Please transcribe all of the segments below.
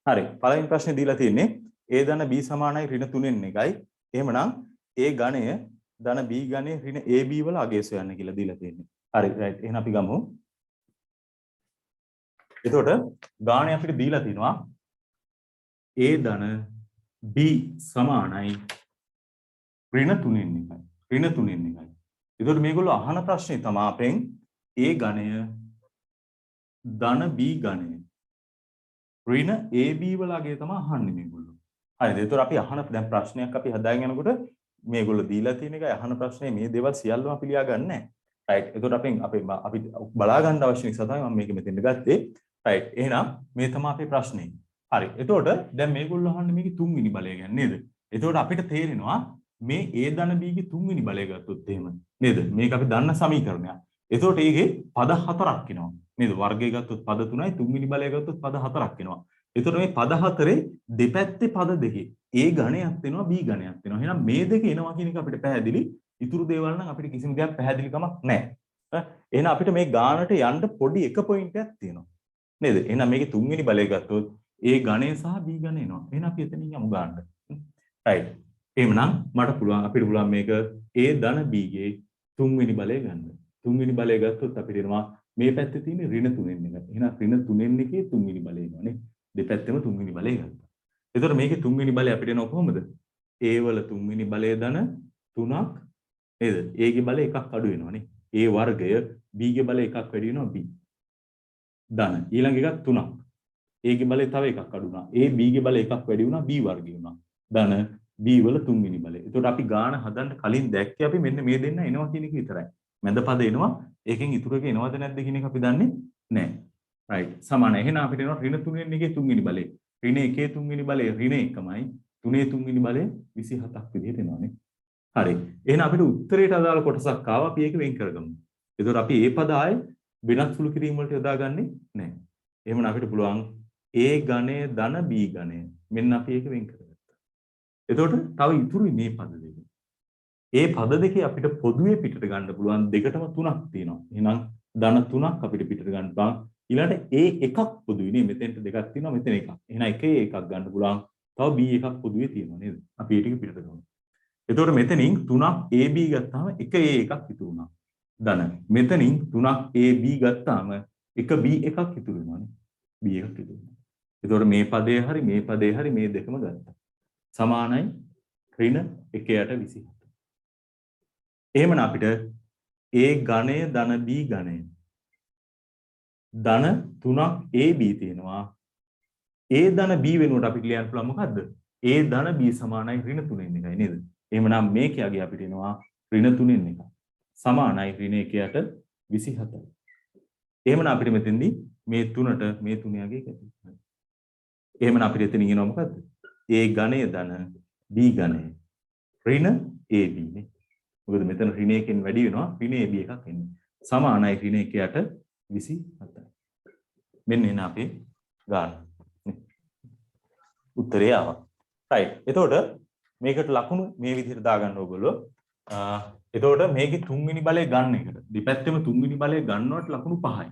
හරි. පළවෙනි ප්‍රශ්නේ දීලා තියෙන්නේ A ධන B සමානයි ඍණ 3න් එකයි. එහෙමනම් A ඝණය ධන B ඝණය ඍණ AB වල අගය සොයන්න කියලා දීලා තියෙන්නේ. හරි රයිට්. එහෙනම් අපි ගමු. එතකොට ගාණය අපිට දීලා තිනවා A ධන B සමානයි ඍණ 3න් එකයි. ඍණ 3න් එකයි. එතකොට මේගොල්ලෝ අහන ප්‍රශ්නේ තමයි අපෙන් A ඝණය ධන B ඝණය ඍණ AB වල අගය තමයි අහන්නේ මේගොල්ලෝ. හරිද? එතකොට අපි අහන දැන් ප්‍රශ්නයක් අපි හදාගෙන යනකොට මේගොල්ලෝ දීලා තියෙන එකයි අහන ප්‍රශ්නේ මේ දේවල් සියල්ලම අපි ලියා ගන්න නැහැ. රයිට්. එතකොට අපි බලා ගන්න අවශ්‍ය නිසා තමයි මම මේක මෙතෙන්ට ගත්තේ. රයිට්. එහෙනම් මේ තමයි අපේ ප්‍රශ්නේ. හරි. එතකොට දැන් මේගොල්ලෝ අහන්නේ මේකේ තුන්වෙනි බලය ගැන නේද? එතකොට අපිට තේරෙනවා මේ A ධන B ගේ තුන්වෙනි බලය ගත්තොත් එහෙම නේද? මේක අපි දන්න සමීකරණයක්. එතකොට ඒකේ පද හතරක් එනවා. නේද? වර්ගය ගත්තොත් පද 3යි තුන්වෙනි බලය ගත්තොත් පද හතරක් එනවා. එතකොට මේ පද හතරේ දෙපැත්තේ පද දෙකේ A ඝණයක් වෙනවා B ඝණයක් වෙනවා. එහෙනම් මේ දෙක එනවා කියන එක අපිට පැහැදිලි. ඉතුරු දේවල් නම් අපිට කිසිම දෙයක් පැහැදිලිකමක් නැහැ. එහෙනම් අපිට මේ ගානට යන්න පොඩි එක පොයින්ට් එකක් තියෙනවා. නේද? එහෙනම් මේකේ තුන්වෙනි බලය ගත්තොත් A ඝණය සහ B ඝණය එනවා. එහෙනම් අපි එතනින් යමු ගානට. රයිට්. එහෙනම් අපිට පුළුවන් මේක A ධන B ගේ තුන්වෙනි බලය ගන්න. තුන්වෙනි බලය ගත්තොත් අපිට එනවා මේ පැත්තේ තියෙන ඍණ 3න් එක. එහෙනම් ඍණ 3න් එකේ තුන්වෙනි බලය එනවා නේ. දෙපැත්තෙම තුන්වෙනි බලය ගත්තා. එතකොට මේකේ තුන්වෙනි බලය අපිට එනවා කොහොමද? A වල තුන්වෙනි බලය ධන 3ක් නේද? A ගේ බලය එකක් අඩු වෙනවා නේ. A වර්ගය B ගේ බලය එකක් වැඩි වෙනවා B. ධන ඊළඟ එකක් 3ක්. A ගේ බලය තව එකක් අඩු වුණා. A B ගේ බලය එකක් වැඩි වුණා B වර්ගය වුණා. ධන B වල තුන්වෙනි බලය. එතකොට අපි ගාන හදන්න කලින් දැක්කේ අපි මෙන්න මේ දෙන්න එනවා කියන එක විතරයි. මැද පද එනවා. ඒකෙන් ඉතුරු එක එනවද නැද්ද කියන එක අපි දන්නේ නැහැ. රයිට්. සමානයි. එහෙනම් අපිට එනවා ඍණ 3න් එකේ තුන්වෙනි බලය. ඍණ 1 තුන්වෙනි බලය ඍණ 1යි. 3 තුන්වෙනි බලය 27ක් විදිහට එනවානේ. හරි. එහෙනම් අපිට උත්තරයට අදාළ කොටසක් ආවා. අපි ඒක වෙන් කරගමු. එතකොට අපි මේ පද ආයේ වෙනත් සුළු කිරීම වලට යොදාගන්නේ නැහැ. එහෙනම් අපිට පුළුවන් A ඝණය ධන B ඝණය. මෙන්න අපි ඒක වෙන් කරගත්තා. එතකොට තව ඉතුරුයි මේ පද දෙක. ඒ පද දෙකේ අපිට පොදුවේ පිටට ගන්න පුළුවන් දෙකටම 3ක් තියෙනවා. එහෙනම් ධන 3ක් අපිට පිටට ගන්න පුළුවන්. ඊළඟට A එකක් පොදුවේ නේ. මෙතෙන්ට දෙකක් තියෙනවා මෙතන එකක්. එහෙනම් එකේ එකක් ගන්න පුළුවන්. තව B එකක් පොදුවේ තියෙනවා නේද? අපි ඒ ටික පිටට ගමු. එතකොට මෙතනින් 3ක් AB ගත්තාම එක A එකක් ඉතුරු වුණා. ධන. මෙතනින් 3ක් AB ගත්තාම එක B එකක් ඉතුරු වෙනවානේ. B එකක් ඉතුරු වෙනවා. එතකොට මේ පදේ හරි මේ පදේ හරි මේ දෙකම ගත්තා. සමානයි ඍණ 1/27. එහෙමනම් අපිට A ඝණය ධන B ඝණය ධන 3ක් AB තියෙනවා. A ධන B වෙනුවට අපිට ලියන්න පුළුවන් මොකද්ද? A ධන B සමානයි ඍණ 3න් එකයි නේද? එහෙමනම් මේකයගේ අපිට එනවා ඍණ 3න් එක. සමානයි ඍණ 1/27. එහෙමනම් අපිට මෙතෙන්දී මේ 3ට මේ 3 යගේ එකතු කරන්න. එහෙමනම් අපිට එතනින් එනවා මොකද්ද? A ඝණය ධන B ඝණය ඍණ AB නේ. මොකද මෙතන ඍණ 1කින් වැඩි වෙනවා ඍණ AB එකක් එන්නේ. සමානයි ඍණ 1/27. මෙන්න එන අපේ ගාන. උත්තරේ ආවා. රයිට්. එතකොට මේකට ලකුණු මේ විදිහට දාගන්න ඕගොල්ලෝ. එතකොට මේකේ තුන්වෙනි බලය ගන්න එකට. දෙපැත්තෙම තුන්වෙනි බලය ගන්නවට ලකුණු 5යි.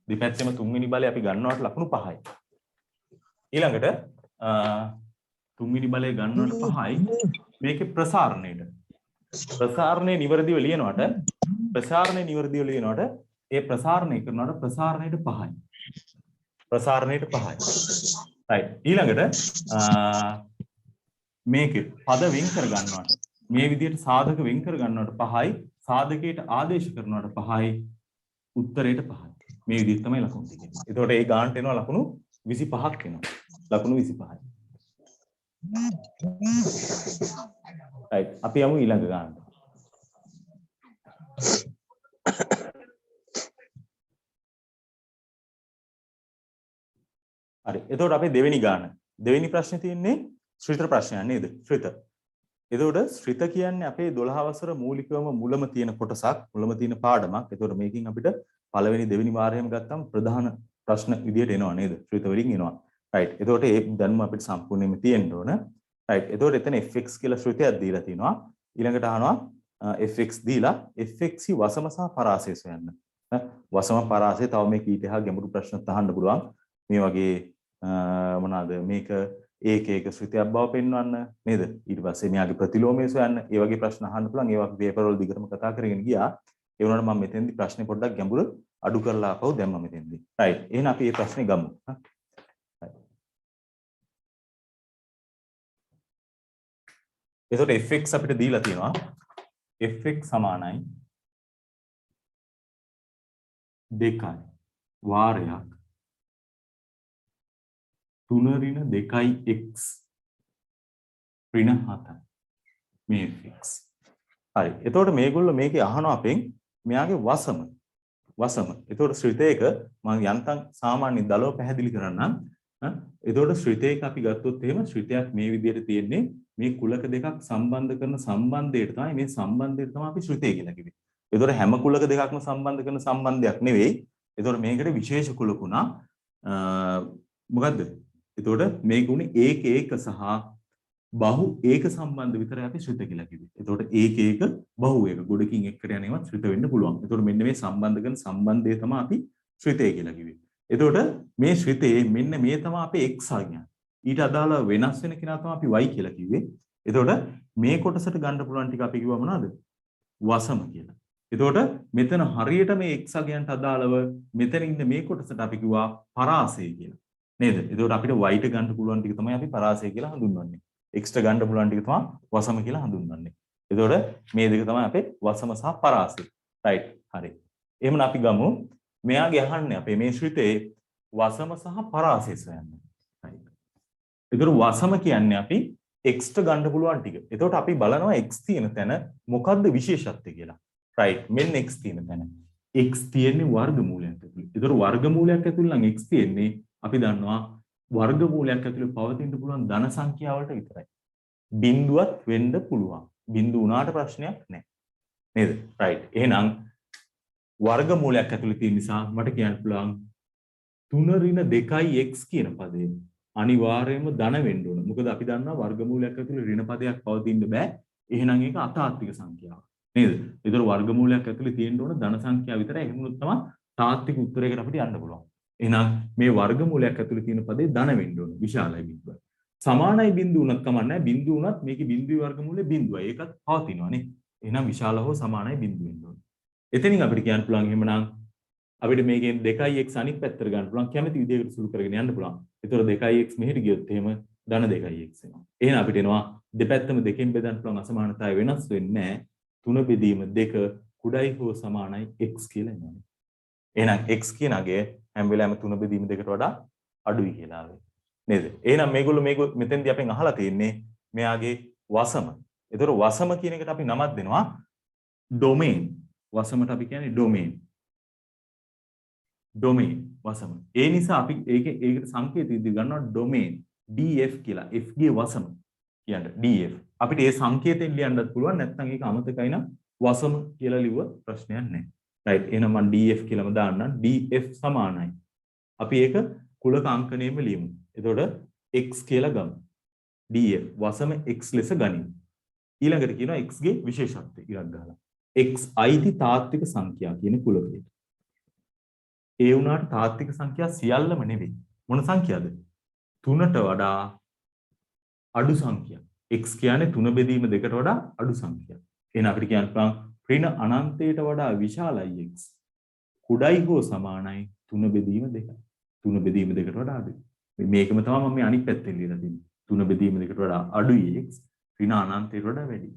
දෙපැත්තෙම තුන්වෙනි බලය අපි ගන්නවට ලකුණු 5යි. ඊළඟට තුන්වෙනි බලය ගන්නවට 5යි මේකේ ප්‍රසාරණයට. ප්‍රසාරණය නිවැරදිව ලියනවට ඒ ප්‍රසාරණය කරනවට ප්‍රසාරණයට 5යි. ප්‍රසාරණයට 5යි. right ඊළඟට මේකේ පද වෙන් කර ගන්නවට මේ විදිහට සාධක වෙන් කර ගන්නවට 5යි සාධකයට ආදේශ කරනවට 5යි උත්තරයට 5යි. මේ විදිහට තමයි ලකුණු දෙන්නේ. එතකොට ඒ ගානට එනවා ලකුණු 25ක් එනවා. ලකුණු 25යි. right අපි යමු ඊළඟ ගානට. හරි. එතකොට අපේ දෙවෙනි ගාන. දෙවෙනි ප්‍රශ්නේ තියෙන්නේ ශ්‍රිත ප්‍රශ්නයක් නේද? ශ්‍රිත. එතකොට ශ්‍රිත කියන්නේ අපේ 12 වසර මූලිකවම මුලම තියෙන කොටසක්, මුලම තියෙන පාඩමක්. එතකොට මේකෙන් අපිට පළවෙනි දෙවෙනි වාරයේම ගත්තම ප්‍රධාන ප්‍රශ්න විදියට එනවා නේද? ශ්‍රිත වලින් එනවා. right. එතකොට ඒ දැනුම අපිට සම්පූර්ණයෙන්ම තියෙන්න ඕන. right. එතකොට එතන fx කියලා ශ්‍රිතයක් දීලා තිනවා. ඊළඟට අහනවා fx දීලා fx වසම සහ පරාසය සොයන්න. වසම පරාසය තව මේ කීට එහා ගැඹුරු ප්‍රශ්නත් අහන්න පුළුවන්. මේ වගේ මොනවාද මේක ඒක ශ්‍රිතයක් බව පෙන්වන්න නේද? ඊට පස්සේ මෙයාගේ ප්‍රතිලෝමය සොයන්න. ඒ වගේ ප්‍රශ්න අහන්න පුළුවන්. ඒවා අපි පේපර් වල දිගටම කතා කරගෙන ගියා. ඒ වුණාට මම මෙතෙන්දි ප්‍රශ්නේ පොඩ්ඩක් ගැඹුරු අඩු කරලා ආපහු දැම්මා මෙතෙන්දි. රයිට්. එහෙනම් අපි මේ ප්‍රශ්නේ ගමු. එතකොට fx අපිට දීලා තියෙනවා fx සමානයි 2 වාරයක් 3 ඍණ 2x ඍණ 7 මේ fx. හරි. එතකොට මේගොල්ලෝ මේකේ අහනවා අපෙන් මෙයාගේ වසම. එතකොට ශ්‍රිතයක මම යන්තම් සාමාන්‍ය දලව පැහැදිලි කරන්නම්. එතකොට ශ්‍රිතයක අපි ගත්තොත් එහෙම ශ්‍රිතයක් මේ විදිහට තියෙන්නේ මේ කුලක දෙකක් සම්බන්ධ කරන සම්බන්ධයට තමයි මේ සම්බන්ධයට තමයි අපි ශ්‍රිතය කියලා කිව්වේ. එතකොට හැම කුලක දෙකක්ම සම්බන්ධ කරන සම්බන්ධයක් නෙවෙයි. එතකොට මේකට විශේෂ කුලකුණා මොකද්ද? එතකොට මේක උනේ ඒක සහ බහු ඒක සම්බන්ධ විතරයි අපි ශ්‍රිත කියලා කිව්වේ. එතකොට ඒක බහු ඒක ගොඩකින් එකට යනේවත් ශ්‍රිත වෙන්න පුළුවන්. එතකොට මෙන්න මේ සම්බන්ධ කරන සම්බන්ධය තමයි අපි ශ්‍රිතය කියලා කිව්වේ. එතකොට මේ ශ්‍රිතේ මෙන්න මේ තමයි අපේ x ආඥා. ඊට අදාළ වෙනස් වෙන කෙනා තමයි අපි y කියලා කිව්වේ. එතකොට මේ කොටසට ගන්න පුළුවන් ටික අපි කිව්වා මොනවද? වසම කියලා. එතකොට මෙතන හරියට මේ x අගයන්ට අදාළව මෙතන ඉන්න මේ කොටසට අපි කිව්වා පරාසය කියලා. නේද? එතකොට අපිට y ට ගන්න පුළුවන් ටික තමයි අපි පරාසය කියලා හඳුන්වන්නේ. x ට ගන්න පුළුවන් ටික තමයි වසම කියලා හඳුන්වන්නේ. එතකොට මේ දෙක තමයි අපේ වසම සහ පරාසය. රයිට්. හරි. එහෙනම් අපි ගමු මෙයාගේ අහන්නේ අපේ මේ ශ්‍රිතේ වසම සහ පරාසය සොයන්න. රයිට්. එතකොට වසම කියන්නේ අපි x ට ගන්න පුළුවන් ටික. එතකොට අපි බලනවා x තියෙන තැන මොකද්ද විශේෂත්වය කියලා. රයිට්. මෙන්න x තියෙන තැන. x තියෙන්නේ වර්ගමූලයක් ඇතුළේ. එතකොට වර්ගමූලයක් ඇතුළේ නම් x තියෙන්නේ අපි දන්නවා වර්ගමූලයක් ඇතුළේ පවතින්න පුළුවන් ධන සංඛ්‍යාවලට විතරයි. බිඳුවත් වෙන්න පුළුවන්. බිඳු වුණාට ප්‍රශ්නයක් නැහැ. නේද? රයිට්. එහෙනම් වර්ගමූලයක් ඇතුළේ තියෙන නිසා මට කියන්න පුළුවන් 3 ඍණ 2x කියන පදේ අනිවාර්යයෙන්ම ධන වෙන්න ඕන. මොකද අපි දන්නවා වර්ගමූලයක් ඇතුළේ ඍණ පදයක් පවතින්න බෑ. එහෙනම් ඒක අතාත්වික සංඛ්‍යාවක්. නේද? ඒතර වර්ගමූලයක් ඇතුළේ තියෙන්න ඕන ධන සංඛ්‍යාව විතරයි. එහෙම වුණොත් තමයි තාත්වික උත්තරයකට අපිට යන්න පුළුවන්. එහෙනම් මේ වර්ගමූලයක් ඇතුළේ තියෙන පදේ ධන වෙන්න ඕන. විශාලයි බිඳුවයි. සමානයි බිඳු උනත් කමන්නේ. බිඳු උනත් මේකේ බිඳුවේ වර්ගමූලය බිඳුවයි. ඒකත් පවතිනවා නේ. එහෙනම් විශාල හෝ සමානයි බිඳු වෙන්න ඕන. එතනින් අපිට කියන්න පුළුවන් එහෙමනම් අපිට මේකෙන් 2x අනිත් පැත්තට ගන්න පුළුවන්. කැමති විදිහකට සුළු කරගෙන යන්න පුළුවන්. ඒතර 2x මෙහෙට ගියොත් එහෙම ධන 2x එනවා. එහෙනම් අපිට එනවා දෙපැත්තම දෙකෙන් බෙදන්න පුළුවන් අසමානතාවය වෙනස් වෙන්නේ නැහැ. 3 බෙදීම 2 කුඩයි හෝ සමානයි x කියලා එනවා. එහෙනම් x කියන අගය හැම වෙලාවෙම 3 බෙදීම 2කට වඩා අඩුයි කියලා ආවේ. නේද? එහෙනම් මේගොල්ලෝ මෙතෙන්දී අපෙන් අහලා තියෙන්නේ මෙයාගේ වසම. ඒතර වසම කියන එකට අපි නමක් දෙනවා ඩොමේන්. වසමට අපි කියන්නේ ඩොමේන්. වසම. ඒ නිසා අපි ඒකට සංකේතය දී ගන්නවා ඩොමේන් df කියලා. f ගේ වසම කියන්නේ df. අපිට ඒ සංකේතයෙන් ලියන්නත් පුළුවන්. නැත්නම් ඒක අමතකයි නම් වසම කියලා ලිව්ව ප්‍රශ්නයක් නැහැ. රයිට්. එහෙනම් මම df කියලාම දාන්නම්. df සමානයි. අපි ඒක කුලක අංකණයෙම ලියමු. එතකොට x කියලා ගමු. df වසම x ලෙස ගනිමු. ඊළඟට කියනවා x ගේ විශේෂත්වය ඉරක් ගහලා. x අයිති තාත්වික සංඛ්‍යා කියන කුලකයට. ඒ වුණාට තාත්වික සංඛ්‍යා සියල්ලම නෙවෙයි. මොන සංඛ්‍යාවද? 3ට වඩා අඩු සංඛ්‍යා. x කියන්නේ 3 බෙදීම 2කට වඩා අඩු සංඛ්‍යාවක්. එහෙනම් අපිට කියන්න පුළුවන් ඍණ අනන්තයට වඩා විශාලයි x. කුඩයි හෝ සමානයි 3 බෙදීම 2යි. 3 බෙදීම 2කට වඩා අඩුයි. මේකම තමයි මම මේ අනිත් පැත්තෙන් ලියලා තින්නේ. 3 බෙදීම 2කට වඩා අඩුයි x. ඍණ අනන්තයට වඩා වැඩි.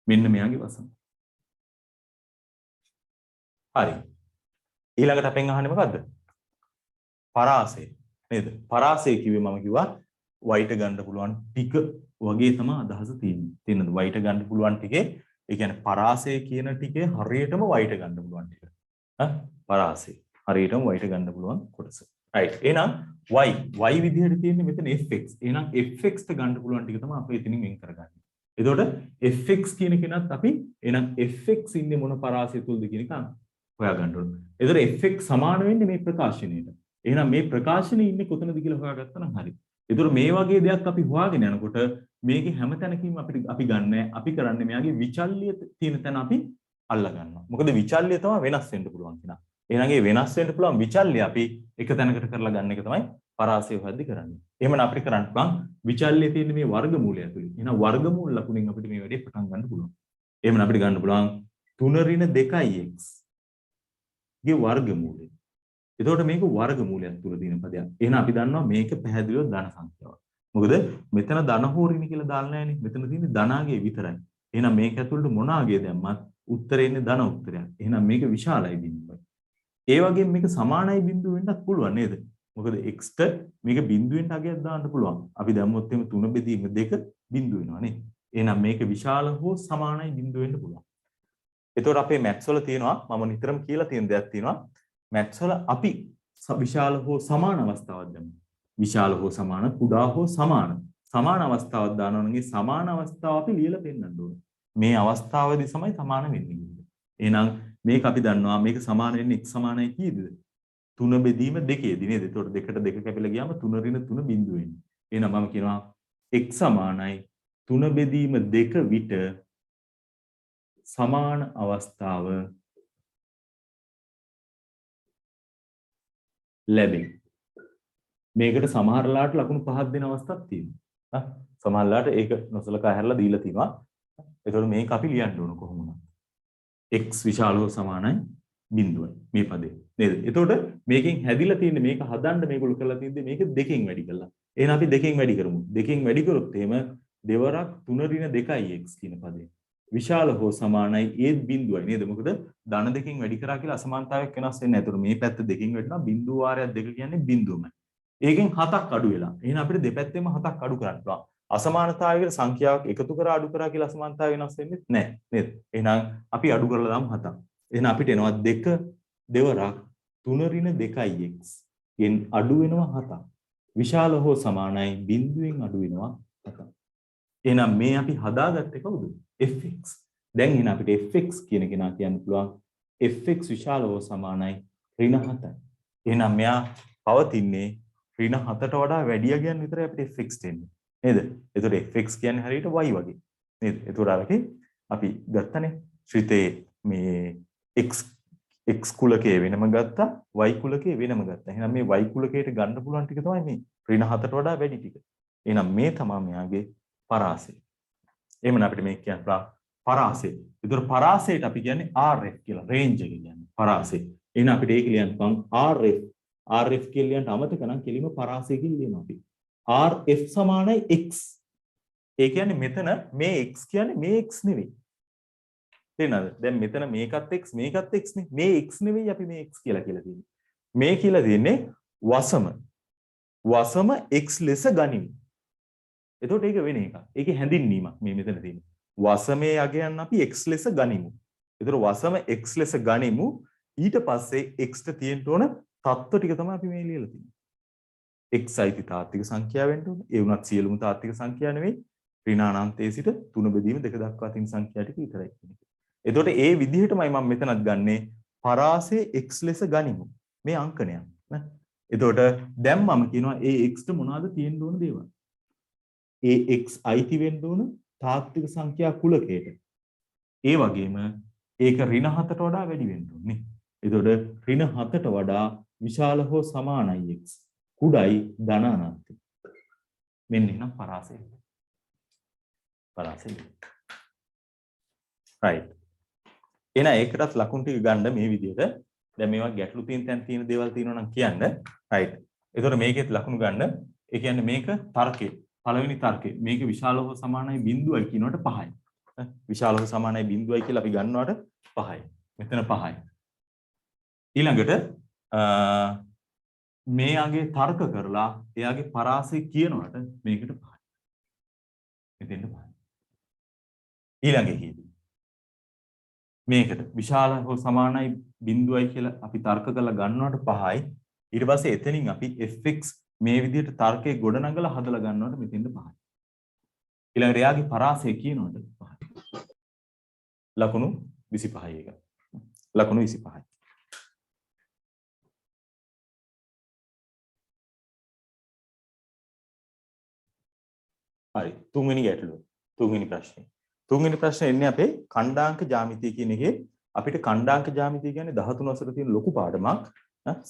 මෙන්න මෙයාගේ වසම. හරි. ඊළඟට අපෙන් අහන්නේ මොකද්ද? පරාසය. නේද? පරාසය කිව්වේ මම කිව්වා y ට ගන්න පුළුවන් ටික වගේ තමයි අදහස තියෙන්නේ. තේරෙනවද? y ට ගන්න පුළුවන් ටිකේ ඒ කියන්නේ පරාසය කියන ටිකේ හරියටම y ට ගන්න පුළුවන් ටික. පරාසය. හරියටම y ට ගන්න පුළුවන් කොටස. right. එහෙනම් y විදිහට තියෙන්නේ මෙතන fx. එහෙනම් fx ට ගන්න පුළුවන් ටික තමයි අපි එතනින් වෙන් කරගන්නේ. එතකොට fx කියන කෙනත් අපි එහෙනම් fx ඉන්නේ මොන පරාසය තුලද කියන එක හොයා ගන්න ඕනේ. එතකොට fx සමාන වෙන්නේ මේ ප්‍රකාශනයට. එහෙනම් මේ ප්‍රකාශනයේ ඉන්නේ කොතනද කියලා හොයාගත්තා නම් හරි. එතකොට මේ වගේ දෙයක් අපි හොයාගෙන යනකොට මේකේ හැම තැනකින්ම අපි ගන්නෑ. අපි කරන්නේ මෙයාගේ විචල්්‍ය තියෙන තැන අපි අල්ලා ගන්නවා. මොකද විචල්්‍ය තමයි වෙනස් වෙන්න පුළුවන් කෙනා. එහෙනම් ඒ වෙනස් වෙන්න පුළුවන් විචල්්‍ය අපි එක තැනකට කරලා ගන්න එක තමයි පරාසය හොයද්දි කරන්නේ. එහෙමනම් අපිට කරන්න පුළුවන් විචල්්‍යයේ තියෙන මේ වර්ගමූලය ඇතුලේ. එහෙනම් වර්ගමූල ලකුණෙන් අපිට මේ වැඩේ පටන් ගන්න පුළුවන්. එහෙමනම් අපිට ගන්න පුළුවන් 3 ඍණ 2x ගේ වර්ගමූලය. එතකොට මේක වර්ගමූලයක් තුල තියෙන පදයක්. එහෙනම් අපි දන්නවා මේක පැහැදිලිව ධන සංඛ්‍යාවක්. මොකද මෙතන ධන හෝ ඍණ කියලා දාලා නැහැනේ. මෙතන තියෙන්නේ ධනාගේ විතරයි. එහෙනම් මේක ඇතුළට මොන ආගේ දැම්මත් උත්තරේ එන්නේ ධන උත්තරයක්. එහෙනම් මේක විශාලයි බිඳුවයි. ඒ වගේම මේක සමානයි බිඳුව වෙන්නත් පුළුවන් නේද? මොකද x ට මේක බිඳුවෙන් අගයක් දාන්න පුළුවන්. අපි දැම්මොත් එimhe 3 බෙදීම 2 බිඳුව වෙනවා නේ. එහෙනම් මේක විශාල හෝ සමානයි බිඳුව වෙන්න පුළුවන්. එතකොට අපේ මැත්ස් වල තියෙනවා මම නිතරම කියලා තියෙන දෙයක් තියෙනවා. මැත්ස් වල අපි විශාල හෝ සමාන අවස්ථාවක් දැම්මු. විශාල හෝ සමාන, කුඩා හෝ සමාන. සමාන අවස්ථාවක් දානවා නම් ඒ සමාන අවස්ථාව අපි ලියලා පෙන්නන්න ඕනේ. මේ අවස්ථාවේදී තමයි සමාන වෙන්නේ. එහෙනම් මේක අපි දන්නවා මේක සමාන වෙන්නේ x සමානයි කීයද? 3 බෙදීම 2ේදී නේද? එතකොට 2ට 2 කැපිලා ගියාම 3 ඍණ 3 බිඳුව වෙන්නේ. එහෙනම් මම කියනවා x සමානයි 3 බෙදීම 2 විට සමාන අවස්ථාව ලැබෙයි. මේකට සමහරලාට ලකුණු 5ක් දෙන අවස්ථාවක් තියෙනවා. සමහරලාට ඒක නොසලකා හැරලා දීලා තියෙනවා. එතකොට මේක අපි ලියන්න ඕන කොහොමද? x විශාලව සමානයි බිඳුවයි මේ පදේ. නේද? එතකොට මේකෙන් හැදිලා තියෙන්නේ මේක හදන්න මේගොල්ලෝ කරලා තියෙන්නේ මේක දෙකෙන් වැඩි කරලා. එහෙනම් අපි දෙකෙන් වැඩි කරමු. දෙකෙන් වැඩි කරොත් එහෙම දෙවරක් 3 ඍණ 2x කියන පදේ. විශාල හෝ සමානයි ඒත් බිඳුවයි නේද? මොකද ධන දෙකෙන් වැඩි කරා කියලා අසමානතාවයක් වෙනස් වෙන්නේ නැහැ. ඒතර මේ පැත්ත දෙකෙන් වැඩිනවා බිඳුව වාරයක් 2 කියන්නේ බිඳුවමයි. ඒකෙන් 7ක් අඩු වෙලා. එහෙනම් අපිට දෙපැත්තෙම 7ක් අඩු කරන්න පුළුවන්. අසමානතාවයකට සංඛ්‍යාවක් එකතු කරලා අඩු කරා කියලා අසමානතාවය වෙනස් වෙන්නේ නැහැ නේද? එහෙනම් අපි අඩු කරලා දාමු 7ක්. එහෙනම් අපිට එනවා 2 දෙවරක් 3 ඍණ 2x ගෙන් අඩු වෙනවා 7ක්. විශාල හෝ සමානයි බිඳුවෙන් අඩු වෙනවා 7ක්. එහෙනම් මේ අපි හදාගත්තේ කවුද? fx. දැන් එහෙනම් අපිට fx කියන කෙනා කියන්න පුළුවන් fx විශාල හෝ සමානයි ඍණ 7යි. එහෙනම් මෙයා පවතින්නේ ඍණ 7ට වඩා වැඩි යගයන් විතරයි අපිට fx දෙන්නේ. නේද? එතකොට fx කියන්නේ හරියට y වගේ. නේද? එතකොට අපි ගත්තනේ ශ්‍රිතේ මේ x කුලකයේ වෙනම ගත්තා y කුලකයේ වෙනම ගත්තා. එහෙනම් මේ y කුලකයට ගන්න පුළුවන් ටික තමයි මේ ඍණ 7ට වඩා වැඩි ටික. එහෙනම් මේ තමයි මෙයාගේ පරාසය. එහෙනම් අපිට මේක කියන්න පුළුවන් පරාසය. එතකොට පරාසයට අපි කියන්නේ rf කියලා රේන්ජ් එක කියන්නේ පරාසය. එහෙනම් අපිට ඒක ලියන්න පුළුවන් rf කියලා ලියන්න අමතක නම් කෙලිම පරාසය කියලා ලියනවා අපි. rf සමානයි x. ඒ කියන්නේ මෙතන මේ x කියන්නේ මේ x නෙවෙයි. තේරෙනවද? දැන් මෙතන මේකත් x මේකත් x නේ. මේ x නෙවෙයි අපි මේ x කියලා තියෙන්නේ. මේ කියලා තියෙන්නේ වසම x ලෙස ගනිමු. එතකොට ඒක වෙන එකක්. ඒකේ හැඳින්වීමක් මේ මෙතන තියෙන්නේ. වසමේ යගයන් අපි x ලෙස ගනිමු. එතකොට වසම x ලෙස ගනිමු. ඊට පස්සේ x ට තියෙන්න ඕන තත්ත්ව ටික තමයි අපි මේ ලියලා තියෙන්නේ. x අයිති තාත්වික සංඛ්‍යාව වෙන්න ඕන. ඒ වුණත් සියලුම තාත්වික සංඛ්‍යා නෙවෙයි. ඍණ අනන්තයේ සිට 3 බෙදීම 2 දක්වා තියෙන සංඛ්‍යා ටික විතරයි කියන්නේ. එතකොට ඒ විදිහටමයි මම මෙතනත් ගන්නෙ පරාසය x ලෙස ගනිමු. මේ අංකනයක් නේ. එතකොට දැන් මම කියනවා ඒ x ට මොනවද තියෙන්න ඕන දේවල්? ඒ x අයිති වෙන්න ඕන තාත්වික සංඛ්‍යා කුලකයට. ඒ වගේම ඒක ඍණ 7ට වඩා වැඩි වෙන්න ඕනේ. එතකොට ඍණ 7ට වඩා විශාල හෝ සමානයි x. කුඩයි ධන අනන්තයි. මෙන්න එනම් පරාසය. right. එහෙනම් ඒකටත් ලකුණු ටික ගන්න මේ විදිහට. දැන් මේවා ගැටලු තියෙන තැන් තියෙන දේවල් තියෙනවා නම් කියන්න. right. එතකොට මේකෙත් ලකුණු ගන්න. ඒ කියන්නේ මේක තර්කය. පළවෙනි තර්කය. මේක විශාල හෝ සමානයි බිඳුවයි කියනකොට 5යි. විශාල හෝ සමානයි බිඳුවයි කියලා අපි ගන්නවට 5යි. මෙතන 5යි. ඊළඟට මෙයාගේ තර්ක කරලා එයාගේ පරාසය කියනවට මේකට 5යි. මෙතෙන්ට 5යි. ඊළඟ එකේදී මේකට විශාල හෝ සමානයි බිඳුවයි කියලා අපි තර්ක කරලා ගන්නවට 5යි. ඊට පස්සේ එතනින් අපි fx මේ විදිහට තර්කයේ ගොඩනගලා හදලා ගන්නවට මෙතෙන්ට 5යි. ඊළඟට එයාගේ පරාසය කියනවට 5යි. ලකුණු 25යි එක. ලකුණු 25යි. හරි. තුන්වෙනි ගැටලුව. තුන්වෙනි ප්‍රශ්නේ. තුන්වෙනි ප්‍රශ්නේ එන්නේ අපේ ඛණ්ඩාංක ජ්‍යාමිතිය කියන එකේ අපිට ඛණ්ඩාංක ජ්‍යාමිතිය කියන්නේ 13 වසර තියෙන ලොකු පාඩමක්.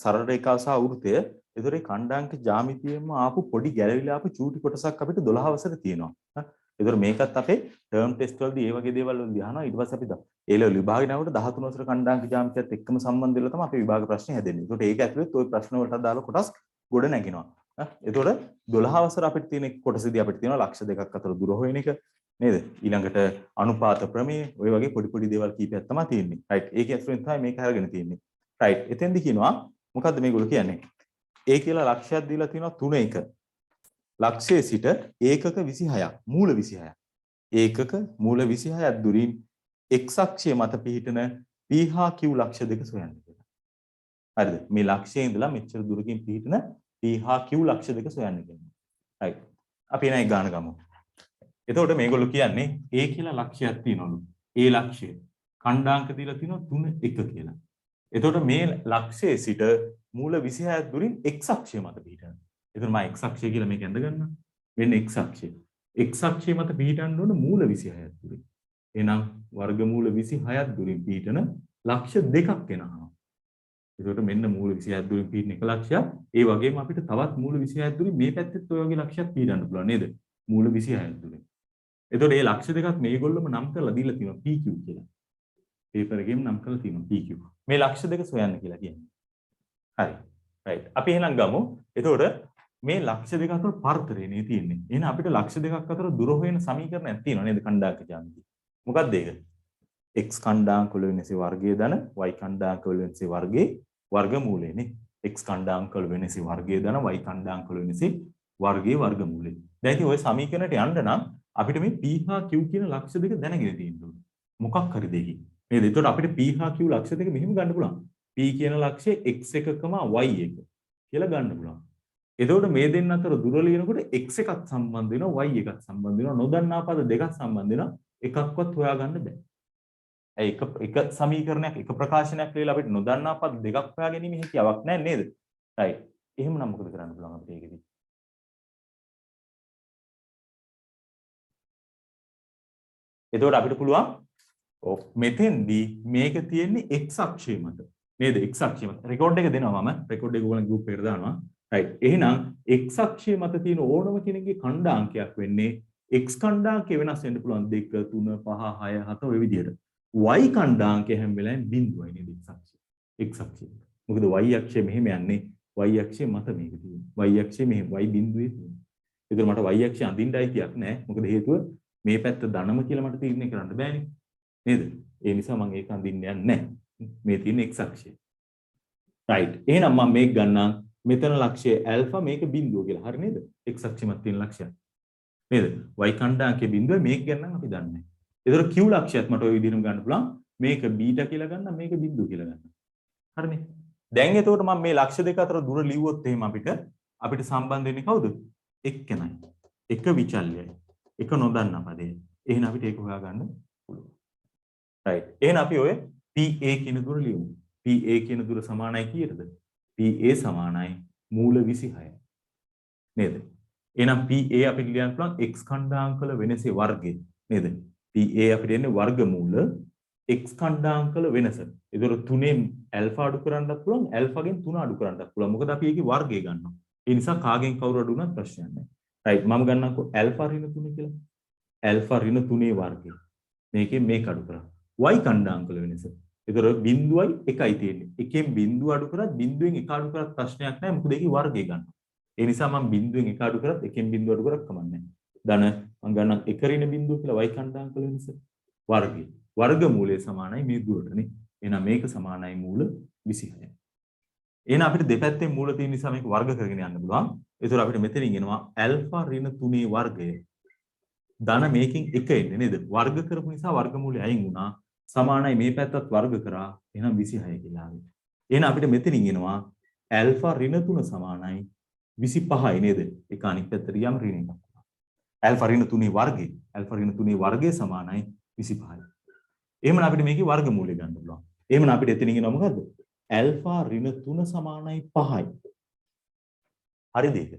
සරල රේඛාව සහ වෘත්තය. ඒතර ඒ කණ්ඩාංක ජ්‍යාමිතියෙන්ම ආපු පොඩි ගැලවිලා ආපු චූටි කොටසක් අපිට 12 වසර තියෙනවා. ඒතර මේකත් අපේ ටර්ම් ටෙස්ට් වලදී ඒ වගේ දේවල් වලදී අහනවා. ඊට පස්සේ අපි ඒ ලෙවල් විභාගේ නවට 13 වසර කණ්ඩාංක ජ්‍යාමිතියත් එක්කම සම්බන්ධ වෙලා තමයි අපේ විභාග ප්‍රශ්නේ හැදෙන්නේ. ඒකට ඒක ඇතුළේ ওই ප්‍රශ්න වලට අදාළ කොටස් ගොඩ නැගිනවා. ඒතකොට 12 වසර අපිට තියෙන කොටසදී අපිට තියෙනවා ලක්ෂ දෙකක් අතර දුර හොයන එක නේද? ඊළඟට අනුපාත ප්‍රමේය ඔය වගේ පොඩි පොඩි දේවල් කීපයක් තමයි තියෙන්නේ. රයිට්. ඒක ඇතුළෙන් තමයි මේක අරගෙන තියෙන්නේ. රයිට්. එතෙන්දි කියනවා මොකද්ද මේගොල්ලෝ කියන්නේ? A කියලා ලක්ෂයක් දීලා තියෙනවා 3 1. ලක්ෂයේ සිට ඒකක 26ක් මූල 26ක්. ඒකක මූල 26ක් දුරින් x අක්ෂය මත පිහිටන p හා q ලක්ෂ දෙක සොයන්න කියලා. හරිද? මේ ලක්ෂයේ ඉඳලා මෙච්චර දුරකින් පිහිටන p හා q ලක්ෂ දෙක සොයන්න කියනවා. right. අපි එන එක ගාන ගමු. එතකොට මේගොල්ලෝ කියන්නේ a කියලා ලක්ෂයක් තියෙනවලු. a ලක්ෂය. කණ්ඩාංක දීලා තියෙනවා 3 1 කියලා. එතකොට මේ ලක්ෂයේ සිට මූල 26ක් දුරින් x අක්ෂය මත පිහිටන. එතකොට මම x අක්ෂය කියලා මේක ඇඳ ගන්නවා. වෙන්නේ x අක්ෂය. x අක්ෂය මත පිහිටන්න ඕන මූල 26ක් දුරින්. එහෙනම් වර්ගමූල 26ක් දුරින් පිහිටන ලක්ෂ දෙකක් එනවා. ඒකට මෙන්න මූල 26ක් දුරින් පිහිටන එක ලක්ෂයක්. ඒ වගේම අපිට තවත් මූල 26ක් දුරින් මේ පැත්තෙත් ඔය වගේ ලක්ෂයක් පිහිටන්න පුළුවන් නේද? මූල 26ක් දුරින්. ඒතකොට මේ ලක්ෂ දෙකක් මේගොල්ලොම නම් කරලා දීලා තියෙනවා PQ කියලා. පේපර් එකේම නම් කරලා තියෙනවා PQ. මේ ලක්ෂ දෙක සොයන්න කියලා කියන්නේ. හරි. රයිට්. අපි එහෙනම් ගමු. එතකොට මේ ලක්ෂ දෙක අතර පරතරයනේ තියෙන්නේ. එහෙනම් අපිට ලක්ෂ දෙකක් අතර දුර හොයන සමීකරණයක් තියෙනවා නේද කණ්ඩාංක ජ්‍යාමිතිය. මොකක්ද ඒක? x කණ්ඩාංක වල වෙනසේ වර්ගය ධන y කණ්ඩාංක වල වෙනසේ වර්ගයේ වර්ගමූලයනේ. x කණ්ඩාංක වල වෙනසේ වර්ගය ධන y කණ්ඩාංක වල වෙනසේ වර්ගයේ වර්ගමූලය. දැන් ඉතින් ওই සමීකරණයට යන්න නම් අපිට මේ p හා q කියන ලක්ෂ දෙක දැනගෙන තියෙන්න ඕනේ. මොකක් හරි දෙකකින්. නේද? ඒතකොට අපිට p හා q ලක්ෂ දෙක මෙහෙම ගන්න පුළුවන්. p කියන ලක්ෂය x1, y1 කියලා ගන්න පුළුවන්. එතකොට මේ දෙන්න අතර දුර ලියනකොට x එකක් සම්බන්ධ වෙනවා y එකක් සම්බන්ධ වෙනවා නොදන්නා පද දෙකක් සම්බන්ධ වෙනවා එකක්වත් හොයාගන්න බෑ. එක සමීකරණයක් එක ප්‍රකාශනයක් ලියලා අපිට නොදන්නා පද දෙකක් හොයා ගැනීම හැකියාවක් නැහැ නේද? right. එහෙමනම් මොකද කරන්න පුළුවන් අපිට ඒකෙදි? එතකොට අපිට පුළුවන් මෙතෙන්දී මේක තියෙන්නේ x අක්ෂය මත. නේද? x අක්ෂය මත. රෙකෝඩ් එක දෙනවා මම. රෙකෝඩ් එක ඕගොල්ලෝ ගෲප් එකට දානවා. right. එහෙනම් x අක්ෂය මත තියෙන ඕනම කෙනෙක්ගේ කණ්ඩාංකයක් වෙන්නේ x කණ්ඩාංකය වෙනස් වෙන්න පුළුවන් 2 3 5 6 7 ඔය විදිහට. y කණ්ඩාංකය හැම වෙලාවෙම බිඳුවයි නේද x අක්ෂය. x අක්ෂය. මොකද y අක්ෂය මෙහෙම යන්නේ y අක්ෂය මත මේක තියෙන්නේ. y අක්ෂය මෙහෙම y බිඳුවේ තියෙන්නේ. ඒතර මට y අක්ෂය අඳින්න අයිතියක් නැහැ. මොකද හේතුව මේ පැත්ත ධනම කියලා මට තීරණය කරන්න බෑනේ. නේද? ඒ නිසා මම ඒක අඳින්න යන්නේ නැහැ. මේ තියෙන x අක්ෂය. right. එහෙනම් මම මේක ගන්නම් මෙතන ලක්ෂය ඇල්ෆා මේක බිඳුව කියලා. හරි නේද? x අක්ෂය මත තියෙන ලක්ෂය. නේද? y කණ්ඩාංකයේ බිඳුව මේක ගන්නම් අපි දන්නේ. ඒතර q ලක්ෂයත් මට ওই විදිහටම ගන්න පුළුවන්. මේක බීටා කියලා ගන්නම් මේක බිඳුව කියලා ගන්නම්. හරිනේ? දැන් එතකොට මම මේ ලක්ෂ දෙක අතර දුර ලිව්වොත් එහෙම අපිට සම්බන්ධ වෙන්නේ කවුද? එක්කෙනයි. එක විචල්යයි. එක නොදන්නා පදේ. එහෙනම් අපිට ඒක හොයාගන්න පුළුවන්. right. එහෙනම් අපි ඔය PA කියන දුර ලියමු. PA කියන දුර සමානයි කීයටද? PA සමානයි මූල 26යි. නේද? එහෙනම් PA අපිට ලියන්න පුළුවන් x කණ්ඩාංකවල වෙනසේ වර්ගය. නේද? PA අපිට එන්නේ වර්ගමූල x කණ්ඩාංකවල වෙනස. ඒතර 3න් ඇල්ෆා අඩු කරන්නත් පුළුවන් ඇල්ෆාගෙන් 3 අඩු කරන්නත් පුළුවන්. මොකද අපි ඒකේ වර්ගය ගන්නවා. ඒ නිසා කාගෙන් කවුරු අඩු වුණත් ප්‍රශ්නයක් නැහැ. right. මම ගන්නම්කෝ ඇල්ෆා ඍණ 3 කියලා. ඇල්ෆා ඍණ 3 වර්ගය. මේකෙන් මේක අඩු කරා. y කණ්ඩාංකවල වෙනස. ඒතර බිඳුවයි එකයි තියෙන්නේ. එකෙන් බිඳුව අඩු කරත් බිඳුවෙන් එක අඩු කරත් ප්‍රශ්නයක් නැහැ. මොකද ඒකේ වර්ගය ගන්නවා. ඒ නිසා මම බිඳුවෙන් එක අඩු කරත් එකෙන් බිඳුව අඩු කරත් කමක් නැහැ. ධන මම ගන්නම් එක ඍණ බිඳුව කියලා y කණ්ඩාංකවල වෙනස. වර්ගය. වර්ගමූලය සමානයි මේ දුරටනේ. එහෙනම් මේක සමානයි මූල 26යි. එහෙනම් අපිට දෙපැත්තෙන් මූල තියෙන නිසා මේක වර්ග කරගෙන යන්න පුළුවන්. ඒතර අපිට මෙතනින් එනවා ඇල්ෆා ඍණ 3 වර්ගය. ධන මේකෙන් එක එන්නේ නේද? වර්ග කරපු නිසා වර්ගමූලය අයින් වුණා. සමානයි මේ පැත්තත් වර්ග කරා. එහෙනම් 26 කියලා ආවේ. එහෙනම් අපිට මෙතනින් එනවා ඇල්ෆා ඍණ 3 සමානයි 25යි නේද? ඒක අනිත් පැත්තට යම් ඍණ එකක්. ඇල්ෆා ඍණ 3 වර්ගය. ඇල්ෆා ඍණ 3 වර්ගය සමානයි 25යි. එහෙනම් අපිට මේකේ වර්ගමූලය ගන්න පුළුවන්. එහෙනම් අපිට එතනින් එනවා මොකද්ද? ඇල්ෆා ඍණ 3 සමානයි 5යි. හරිද ඒක?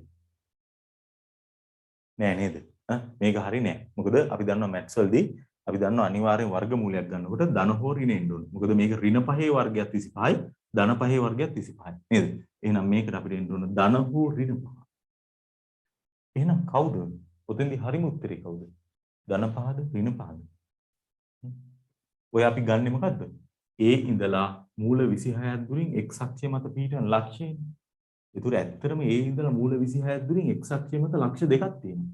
නෑ නේද? මේක හරි නෑ. මොකද අපි දන්නවා මැත්ස් වලදී අපි දන්නවා අනිවාර්යෙන් වර්ගමූලයක් ගන්නකොට ධන හෝ ඍණ එන්න ඕනේ. මොකද මේක ඍණ 5 වර්ගයත් 25යි ධන පහේ වර්ගයත් 25යි. නේද? එහෙනම් මේකට අපිට එන්න ඕන ධන හෝ ඍණ පහ. එහෙනම් කවුද? ඔතෙන්දී හරිම උත්තරේ කවුද? ධන පහද ඍණ පහද? ඔය අපි ගන්නෙ මොකද්ද? A ඉඳලා මූල 26ක් දුරින් x අක්ෂය මත පිහිටන ලක්ෂයනේ. ඒතර ඇත්තටම A ඉඳලා මූල 26ක් දුරින් x අක්ෂය මත ලක්ෂ දෙකක් තියෙනවා.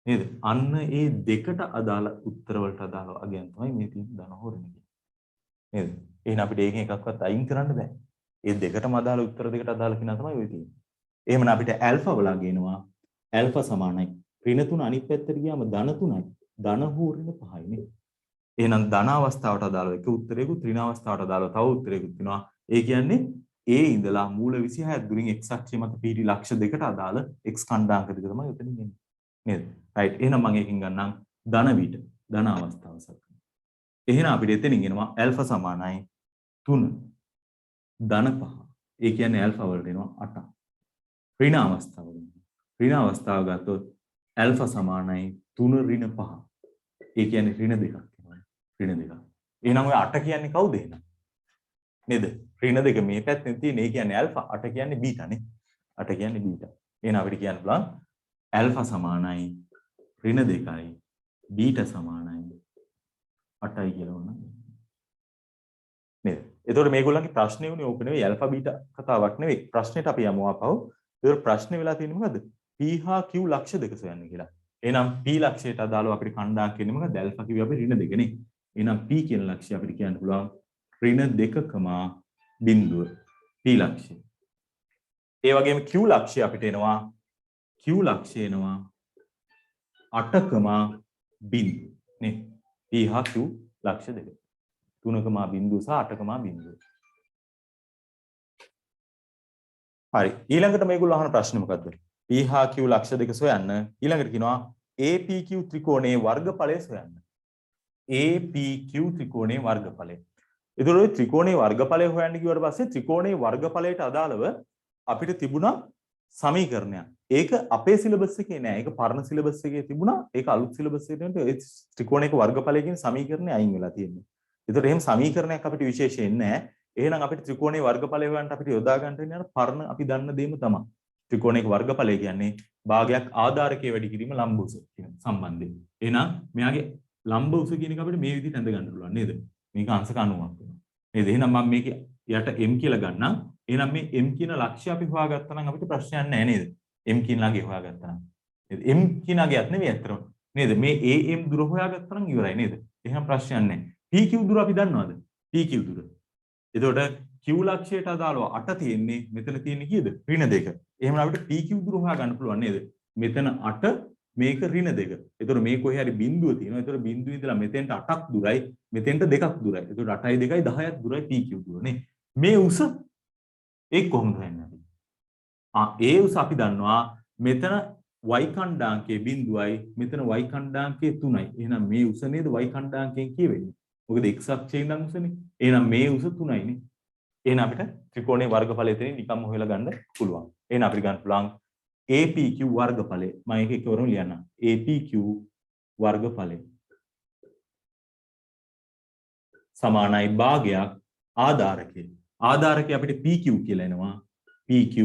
නේද? අන්න ඒ දෙකට අදාළ උත්තර වලට අදාළ අගයන් තමයි මේ තියෙන ධන හෝ ඍණ කියන්නේ. නේද? එහෙනම් අපිට ඒකෙන් එකක්වත් අයින් කරන්න බෑ. ඒ දෙකටම අදාළ උත්තර දෙකට අදාළ කෙනා තමයි ඔය තියෙන්නේ. එහෙමනම් අපිට ඇල්ෆා වලා ගේනවා ඇල්ෆා සමානයි ඍණ 3 අනිත් පැත්තට ගියාම ධන 3යි. ධන හෝ ඍණ 5යි නේ. එහෙනම් ධන අවස්ථාවට අදාළව එක උත්තරයකුත් ඍණ අවස්ථාවට අදාළව තව උත්තරයකුත් වෙනවා. ඒ කියන්නේ A ඉඳලා මූල 26ක් දුරින් x අක්ෂය මත පිහිටි ලක්ෂ දෙකට අදාළ x ඛණ්ඩාංක දෙක තමයි උතනින් එන්නේ. නේද? රයිට්. එහෙනම් මම එකකින් ගන්නම් ධන විට ධන අවස්ථාව සක්කන. එහෙනම් අපිට එතනින් එනවා ඇල්ෆා සමානයි 3 ධන 5. ඒ කියන්නේ ඇල්ෆා වලට එනවා 8. ඍණ අවස්ථාව. ඍණ අවස්ථාව ගත්තොත් ඇල්ෆා සමානයි 3 ඍණ 5. ඒ කියන්නේ ඍණ දෙකක් වෙනවා. ඍණ දෙකක්. එහෙනම් ඔය 8 කියන්නේ කවුද එහෙනම්? නේද? ඍණ දෙක මේ පැත්තෙන් තියෙන. ඒ කියන්නේ ඇල්ෆා 8 කියන්නේ බීටා නේ. 8 කියන්නේ බීටා. එහෙනම් අපිට කියන්න පුළුවන් ඇල්ෆා සමානයි ඍණ 2යි බීටා සමානයි 8යි කියලා වුණා. නේද? එතකොට මේගොල්ලන්ගේ ප්‍රශ්නේ උනේ ඕක නෙවෙයි ඇල්ෆා බීටා කතාවක් නෙවෙයි. ප්‍රශ්නෙට අපි යමු ආපහු. ඒතකොට ප්‍රශ්නේ වෙලා තියෙන්නේ මොකද්ද? p හා q ලක්ෂ දෙක සොයන්න කියලා. එහෙනම් p ලක්ෂයට අදාළව අපිට ඛණ්ඩාංක කියන්නේ මොකද්ද? ඇල්ෆා කිව්වේ අපි ඍණ 2 නේ. එහෙනම් p කියන ලක්ෂය අපිට කියන්න පුළුවන් ඍණ 2,0 p ලක්ෂය. ඒ වගේම q ලක්ෂය අපිට එනවා q ලක්ෂය එනවා 8,0 නේ. p හා q ලක්ෂ දෙක. 3,0 සහ 8,0. හරි. ඊළඟට මේගොල්ලෝ අහන ප්‍රශ්නේ මොකද්ද? p හා q ලක්ෂ දෙක සොයන්න. ඊළඟට කියනවා APQ ත්‍රිකෝණයේ වර්ගඵලය සොයන්න. APQ ත්‍රිකෝණයේ වර්ගඵලය. ඒතකොට ඔය ත්‍රිකෝණයේ වර්ගඵලය හොයන්න කිව්වට පස්සේ ත්‍රිකෝණයේ වර්ගඵලයට අදාළව අපිට තිබුණා සමීකරණයක්. ඒක අපේ සිලබස් එකේ නෑ. ඒක පරණ සිලබස් එකේ තිබුණා. ඒක අලුත් සිලබස් එකට ඒ ත්‍රිකෝණයක වර්ගඵලය කියන සමීකරණය අයින් වෙලා තියෙනවා. ඒතකොට එහෙම සමීකරණයක් අපිට විශේෂයෙන් නෑ. එහෙනම් අපිට ත්‍රිකෝණයේ වර්ගඵලය හොයන්න අපිට යොදා ගන්න වෙන පරණ අපි දන්න දේම තමයි. ත්‍රිකෝණයක වර්ගඵලය කියන්නේ භාගයක් ආධාරකයේ වැඩි කිරීම ලම්බ උස කියන සම්බන්ධය. එහෙනම් මෙයාගේ ලම්බ උස කියන එක අපිට මේ විදිහට අඳ ගන්න පුළුවන් නේද? මේක අංශක 90ක් වෙනවා. නේද? එහෙනම් මම මේක යට m කියලා ගන්නම්. එහෙනම් මේ m කියන ලක්ෂ්‍ය අපි හොයාගත්තා නම් අපිට ප්‍රශ්නයක් නැහැ නේද? m කියන ලගේ හොයාගත්තා නම්. නේද? m කියන ලගයක් නෙවෙයි අත්‍තරම. නේද? මේ am දුර හොයාගත්තා නම් ඉවරයි නේද? එහෙනම් ප්‍රශ්නයක් නැහැ. pq දුර අපි දන්නවද? pq දුර. එතකොට q ලක්ෂයට අදාළව 8 තියෙන්නේ මෙතන තියෙන්නේ කීයද? ඍණ 2. එහෙනම් අපිට pq දුර හොයා ගන්න පුළුවන් නේද? මෙතන 8 මේක ඍණ 2. එතකොට මේ කොහේ හරි බිඳුව තියෙනවා. එතකොට බිඳුව ඉඳලා මෙතෙන්ට 8ක් දුරයි, මෙතෙන්ට 2ක් දුරයි. එතකොට 8යි 2යි 10ක් දුරයි pq දුර නේ. මේ උස ඒක කොහොමද හොයන්නේ අපි? ඒ උස අපි දන්නවා මෙතන y ඛණ්ඩාංකයේ බිඳුවයි, මෙතන y ඛණ්ඩාංකයේ 3යි. එහෙනම් මේ උස නේද y ඛණ්ඩාංකයෙන් කියවෙන්නේ. මොකද x අක්ෂයේ ඉඳන් උසනේ. එහෙනම් මේ උස 3යි නේ. එහෙනම් අපිට ත්‍රිකෝණයේ වර්ගඵලය එතනින් නිකම්ම හොයලා ගන්න පුළුවන්. එහෙනම් අපිට ගන්න පුළුවන් APQ වර්ගඵලය. මම ඒක එකවරම ලියන්නම්. APQ වර්ගඵලය සමානයි භාගයක් ආධාරකය. ආධාරකය අපිට PQ කියලා එනවා. PQ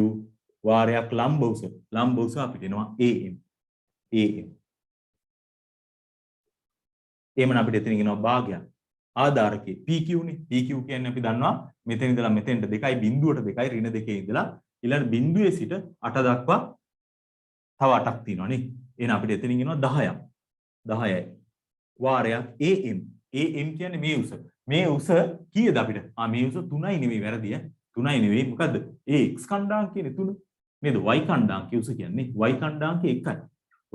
වාරයක් ලම්බ උස. ලම්බ උස අපිට එනවා AM. AM. එහෙනම් අපිට එතනින් එනවා භාගයක්. ආධාරකේ PQ නේ. PQ කියන්නේ අපි දන්නවා මෙතන ඉඳලා මෙතෙන්ට 2යි බිඳුවට 2යි ඍණ 2 ඉඳලා ඊළඟ බිඳුවේ සිට 8 දක්වා තව 8ක් තියෙනවා නේ. එහෙනම් අපිට එතනින් එනවා 10ක්. 10යි. වාරයක් AM. AM කියන්නේ මේ උස. මේ උස කීයද අපිට? මේ උස 3යි නෙවෙයි වැරදි ඈ. 3යි නෙවෙයි මොකද්ද? x ඛණ්ඩාංකයනේ 3. නේද? y ඛණ්ඩාංකයේ උස කියන්නේ y ඛණ්ඩාංකය 1යි.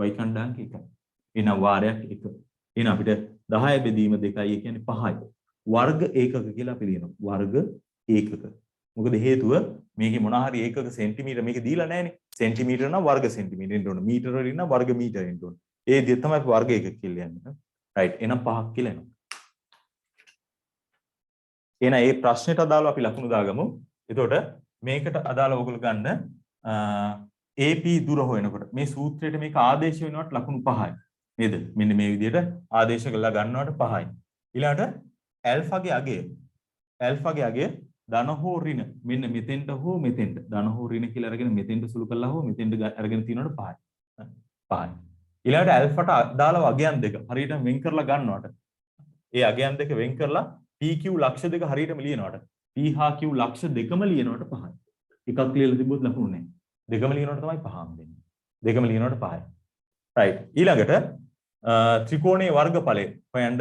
y ඛණ්ඩාංකය 1යි. එහෙනම් වාරයක් 1. එහෙනම් අපිට 10 බෙදීම 2යි ඒ කියන්නේ 5යි. වර්ග ඒකක කියලා අපි ලියනවා. වර්ග ඒකක. මොකද හේතුව මේකේ මොනවා හරි ඒකක සෙන්ටිමීටර මේක දීලා නැහැනේ. සෙන්ටිමීටර නම් වර්ග සෙන්ටිමීටර එන්න ඕන. මීටර වලින් නම් වර්ග මීටර එන්න ඕන. ඒ විදිහට තමයි වර්ග ඒකක කියලා යන්නේ. රයිට්. එහෙනම් 5ක් කියලා එනවා. එහෙනම් මේ ප්‍රශ්නෙට අදාළව අපි ලකුණු දාගමු. එතකොට මේකට අදාළව ඔයගොල්ලෝ ගන්න AP දුර හොයනකොට මේ සූත්‍රයට මේක ආදේශ වෙනවට ලකුණු 5යි. නේද? මෙන්න මේ විදිහට ආදේශ කරලා ගන්නවට 5යි. ඊළඟට ඇල්ෆාගේ අගය. ඇල්ෆාගේ අගය ධන හෝ ඍණ මෙන්න මෙතෙන්ට හෝ මෙතෙන්ට ධන හෝ ඍණ කියලා අරගෙන මෙතෙන්ට සුළු කළා හෝ මෙතෙන්ට අරගෙන තියනකොට 5යි. 5යි. ඊළඟට ඇල්ෆාට අදාළව අගයන් දෙක හරියට වෙන් කරලා ගන්නවට ඒ අගයන් දෙක වෙන් කරලා PQ ලක්ෂ දෙක හරියටම ලියනවට P හා Q ලක්ෂ දෙකම ලියනවට 5යි. එකක් ලියලා තිබ්බොත් ලකුණු නැහැ. දෙකම ලියනවට තමයි 5ම දෙන්නේ. දෙකම ලියනවට 5යි. right. ඊළඟට ත්‍රිකෝණයේ වර්ගඵලය හොයන්න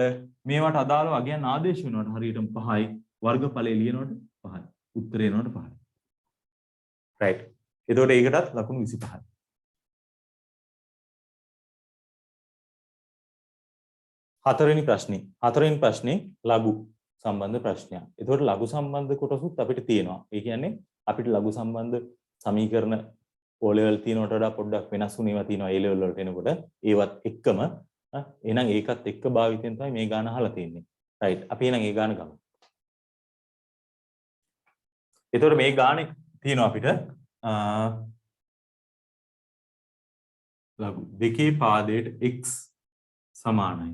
මේවට අදාළව අගයන් ආදේශ වෙනවට හරියටම 5යි. වර්ගඵලය ලියනවට 5යි. උත්තරේ එනවට 5යි. right. එතකොට ඒකටත් ලකුණු 25යි. හතරවෙනි ප්‍රශ්නේ ලඝු සම්බන්ධ ප්‍රශ්නයක්. එතකොට ලඝු සම්බන්ධ කොටසුත් අපිට තියෙනවා. ඒ කියන්නේ අපිට ලඝු සම්බන්ධ සමීකරණ O level තියෙනවට වඩා පොඩ්ඩක් වෙනස් වුණේවා තියෙනවා A level වලට එනකොට. ඒවත් එක්කම එහෙනම් ඒකත් එක්ක භාවිතයෙන් තමයි මේ ගාන අහලා තියෙන්නේ. right. අපි එහෙනම් ඒ ගාන ගමු. එතකොට මේ ගානේ තියෙනවා අපිට ලඝු දෙකේ පාදයට x සමානයි.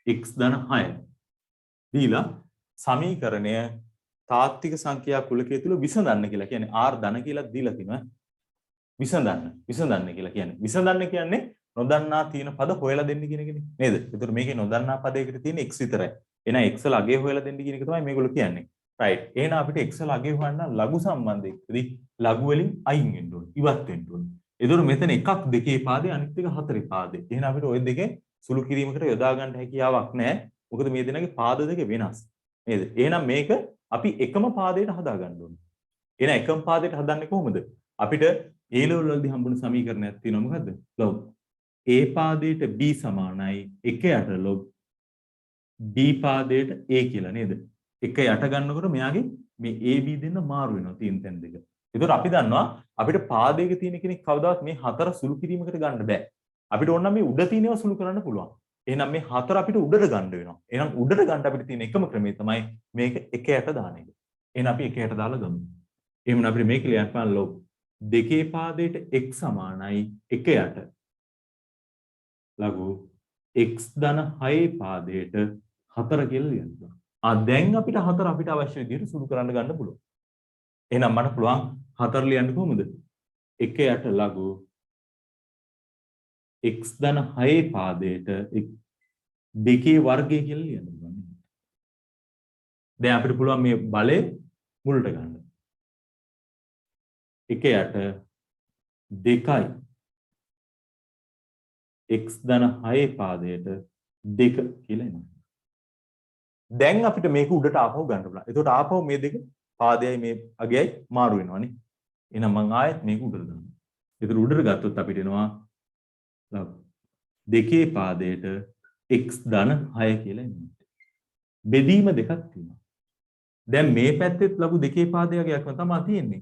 x ධන 6 දීලා සමීකරණය තාත්වික සංඛ්‍යා කුලකයේ තුල විසඳන්න කියලා කියන්නේ r ධන කියලා දීලා තිනවා. විසඳන්න කියලා කියන්නේ. විසඳන්න කියන්නේ නොදන්නා තියෙන පද හොයලා දෙන්න කියන එකනේ. නේද? ඒතර මේකේ නොදන්නා පදයකට තියෙන x විතරයි. එහෙනම් x වල අගය හොයලා දෙන්න කියන එක තමයි මේගොල්ලෝ කියන්නේ. right. එහෙනම් අපිට x වල අගය හොයන්න ලඝු සම්බන්ධයකදී ලඝු වලින් අයින් වෙන්න ඕනේ. ඉවත් වෙන්න ඕනේ. ඒතර මෙතන එකක් දෙකේ පාදේ අනිත් එක හතරේ පාදේ. එහෙනම් අපිට ওই දෙකේ සුළු කිරීමකට යොදා ගන්න හැකියාවක් නැහැ. මොකද මේ දෙනගේ පාද දෙක වෙනස්. නේද? එහෙනම් මේක අපි එකම පාදයට හදා ගන්න ඕනේ. එහෙනම් එකම පාදයට හදන්නේ කොහොමද? අපිට A level වලදී හම්බුන සමීකරණයක් තියෙනවා මොකද්ද? log A පාදයට B සමානයි 1 යට log B පාදයට A කියලා නේද? 1 යට ගන්නකොට මෙයාගේ මේ AB දෙන්න මාරු වෙනවා තියෙන තැන් දෙක. ඒතකොට අපි දන්නවා අපිට පාදයක තියෙන කෙනෙක් කවදාවත් මේ හතර සුළු කිරීමකට ගන්න බෑ. අපිට ඕන නම් මේ උඩ තියෙනව සුළු කරන්න පුළුවන්. එහෙනම් මේ හතර අපිට උඩට ගන්න වෙනවා. එහෙනම් උඩට ගන්න අපිට තියෙන එකම ක්‍රමය තමයි මේක 1 යට දාන එක. එහෙනම් අපි 1 යට දාලා ගමු. එහෙනම් අපිට මේක ලියන්න පුළුවන් log දෙකේ පාදයට x සමානයි 1 යට ලඝු x ධන 6 පාදයට 4 කියලා ලියන්න පුළුවන්. දැන් අපිට 4 අපිට අවශ්‍ය විදිහට සුළු කරන්න ගන්න පුළුවන්. එහෙනම් මට පුළුවන් 4 ලියන්න කොහොමද? 1 යට ලඝු x ධන 6 පාදයට දෙකේ වර්ගය කියලා ලියන්න පුළුවන්. දැන් අපිට පුළුවන් මේ බලය මුලට ගන්න. 1 යට 2යි x ධන 6 පාදයට 2 කියලා එනවා. දැන් අපිට මේක උඩට ආපහු ගන්න පුළුවන්. එතකොට ආපහු මේ දෙක පාදයයි මේ අගයයි මාරු වෙනවනේ. එහෙනම් මම ආයෙත් මේක උඩට දානවා. ඒතර උඩට ගත්තොත් අපිට එනවා දෙකේ පාදයට x ධන 6 කියලා එනවා. බෙදීම දෙකක් තියෙනවා. දැන් මේ පැත්තෙත් ලඝු දෙකේ පාදයකම තමයි තියෙන්නේ.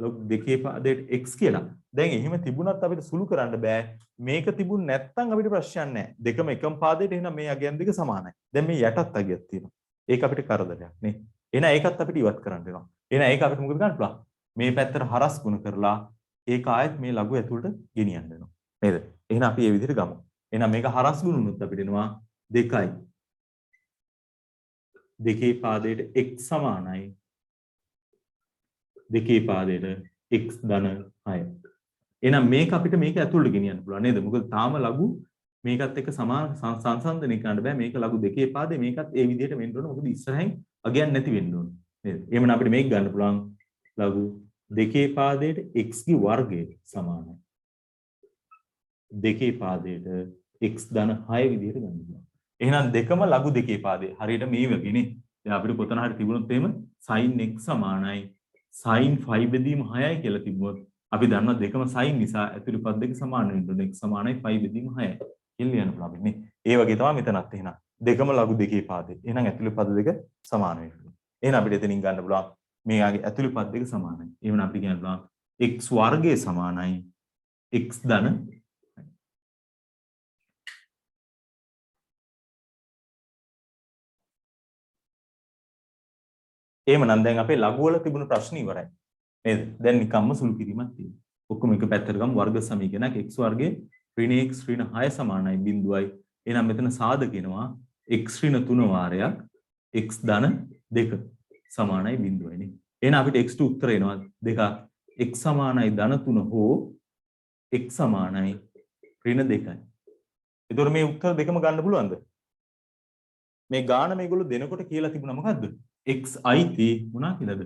log දෙකේ පාදයට x කියලා. දැන් එහෙම තිබුණත් අපිට සුළු කරන්න බෑ. මේක තිබුණ නැත්නම් අපිට ප්‍රශ්නයක් නැහැ. දෙකම එකම පාදයට එහෙනම් මේ අගයන් දෙක සමානයි. දැන් මේ යටත් අගයක් තියෙනවා. ඒක අපිට කරදරයක් නේ. එහෙනම් ඒකත් අපිට ඉවත් කරන්න වෙනවා. එහෙනම් ඒක අපිට මොකද ගන්න පුළුවන්? මේ පැත්තට හරස් ගුණ කරලා ඒක ආයෙත් මේ ලඝු ඇතුළට ගෙනියන්න වෙනවා. නේද? එහෙනම් අපි මේ විදිහට ගමු. එහෙනම් මේක හරස් ගුණුනොත් අපිට එනවා 2යි. දෙකේ පාදයට x සමානයි. දෙකේ පාදයට x ධන 6. එහෙනම් මේක අපිට මේක ඇතුළට ගෙනියන්න පුළුවන් නේද? මොකද තාම ලඝු මේකත් එක්ක සමාන සංසන්දනය කරන්න බෑ. මේක ලඝු දෙකේ පාදේ මේකත් ඒ විදිහට වෙන්න ඕන. මොකද ඉස්සරහින් අගයන් නැති වෙන්න ඕන. නේද? එහෙනම් අපිට මේක ගන්න පුළුවන් ලඝු දෙකේ පාදයට x ගේ වර්ගය සමානයි. දෙකේ පාදයට x ධන 6 විදිහට ගන්න පුළුවන්. එහෙනම් දෙකම ලඝු දෙකේ පාදේ. හරියට මේ වගේනේ. දැන් අපිට කොතන හරි තිබුණොත් එහෙම sin x සමානයි sin 5 බෙදීම 6යි කියලා තිබුණොත් අපි දන්නවා දෙකම sin නිසා ඇතුළු පද දෙක සමාන වෙන්න ඕනේ. x සමානයි 5 බෙදීම 6යි කියලා ලියන්න පුළුවන් නේ. ඒ වගේ තමයි මෙතනත් එහෙනම්. දෙකම ලඝු දෙකේ පාදේ. එහෙනම් ඇතුළු පද දෙක සමාන වෙන්න ඕනේ. එහෙනම් අපිට එතනින් ගන්න පුළුවන් මේවාගේ ඇතුළු පද දෙක සමානයි. එහෙනම් අපිට කියන්න පුළුවන් x වර්ගය සමානයි x ධන එහෙමනම් දැන් අපේ ලඝු වල තිබුණු ප්‍රශ්න ඉවරයි. නේද? දැන් නිකම්ම සුළු කිරීමක් තියෙනවා. ඔක්කොම එක පැත්තට ගමු වර්ග සමීකරණයක් x වර්ගයේ ඍණ x ඍණ 6 සමානයි 0යි. එහෙනම් මෙතන සාධක එනවා x ඍණ 3 වාරයක් x ධන 2 සමානයි 0යි නේ. එහෙනම් අපිට x ට උත්තර එනවා දෙක x සමානයි ධන 3 හෝ x සමානයි ඍණ 2යි. එතකොට මේ උත්තර දෙකම ගන්න පුළුවන්ද? මේ ගාන මේගොල්ලෝ දෙනකොට කියලා තිබුණා මොකද්ද? x අයිති මොනවා කියලාද?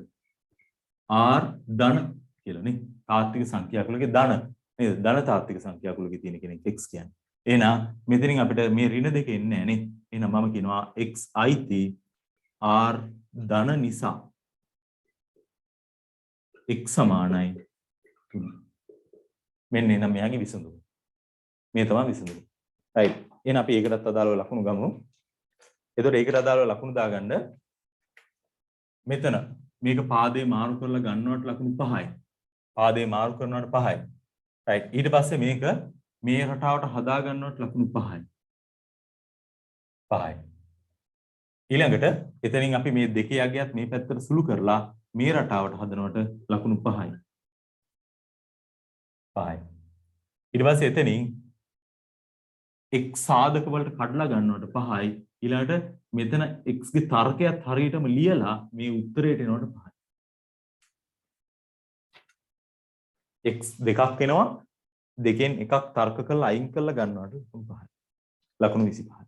r ධන කියලා නේ. තාත්වික සංඛ්‍යාකුලකේ ධන නේද? ධන තාත්වික සංඛ්‍යාකුලකේ තියෙන කෙනෙක් x කියන්නේ. එහෙනම් මෙතනින් අපිට මේ ඍණ දෙක එන්නේ නැහැ නේ. එහෙනම් මම කියනවා x අයිති r ධන නිසා x සමානයි 3. මෙන්න එනම් මෙයාගේ විසඳුම. මේ තමයි විසඳුම. right. එහෙනම් අපි ඒකටත් අදාළව ලකුණු ගමු. එතකොට ඒකට අදාළව ලකුණු දාගන්න මෙතන මේක පාදේ මාරු කරලා ගන්නවට ලකුණු 5යි. පාදේ මාරු කරනවට 5යි. right. ඊට පස්සේ මේක මේ රටාවට හදා ගන්නවට ලකුණු 5යි. 5යි. ඊළඟට එතනින් අපි මේ දෙකේ යගයත් මේ පැත්තට සුළු කරලා මේ රටාවට හදනවට ලකුණු 5යි. 5යි. ඊට පස්සේ එතනින් x සාධක වලට කඩලා ගන්නවට 5යි. ඊළඟට මෙතන x ගේ තර්කයත් හරියටම ලියලා මේ උත්තරයට එනවට 5යි. x දෙකක් එනවා. දෙකෙන් එකක් තර්ක කරලා අයින් කරලා ගන්නවට ලකුණු 5යි. ලකුණු 25යි.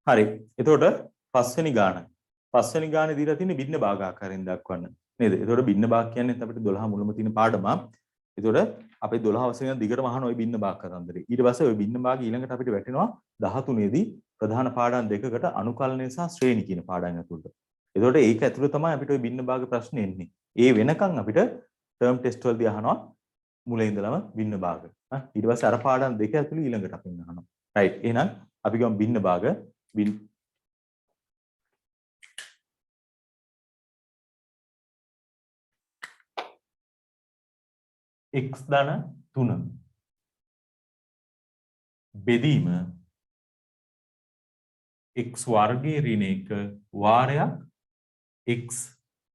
හරි. එතකොට පස්වෙනි ගාන. පස්වෙනි ගානේ දීලා තියෙන්නේ භින්න භාග ආකාරයෙන් දක්වන්න. නේද? එතකොට භින්න භාග කියන්නේ අපිට 12 මුලම තියෙන පාඩම. එතකොට අපි 12 වශයෙන් දිගටම අහන ওই භින්න භාග කතන්දරේ. ඊට පස්සේ ওই භින්න භාග ඊළඟට අපිට වැටෙනවා 13 දී ප්‍රධාන පාඩම් දෙකකට අනුකලනය සහ ශ්‍රේණි කියන පාඩම් ඇතුළත. එතකොට ඒක ඇතුළේ තමයි අපිට ওই භින්න භාග ප්‍රශ්න එන්නේ. ඒ වෙනකන් අපිට ටර්ම් ටෙස්ට් වලදී අහනවා මුලින් ඉඳලම භින්න භාග. ඊට පස්සේ අර පාඩම් දෙක ඇතුළේ ඊළඟට අපි අහනවා. රයිට්. එහෙනම් අපි ගමු භින්න භාග x ධන 3 බෙදීම x වර්ගයේ ඍණ 1 වාරයක් x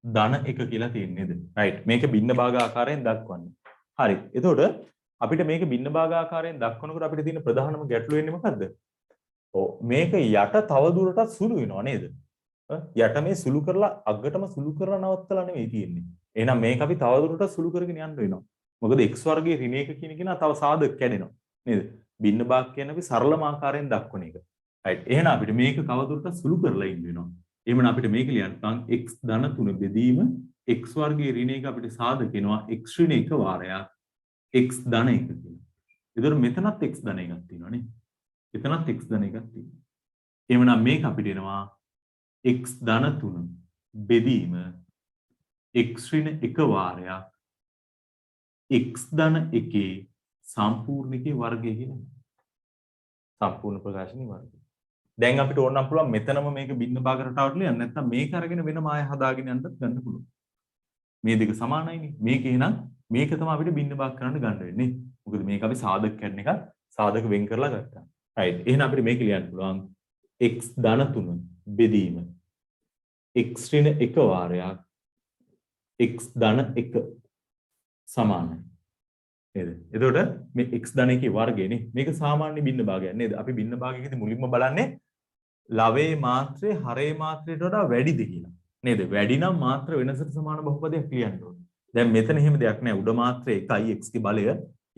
ධන 1 කියලා තියෙන්නේ නේද? රයිට්. මේක භින්න භාග ආකාරයෙන් දක්වන්නේ. හරි. එතකොට අපිට මේක භින්න භාග ආකාරයෙන් දක්වනකොට අපිට තියෙන ප්‍රධානම ගැටලුව වෙන්නේ මොකද්ද? ඔව් මේක යට තව දුරටත් සුළු වෙනවා නේද? යට මේ සුළු කරලා අගටම සුළු කරලා නවත්තලා නෙමෙයි තියෙන්නේ. එහෙනම් මේක අපි තව දුරටත් සුළු කරගෙන යන්න වෙනවා. මොකද x වර්ගයේ ඍණ 1 කියන කෙනා තව සාධක කැඩෙනවා නේද? භින්න භාග කියන්නේ අපි සරලම ආකාරයෙන් දක්වන එක. right. එහෙනම් අපිට මේක තව දුරටත් සුළු කරලා ඉන්න වෙනවා. එහෙනම් අපිට මේක ලියන්න පුළුවන් x ධන 3 බෙදීම x වර්ගයේ ඍණ 1 අපිට සාධක වෙනවා x ඍණ 1 වාරයක් x ධන 1 කියලා. ඒතර මෙතනත් x ධන 1ක් තියෙනවා නේ. එතනත් x ධන 1ක් තියෙනවා. එහෙනම් මේක අපිට එනවා x ධන 3 බෙදීම x ඍණ 1 වාරයක් x ධන 1 සම්පූර්ණකේ වර්ගය කියලා. සම්පූර්ණ ප්‍රකාශනයේ වර්ගය. දැන් අපිට ඕන නම් පුළුවන් මෙතනම මේක භින්න භාග රටාවට ලියන්න. නැත්නම් මේක අරගෙන වෙනම ආය හදාගෙන යන්නත් ගන්න පුළුවන්. මේ දෙක සමානයිනේ. මේක එහෙනම් මේක තමයි අපිට භින්න භාග කරන්න ගන්න වෙන්නේ. මොකද මේක අපි සාධක කැඩන එක සාධක වෙන් කරලා ගත්තා. right. එහෙනම් අපිට මේක ලියන්න පුළුවන් x ධන 3 බෙදීම x ඍණ 1 වාරයක් x ධන 1 සමානයි. නේද? එතකොට මේ x ධන 1 වර්ගයනේ. මේක සාමාන්‍ය භින්න භාගයක් නේද? අපි භින්න භාගයකදී මුලින්ම බලන්නේ ලවයේ මාත්‍රේ හරේ මාත්‍රයට වඩා වැඩිද කියලා. නේද? වැඩි නම් මාත්‍ර වෙනසට සමාන බහුපදයක් ලියන්න ඕනේ. දැන් මෙතන එහෙම දෙයක් නැහැ. උඩ මාත්‍රේ 1යි x ගේ බලය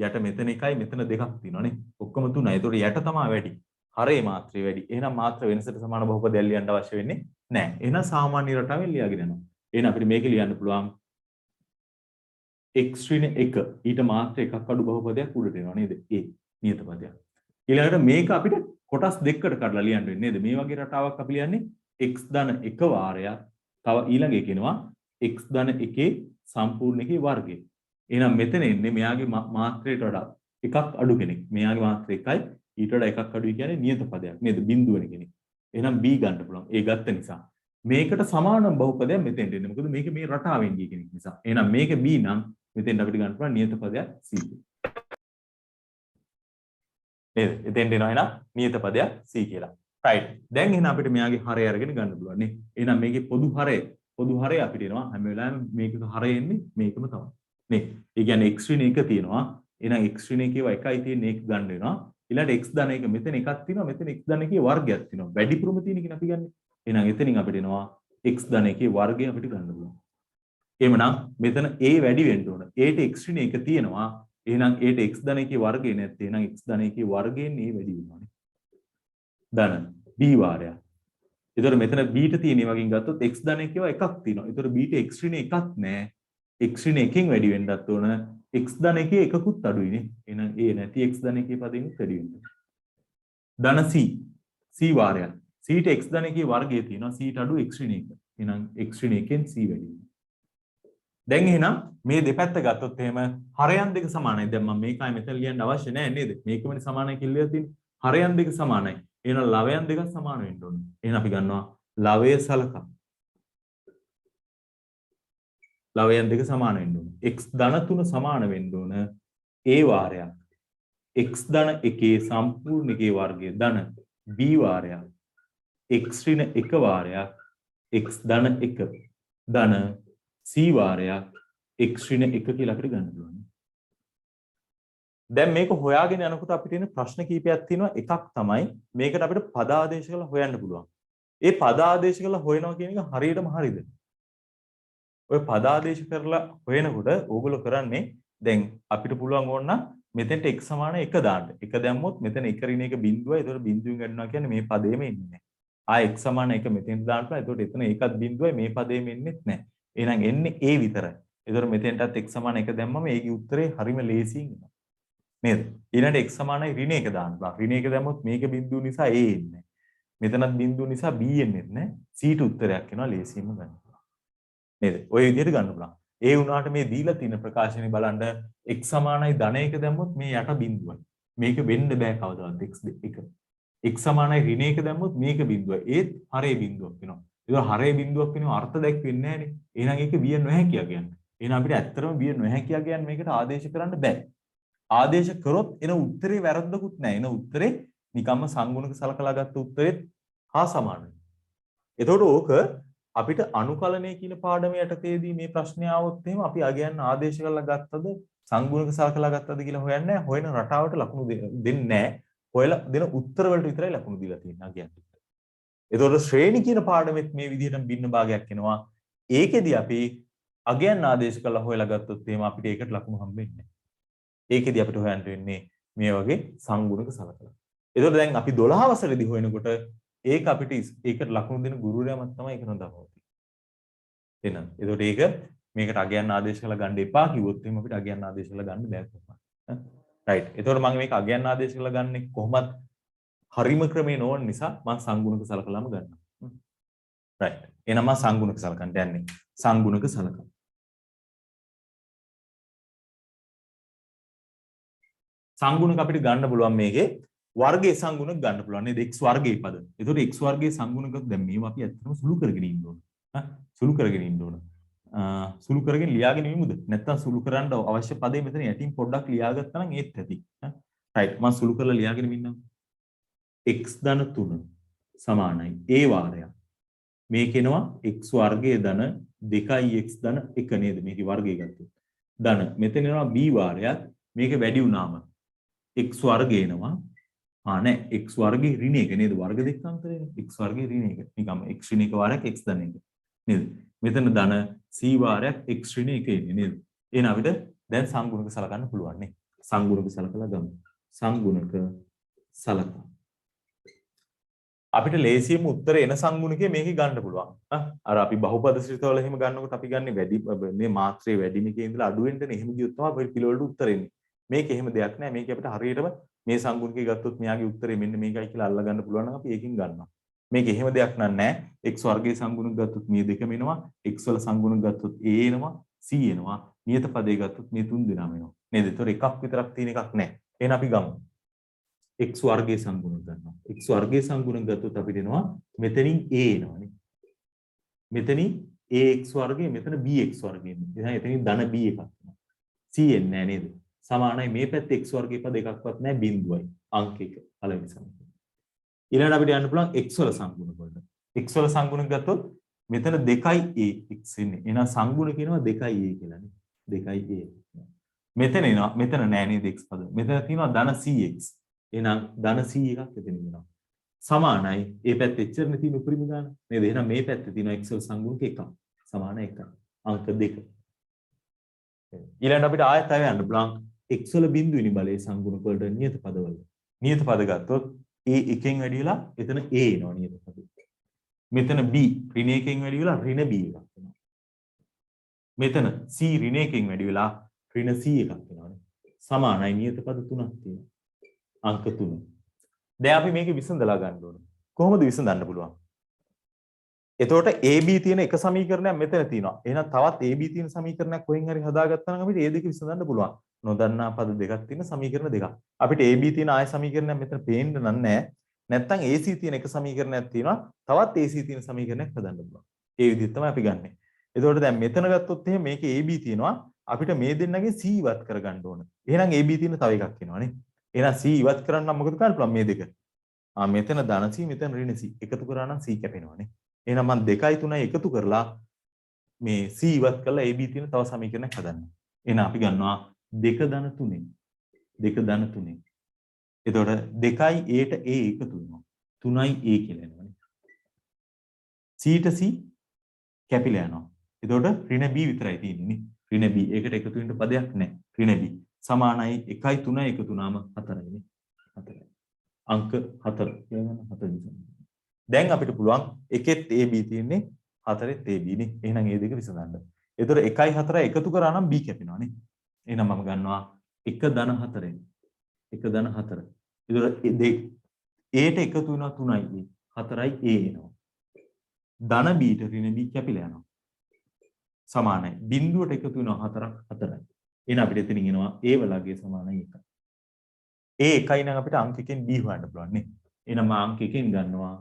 යට මෙතන 1යි මෙතන 2ක් තියෙනවා නේ. ඔක්කොම 3යි. එතකොට යට තමයි වැඩි. හරේ මාත්‍රේ වැඩි. එහෙනම් මාත්‍ර වෙනසට සමාන බහුපදයක් ලියන්න අවශ්‍ය වෙන්නේ නැහැ. එහෙනම් සාමාන්‍ය රටාවෙන් ලියාගෙන යනවා. එහෙනම් අපිට මේක ලියන්න පුළුවන් x ඍණ 1 ඊට මාත්‍ර එකක් අඩු බහුපදයක් උඩට එනවා නේද? a නියත පදයක්. ඊළඟට මේක අපිට කොටස් දෙකකට කඩලා ලියන්න වෙන්නේ නේද? මේ වගේ රටාවක් අපි ලියන්නේ x ධන 1 වාරයක් තව ඊළඟ එක එනවා x ධන 1 සම්පූර්ණකේ වර්ගය. එහෙනම් මෙතන එන්නේ මෙයාගේ මාත්‍රයට වඩා එකක් අඩු කෙනෙක්. මෙයාගේ මාත්‍ර 1යි ඊට වඩා එකක් අඩුයි කියන්නේ නියත පදයක් නේද? බිඳුව වෙන කෙනෙක්. එහෙනම් b ගන්න පුළුවන්. ඒ ගත්ත නිසා. මේකට සමාන බහුපදයක් මෙතෙන්ට එන්නේ. මොකද මේක මේ රටාවෙන් ගිය කෙනෙක් නිසා. එහෙනම් මේක b නම් මෙතෙන් අපිට ගන්න පුළුවන් නියත පදයක් c. නේද? එතෙන්ට එනවා එහෙනම් නියත පදයක් c කියලා. right. දැන් එහෙනම් අපිට මෙයාගේ හරය අරගෙන ගන්න පුළුවන් නේ. එහෙනම් මේකේ පොදු හරය අපිට එනවා හැම වෙලාවෙම මේකක හරය එන්නේ මේකම තමයි. නේ. ඒ කියන්නේ x ඍණ 1 තියෙනවා. එහෙනම් x ඍණ එකේ 1යි තියෙන එක ගන්න වෙනවා. ඊළඟට x ධන එක මෙතන එකක් තියෙනවා. මෙතන x ධන එකේ වර්ගයක් තියෙනවා. වැඩිපුරම තියෙන කෙනා අපි ගන්න. එහෙනම් එතනින් අපිට එනවා x ධන එකේ වර්ගය අපිට ගන්න පුළුවන්. එහෙමනම් මෙතන a වැඩි වෙන්න ඕන. a ට x ඍණ එක තියෙනවා. එහෙනම් a ට x ධන එකේ වර්ගය නැත්te. එහෙනම් x ධන එකේ වර්ගයෙන් a වැඩි වෙනවානේ. ධන b වාරයක්. ඒතර මෙතන b ට තියෙන වගේ ගත්තොත් x ධන එකේව එකක් තියෙනවා. ඒතර b ට x ඍණ එකක් නැහැ. x ඍණ එකෙන් වැඩි වෙන්නත් ඕන. x ධන එකේ එකකුත් අඩුයිනේ. එහෙනම් a නැති x ධන එකේ පදෙන්න වැඩි වෙනවා. ධන c c වාරයක්. c ට x ධන එකේ වර්ගය තියෙනවා. c ට අඩු x ඍණ එක. එහෙනම් x ඍණ එකෙන් c වැඩි වෙනවා. දැන් එහෙනම් මේ දෙපැත්ත ගත්තොත් එහෙම හරයන් දෙක සමානයි. දැන් මම මේකයි මෙතන ලියන්න අවශ්‍ය නැහැ නේද? මේකමනේ සමානයි කියලා තියෙන්නේ. හරයන් දෙක සමානයි. එහෙනම් ලවයන් දෙකක් සමාන වෙන්න ඕනේ. එහෙනම් අපි ගන්නවා ලවය සලකා. ලවයන් දෙක සමාන වෙන්න ඕනේ. x ධන 3 සමාන වෙන්න ඕන a වාරයක්. x ධන 1 සම්පූර්ණ එකේ වර්ගය ධන b වාරයක්. x ඍණ 1 වාරයක් x ධන 1 ධන c වාරයක් x ඍණ 1 කියලා අපිට ගන්න පුළුවන්. දැන් මේක හොයාගෙන යනකොට අපිට එන ප්‍රශ්න කීපයක් තියෙනවා. එකක් තමයි මේකට අපිට පද ආදේශ කරලා හොයන්න පුළුවන්. ඒ පද ආදේශ කරලා හොයනවා කියන එක හරියටම හරියද? ඔය පද ආදේශ කරලා හොයනකොට ඕගොල්ලෝ කරන්නේ දැන් අපිට පුළුවන් ඕන මෙතෙන්ට x සමාන 1 දාන්න. 1 දැම්මොත් මෙතන 1 ඍණ 1 බිඳුවයි. ඒතකොට බිඳුවෙන් ගන්නවා කියන්නේ මේ පදේම එන්නේ නැහැ. ආ x සමාන 1 මෙතෙන්ට දාන්න පුළුවන්. ඒතකොට එතන ඒකත් බිඳුවයි මේ පදේම එන්නේත් නැහැ. එහෙනම් එන්නේ a විතරයි. ඒතකොට මෙතෙන්ටත් x සමාන 1 දැම්මම ඒකේ උත්තරේ හරිම ලේසියෙන් එනවා. නේද? ඊළඟට x සමානයි ඍණ 1 දාන්න පුළුවන්. ඍණ 1 දැම්මොත් මේක බිඳුව නිසා a එන්නේ. මෙතනත් බිඳුව නිසා b එන්නේ නැහැ. c ට උත්තරයක් එනවා ලේසියෙන්ම ගන්න. නේද? ඔය විදිහට ගන්න පුළුවන්. ඒ වුණාට මේ දීලා තියෙන ප්‍රකාශනේ බලන්න x සමානයි ධන 1 දැම්මොත් මේ යට බිඳුවයි. මේක වෙන්න බෑ කවදාවත් x 1. x සමානයි ඍණ 1 දැම්මොත් මේක බිඳුවයි. ඒත් හරේ බිඳුවක් වෙනවා. ඒක හරේ බිඳුවක් වෙනවා අර්ථ දැක්වෙන්නේ නැහනේ. එහෙනම් ඒක විය නොහැකිය කියන්නේ. එහෙනම් අපිට ඇත්තටම විය නොහැකිය කියන්නේ මේකට ආදේශ කරන්න බෑ. ආදේශ කරොත් එන උත්තරේ වැරද්දකුත් නැහැ. එන උත්තරේ නිකම්ම සංගුණක සලකලා ගත්ත උත්තරෙත් හා සමානයි. එතකොට ඕක අපිට අනුකලනය කියන පාඩම යටතේදී මේ ප්‍රශ්නේ ආවොත් එහෙම අපි අගයන් ආදේශ කරලා ගත්තද සංගුණක සලකලා ගත්තද කියලා හොයන්නේ නැහැ. හොයන රටාවට ලකුණු දෙන්නේ නැහැ. හොයලා දෙන උත්තර වලට විතරයි ලකුණු දීලා තියෙන්නේ අගයන්. එතකොට ශ්‍රේණි කියන පාඩමෙත් මේ විදිහටම බින්න භාගයක් එනවා. ඒකෙදි අපි අගයන් ආදේශ කරලා හොයලා ගත්තොත් එහෙම අපිට ඒකට ලකුණු හම්බෙන්නේ නැහැ. ඒකෙදි අපිට හොයන්න වෙන්නේ මේ වගේ සංගුණක සලකලා. එතකොට දැන් අපි 12 වසරේදී හොයනකොට ඒක අපිට ඒකට ලකුණු දෙන ගුරුවරයාම තමයි ඒක නඳවන්නේ. එහෙනම් එතකොට ඒක මේකට අගයන් ආදේශ කරලා ගන්න එපා කිව්වොත් එහෙනම් අපිට අගයන් ආදේශ කරලා ගන්න බෑ කොහොමද? රයිට්. එතකොට මම මේක අගයන් ආදේශ කරලා ගන්නේ කොහොමද? හරිම ක්‍රමේ නොවන නිසා මම සංගුණක සලකලාම ගන්නවා. රයිට්. එහෙනම් මම සංගුණක සලකන්න යන්නේ. සංගුණක සලකන්න. සංගුණක අපිට ගන්න පුළුවන් මේකේ වර්ගයේ සංගුණක ගන්න පුළුවන් නේද? x වර්ගයේ පද. ඒතකොට x වර්ගයේ සංගුණක දැන් මේව අපි ඇත්තටම සුළු කරගෙන ඉන්න ඕන. සුළු කරගෙන ඉන්න ඕන. සුළු කරගෙන ලියාගෙන ඉමුද? නැත්තම් සුළු කරන්න අවශ්‍ය පදේ මෙතන යටින් පොඩ්ඩක් ලියාගත්තා නම් ඒත් ඇති. රයිට්. මම සුළු කරලා ලියාගෙන ඉන්නම්. x ධන 3 සමානයි a වාරයක්. මේකේනවා x වර්ගයේ ධන 2x ධන 1 නේද? මේකේ වර්ගය ගත්තොත්. ධන මෙතන එනවා b වාරයක්. මේක වැඩි වුණාම x වර්ගය එනවා. නෑ x වර්ගයේ ඍණ 1 නේද? වර්ග දෙක අතරේනේ. x වර්ගයේ ඍණ 1. නිකම්ම x ඍණ 1 වාරයක් x ධන 1. නේද? මෙතන ධන c වාරයක් x ඍණ 1 එන්නේ නේද? එහෙනම් අපිට දැන් සංගුණක සලකන්න පුළුවන් නේ. සංගුණක සලකලා ගමු. සංගුණක සලකා. අපිට ලේසියෙන්ම උත්තර එන සංගුණකේ මේකේ ගන්න පුළුවන්. අර අපි බහුපද ශ්‍රිතවල එහෙම ගන්නකොට අපි ගන්නේ වැඩි මේ මාත්‍රේ වැඩිමකේ ඉඳලා අඩු වෙන්නනේ. එහෙම ගියොත් තමයි අපේ පිළිවෙලට උත්තර එන්නේ. මේක එහෙම දෙයක් නෑ. මේක අපිට හරියටම මේ සංගුණකේ ගත්තොත් මෙයාගේ උත්තරේ මෙන්න මේකයි කියලා අල්ල ගන්න පුළුවන් නම් අපි ඒකෙන් ගන්නවා. මේක එහෙම දෙයක් නෑ. x වර්ගයේ සංගුණක ගත්තොත් මේ දෙකම එනවා. x වල සංගුණක ගත්තොත් a එනවා, c එනවා. නියත පදේ ගත්තොත් මේ තුන් දෙනාම එනවා. නේද? ඒතොර එකක් විතරක් තියෙන එකක් නෑ. එහෙනම් අපි ගමු. x වර්ගයේ සංගුණක ගන්නවා. x වර්ගයේ සංගුණක ගත්තොත් අපිට එනවා මෙතනින් a එනවානේ. මෙතනින් ax වර්ගය මෙතන bx වර්ගය එන්නේ. එහෙනම් එතනින් ධන b එකක් එනවා. c එන්නේ නෑ නේද? සමානයි මේ පැත්තේ x වර්ගයේ පද එකක්වත් නැහැ බිඳුවයි අංක 1 පළවෙනි සමීකරණය. ඊළඟට අපිට යන්න පුළුවන් x වල සංගුණක වලට. x වල සංගුණක ගත්තොත් මෙතන 2a x ඉන්නේ. එහෙනම් සංගුණ කියනවා 2a කියලානේ. 2a. මෙතන එනවා. මෙතන නෑ නේද x පද. මෙතන තියෙනවා ධන cx. එහෙනම් ධන c එකක් එතන එනවා. සමානයි. ඒ පැත්තේ එච්චරනේ තියෙන උපරිම ගාන. නේද? එහෙනම් මේ පැත්තේ තියෙනවා x වල සංගුණක 1ක්. සමාන 1ක්. අංක 2. ඊළඟට අපිට ආයෙත් ආයෙ යන්න පුළුවන්. x වල බිඳුවිනි බලයේ සංගුණක වලට නියත පදවල. නියත පද ගත්තොත් a එකෙන් වැඩි වෙලා එතන a එනවා නියත පද. මෙතන b ඍණ එකෙන් වැඩි වෙලා ඍණ b එකක් වෙනවා. මෙතන c ඍණ එකෙන් වැඩි වෙලා ඍණ c එකක් වෙනවානේ. සමානයි නියත පද 3ක් තියෙනවා. අංක 3. දැන් අපි මේක විසඳලා ගන්න ඕනේ. කොහොමද විසඳන්න පුළුවන්? එතකොට AB තියෙන එක සමීකරණයක් මෙතන තියෙනවා. එහෙනම් තවත් AB තියෙන සමීකරණයක් කොහෙන් හරි හදාගත්තා නම් අපිට ඒ දෙක විසඳන්න පුළුවන්. නොදන්නා පද දෙකක් තියෙන සමීකරණ දෙකක්. අපිට AB තියෙන ආය සමීකරණයක් මෙතන පේන්න නැහැ. නැත්තම් AC තියෙන එක සමීකරණයක් තියෙනවා. තවත් AC තියෙන සමීකරණයක් හදන්න පුළුවන්. ඒ විදිහට තමයි අපි ගන්නෙ. එතකොට දැන් මෙතන ගත්තොත් එහෙනම් මේකේ AB තියෙනවා. අපිට මේ දෙන්නගේ C ඉවත් කරගන්න ඕන. එහෙනම් AB තියෙන තව එකක් එනවනේ. එහෙනම් C ඉවත් කරන්න නම් මොකද කරන්න පුළුවන් මේ දෙක? මෙතන ධන C මෙතන ඍණ C. එකතු කරා නම් C කැපෙනවනේ. එහෙනම් මම 2යි 3යි එකතු කරලා මේ C ඉවත් කරලා AB තියෙන තව සමීකරණයක් හදන්න. එහෙනම් අපි ගන්නවා 2 ධන 3. 2 ධන 3. එතකොට 2යි A ට A එකතු වෙනවා. 3යි A කියලා එනවනේ. C ට C කැපිලා යනවා. එතකොට ඍණ B විතරයි තියෙන්නේ. ඍණ B. ඒකට එකතු වෙන්න පදයක් නැහැ. ඍණ B. සමානයි 1යි 3යි එකතු වුණාම 4යි නේ. 4යි. අංක 4 කියලා ගන්න 4 විසඳන්න. දැන් අපිට පුළුවන් එකෙත් AB තියෙන්නේ 4ෙත් AB නේ. එහෙනම් මේ දෙක විසඳන්න. එතකොට 1යි 4යි එකතු කරා නම් B කැපෙනවා නේ. එහෙනම් මම ගන්නවා 1 ධන 4ෙන් 1 ධන 4. එතකොට A ට එකතු වෙනවා 3යි A 4යි A එනවා. ධන B ට ඍණ B කැපිලා යනවා. සමානයි. බිඳුවට එකතු වෙනවා 4ක් 4යි. එහෙනම් අපිට එතනින් එනවා A වලගේ සමානයි 1. A 1යි නම් අපිට අංක එකෙන් B හොයන්න පුළුවන් නේ. එහෙනම් මම අංක එකෙන් ගන්නවා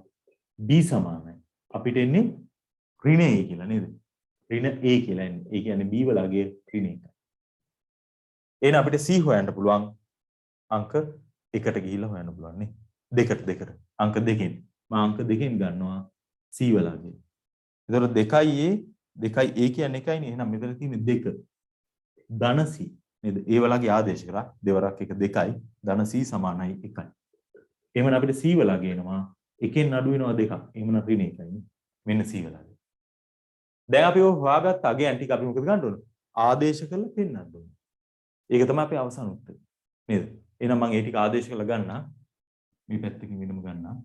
B සමානයි. අපිට එන්නේ ඍණ A කියලා නේද? ඍණ A කියලා එන්නේ. ඒ කියන්නේ B වලගේ ඍණ 1. එහෙනම් අපිට C හොයන්න පුළුවන් අංක 1ට ගිහිල්ලා හොයන්න පුළුවන් නේ. 2ට අංක 2කින්. මම අංක 2කින් ගන්නවා C වලගේ. එතකොට 2යි A කියන්නේ 1යි නේ. එහෙනම් මෙතන තියෙන්නේ 2. ධන C නේද? A වලගේ ආදේශ කරා දෙවරක් එක 2යි. ධන C සමානයි 1යි. එහෙනම් අපිට C වලගේ එනවා එකෙන් අඩු වෙනවා 2ක්. එහෙනම් ඍණ 1යි නේ. මෙන්න C වලගේ. දැන් අපි ඔය හොයාගත්ත අගයන් ටික අපි මොකද ගන්න ඕන? ආදේශ කරලා පෙන්නන්න ඕන. ඒක තමයි අපේ අවසාන උත්තරය. නේද? එහෙනම් මම ඒ ටික ආදේශ කරලා ගන්නම්. මේ පැත්තකින් වෙනම ගන්නම්.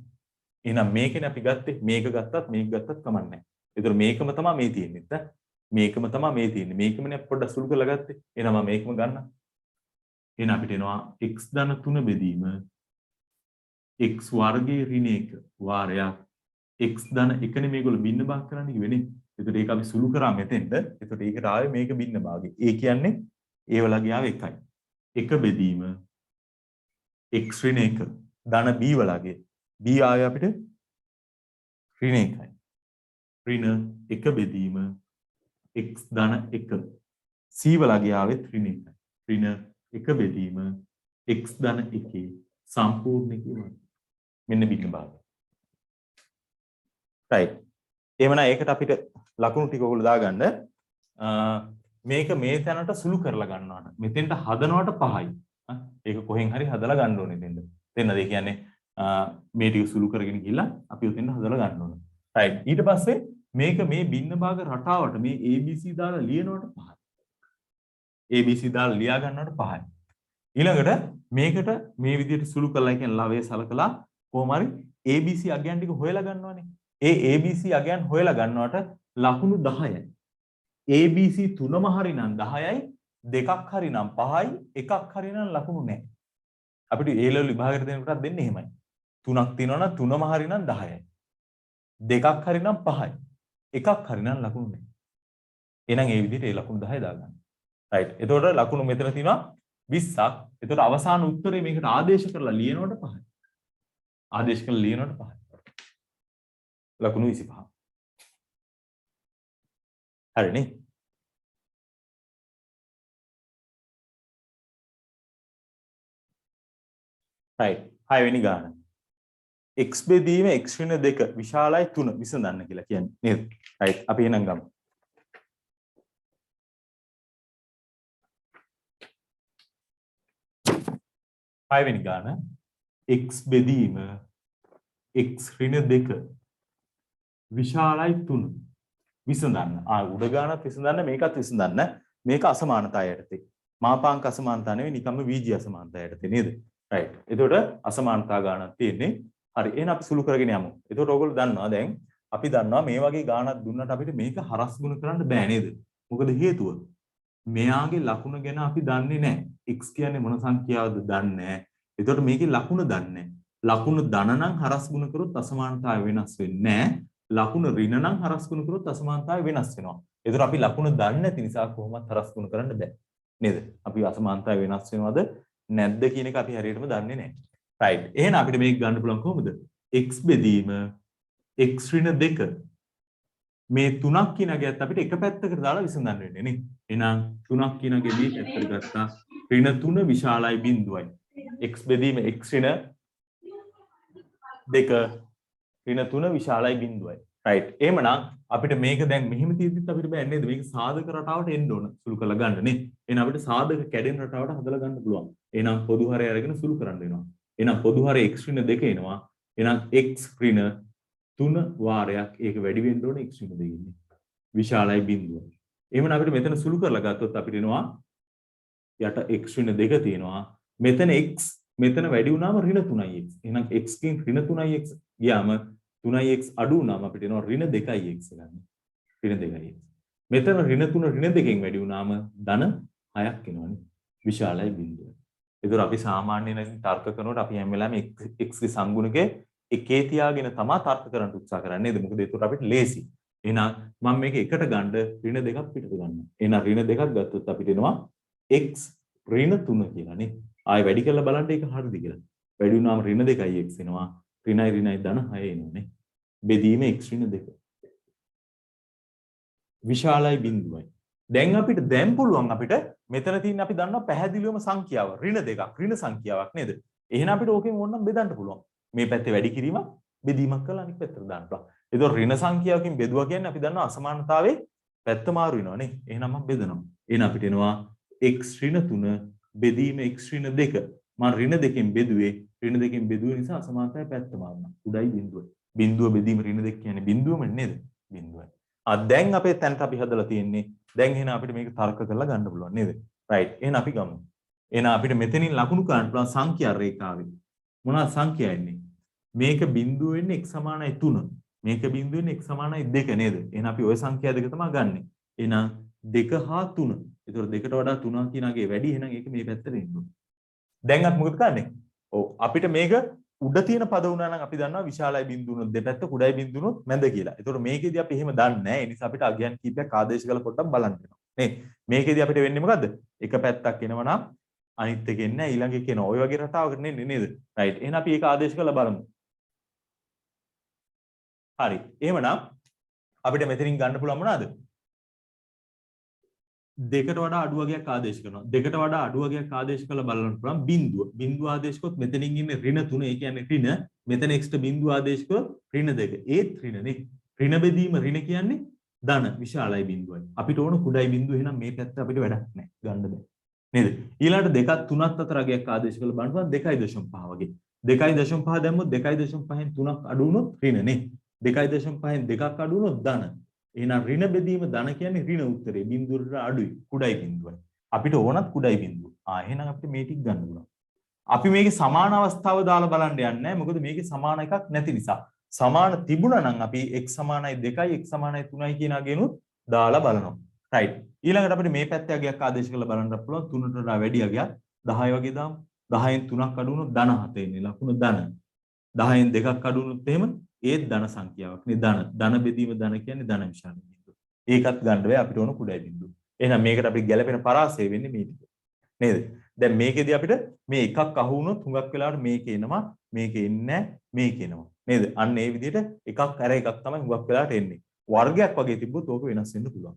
එහෙනම් මේකනේ අපි ගත්තේ. මේක ගත්තත් මේක ගත්තත් කමක් නැහැ. ඒතර මේකම තමයි මේ තියෙන්නේ. මේකම තමයි මේ තියෙන්නේ. මේකමනේ පොඩ්ඩක් සුළු කරලා ගත්තේ. එහෙනම් මම මේකම ගන්නම්. එහෙනම් අපිට එනවා x ධන 3 බෙදීම x වර්ගයේ ඍණ 1 වාරයක් x ධන 1නේ මේගොල්ලෝ බින්න භාග කරන්න කිව්වනේ. එතකොට ඒක අපි සුළු කරා මෙතෙන්ට. එතකොට ඒකට ආවේ මේක බින්න භාගය. ඒ කියන්නේ ඒ වලගේ ආව 1යි. 1 බෙදීම x ඍණ 1 ධන b වලගේ b ආවේ අපිට ඍණ 1යි. ඍණ 1 බෙදීම x ධන 1 c වලගේ ආවෙත් ඍණ 1යි. ඍණ 1 බෙදීම x ධන 1 සම්පූර්ණ කිව්වා. මෙන්න බින්න භාගය. right. එහෙමනම් ඒකට අපිට ලකුණු ටික ඔයගොල්ලෝ දාගන්න. මේක මේ තැනට සුළු කරලා ගන්නවට. මෙතෙන්ට හදනවට 5යි. ඒක කොහෙන් හරි හදලා ගන්න ඕනේ දෙන්න. දෙන්නද? ඒ කියන්නේ මේ ටික සුළු කරගෙන ගිහලා අපි උතෙන්ට හදලා ගන්න ඕනේ. right. ඊට පස්සේ මේක මේ බින්න භාග රටාවට මේ ABC දාලා ලියනවට 5යි. ABC දාලා ලියා ගන්නවට 5යි. ඊළඟට මේකට මේ විදිහට සුළු කරලා කියන ලවය සලකලා කොහොම හරි ABC අගයන් ටික හොයලා ගන්නවනේ. ඒ ABC අගයන් හොයලා ගන්නවට ලකුණු 10යි. ABC තුනම හරි නම් 10යි, දෙකක් හරි නම් 5යි, එකක් හරි නම් ලකුණු නැහැ. අපිට A level විභාගයට දෙනකොටත් දෙන්නේ එහෙමයි. තුනක් තියෙනවා නම් තුනම හරි නම් 10යි. දෙකක් හරි නම් 5යි. එකක් හරි නම් ලකුණු නැහැ. එහෙනම් ඒ විදිහට ඒ ලකුණු 10 දාගන්න. right. එතකොට ලකුණු මෙතන තියෙනවා 20ක්. එතකොට අවසාන උත්තරේ මේකට ආදේශ කරලා ලියනකොට 5යි. ආදේශ කරලා ලියනකොට 5යි. ලකුණු 25. හරිනේ. right. 6 වෙනි ගාන. x බෙදීම x ඍණ 2 විශාලයි 3 විසඳන්න කියලා කියන්නේ නේද? right. අපි එහෙනම් ගමු. 5 වෙනි ගාන x බෙදීම x ඍණ 2 විශාලයි 3 විසඳන්න. උඩ ගානත් විසඳන්න මේකත් විසඳන්න. මේක අසමානතාවය යටතේ. මාපාංක අසමානතාව නෙවෙයි නිකම්ම VG අසමානතාවය යටතේ නේද? රයිට්. එතකොට අසමානතා ගානක් තියෙන්නේ. හරි. එහෙනම් අපි සුළු කරගෙන යමු. එතකොට ඕගොල්ලෝ දන්නවා දැන් අපි දන්නවා මේ වගේ ගානක් දුන්නට අපිට මේක හරස් ගුණ කරන්න බෑ නේද? මොකද හේතුව? මෙයාගේ ලකුණ ගැන අපි දන්නේ නැහැ. x කියන්නේ මොන සංඛ්‍යාවද දන්නේ නැහැ. එතකොට මේකේ ලකුණ දන්නේ නැහැ. ලකුණ ධන නම් හරස් ගුණ කරොත් අසමානතාවය වෙනස් වෙන්නේ නැහැ. ලකුණ ඍණ නම් හරස් ගුණ කරොත් අසමානතාවය වෙනස් වෙනවා. ඒතර අපි ලකුණ දන්නේ නැති නිසා කොහොමවත් හරස් ගුණ කරන්න බෑ. නේද? අපි අසමානතාවය වෙනස් වෙනවද නැද්ද කියන එක අපි හරියටම දන්නේ නැහැ. රයිට්. එහෙනම් අපිට මේක ගන්න පුළුවන් කොහොමද? x බෙදීම x ඍණ 2 මේ 3ක් කිනගියත් අපිට එක පැත්තකට දාලා විසඳන්න වෙන්නේ නේ. එහෙනම් 3ක් කිනගේ මේ පැත්තට ගත්තා. ඍණ 3 විශාලයි බිඳුවයි. x බෙදීම x ඍණ 2 ඍණ 3 විශාලයි බිඳුවයි. රයිට්. එහෙමනම් අපිට මේක දැන් මෙහෙම තියෙද්දිත් අපිට බෑ නේද? මේක සාධක රටාවට එන්න ඕන සුළු කරලා ගන්න නේ. එහෙනම් අපිට සාධක කැඩෙන රටාවට හදලා ගන්න පුළුවන්. එහෙනම් පොදු හරය අරගෙන සුළු කරන්න වෙනවා. එහෙනම් පොදු හරය x ඍණ 2 එනවා. එහෙනම් x ඍණ 3 වාරයක් ඒක වැඩි වෙන්න ඕනේ x ඍණ 2 ඉන්නේ. විශාලයි බිඳුවයි. එහෙනම් අපිට මෙතන සුළු කරලා ගත්තොත් අපිට එනවා යට x ඍණ 2 තියෙනවා. මෙතන x මෙතන වැඩි වුණාම ඍණ 3x. එහෙනම් x කින් ඍණ 3x ගියාම 3x අඩු වුණාම අපිට එනවා ඍණ 2x ගන්න. ඍණ 2x. මෙතන ඍණ 3 ඍණ 2කින් වැඩි වුණාම ධන 6ක් එනවනේ. විශාලයි බිඳුවයි. ඒතර අපි සාමාන්‍යයෙන් තර්ක කරනකොට අපි හැම වෙලාවෙම x ගේ සංගුණකේ එකේ තියාගෙන තමයි තර්ක කරන්න උත්සාහ කරන්නේ නේද? මොකද ඒකට අපිට ලේසි. එහෙනම් මම මේක එකට ගන්න ඍණ 2ක් පිටට ගන්නවා. එහෙනම් ඍණ 2ක් ගත්තොත් අපිට එනවා x ඍණ 3 කියලා නේ. ආයෙ වැඩි කරලා බලන්න ඒක හරියද කියලා. වැඩි වුණාම ඍණ 2x එනවා. ඍණයි ඍණයි ධන 6 එනවානේ. බෙදීම x ඍණ 2. විශාලයි බිඳුවයි. දැන් අපිට දැන් පුළුවන් අපිට මෙතන තියෙන අපි දන්නවා පැහැදිලිවම සංඛ්‍යාව ඍණ 2ක් ඍණ සංඛ්‍යාවක් නේද? එහෙනම් අපිට ඕකෙන් ඕනනම් බෙදන්න පුළුවන්. මේ පැත්තේ වැඩි කිරීමක් බෙදීමක් කරලා අනිත් පැත්තට දාන්න පුළුවන්. ඒතකොට ඍණ සංඛ්‍යාවකින් බෙදුවා කියන්නේ අපි දන්නවා අසමානතාවයේ පැත්ත මාරු වෙනවා නේ. එහෙනම් මම බෙදනවා. එහෙනම් අපිට එනවා x ඍණ 3 බෙදීම x ඍණ 2. මම ඍණ 2කින් බෙදුවේ ඍණ 2කින් බෙදුව නිසා අසමානතාවයේ පැත්ත මාරුණා. උඩයි බිඳුව. බිඳුව බෙදීම ඍණ 2 කියන්නේ බිඳුවම නේද? බිඳුවයි. දැන් අපේ තැනට අපි හදලා තියෙන්නේ. දැන් එහෙනම් අපිට මේක තර්ක කරලා ගන්න පුළුවන් නේද? රයිට්. එහෙනම් අපි ගමු. එහෙනම් අපිට මෙතනින් ලකුණු ගන්න පුළුවන් සංඛ්‍යා රේඛාවේ. මොනවාද සංඛ්‍යා එන්නේ? මේක බිඳුව වෙන්නේ x සමානයි 3. මේක බිඳුව වෙන්නේ x සමානයි 2 නේද? එහෙනම් අපි ওই සංඛ්‍යා දෙක තමයි ගන්නෙ. එහෙනම් 2 හා 3. ඒතකොට 2ට වඩා 3 කියනගේ වැඩි. එහෙනම් ඒක මේ පැත්තට එන්න ඕනේ. දැන් අපි මොකද කරන්නේ? ඔව් අපිට මේක උඩ තියෙන පද වුණා නම් අපි දන්නවා විශාලයි බිඳුනොත් දෙපැත්ත කුඩයි බිඳුනොත් මැද කියලා. ඒතකොට මේකෙදි අපි එහෙම දන්නේ නැහැ. ඒ නිසා අපිට අගයන් කීපයක් ආදේශ කරලා පොඩ්ඩක් බලන්න වෙනවා. නේ? මේකෙදි අපිට වෙන්නේ මොකද්ද? එක පැත්තක් එනවා නම් අනිත් එක එන්නේ නැහැ. ඊළඟ එක එනවා. ඔය වගේ රටාවකට නෙන්නේ නේද? රයිට්. එහෙනම් අපි ඒක ආදේශ කරලා බලමු. හරි. එහෙමනම් අපිට මෙතනින් ගන්න පුළුවන් මොනවාද? දෙකට වඩා අඩු වගේක් ආදේශ කරනවා. දෙකට වඩා අඩු වගේක් ආදේශ කරලා බලන්න පුළුවන් බිඳුව. බිඳුව ආදේශ කරොත් මෙතනින් ඉන්නේ ඍණ 3. ඒ කියන්නේ ඍණ. මෙතන x ට බිඳුව ආදේශ කරොත් ඍණ 2. ඒත් ඍණනේ. ඍණ බෙදීම ඍණ කියන්නේ ධන විශාලයි බිඳුවයි. අපිට ඕන කුඩයි බිඳුව. එහෙනම් මේ පැත්ත අපිට වැඩක් නැහැ. ගන්න බෑ. නේද? ඊළඟට දෙකක් තුනක් අතර අගයක් ආදේශ කරලා බලන්න පුළුවන් 2.5 වගේ. 2.5 දැම්මොත් 2.5න් 3ක් අඩු වුණොත් ඍණනේ. 2.5න් 2ක් අඩු වුණොත් ධන. එහෙනම් ඍණ බෙදීම ධන කියන්නේ ඍණ උත්තරේ බිඳුවට අඩුයි කුඩයි බිඳුවයි. අපිට ඕනත් කුඩයි බිඳුව. එහෙනම් අපිට මේ ටික ගන්න පුළුවන්. අපි මේකේ සමාන අවස්ථාව දාලා බලන්න යන්නේ නැහැ. මොකද මේකේ සමාන එකක් නැති නිසා. සමාන තිබුණා නම් අපි x සමානයි 2යි x සමානයි 3යි කියන අගෙනුත් දාලා බලනවා. රයිට්. ඊළඟට අපිට මේ පැත්තේ අගයක් ආදේශ කරලා බලන්න පුළුවන් 3ට වඩා වැඩි අගයක් 10 වගේ දාමු. 10න් 3ක් අඩු වුණොත් ධන 7 එන්නේ. ලකුණු ධන. 10න් 2ක් අඩු වුණොත් එහෙම ඒත් ධන සංඛ්‍යාවක් නේ ධන. ධන බෙදීම ධන කියන්නේ ධන විශාල බිඳුව. ඒකත් ගන්න බෑ අපිට ඕන කුඩයි බිඳුව. එහෙනම් මේකට අපිට ගැළපෙන පරාසය වෙන්නේ මේ ටික. නේද? දැන් මේකෙදි අපිට මේ එකක් අහු වුණොත් හුඟක් වෙලාවට මේක එනවා, මේක එන්නේ නැහැ, මේක එනවා. නේද? අන්න ඒ විදිහට එකක් අර එකක් තමයි හුඟක් වෙලාවට එන්නේ. වර්ගයක් වගේ තිබ්බොත් ඕක වෙනස් වෙන්න පුළුවන්.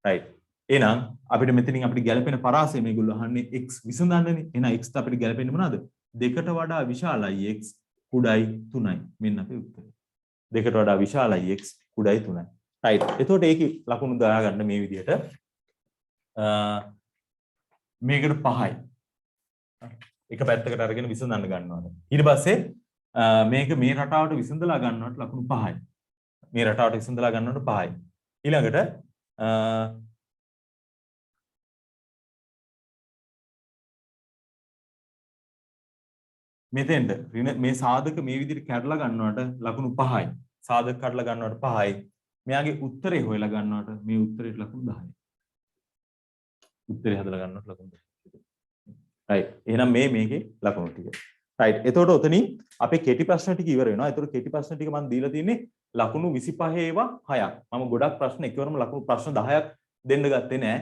රයිට්. එහෙනම් අපිට මෙතනින් අපිට ගැළපෙන පරාසය මේගොල්ලෝ අහන්නේ x විසඳන්නනේ. එහෙනම් x ට අපිට ගැළපෙන්නේ මොනවද? දෙකට වඩා විශාලයි x කුඩයි 3යි. මෙන්න අපේ උත්තරය. දෙකට වඩා විශාලයි x කුඩයි 3යි. රයිට්. එතකොට ඒකේ ලකුණු දාගන්න මේ විදිහට මේකට 5යි. එක පැත්තකට අරගෙන විසඳන්න ගන්නවාට. ඊට පස්සේ මේක මේ රටාවට විසඳලා ගන්නවට ලකුණු 5යි. මේ රටාවට විසඳලා ගන්නවට 5යි. ඊළඟට මෙතෙන්ට මේ සාධක මේ විදිහට කැඩලා ගන්නවට ලකුණු 5යි. සාධක කඩලා ගන්නවට 5යි. මෙයාගේ උත්තරේ හොයලා ගන්නවට මේ උත්තරේට ලකුණු 10යි. උත්තරේ හදලා ගන්නවට ලකුණු 10යි. right. එහෙනම් මේකේ ලකුණු ටික. right. එතකොට ඔතනින් අපේ කෙටි ප්‍රශ්න ටික ඉවර වෙනවා. එතකොට කෙටි ප්‍රශ්න ටික මම දීලා තියෙන්නේ ලකුණු 25 ඒවා 6ක්. මම ගොඩක් ප්‍රශ්න එකවරම ලකුණු ප්‍රශ්න 10ක් දෙන්න ගත්තේ නෑ.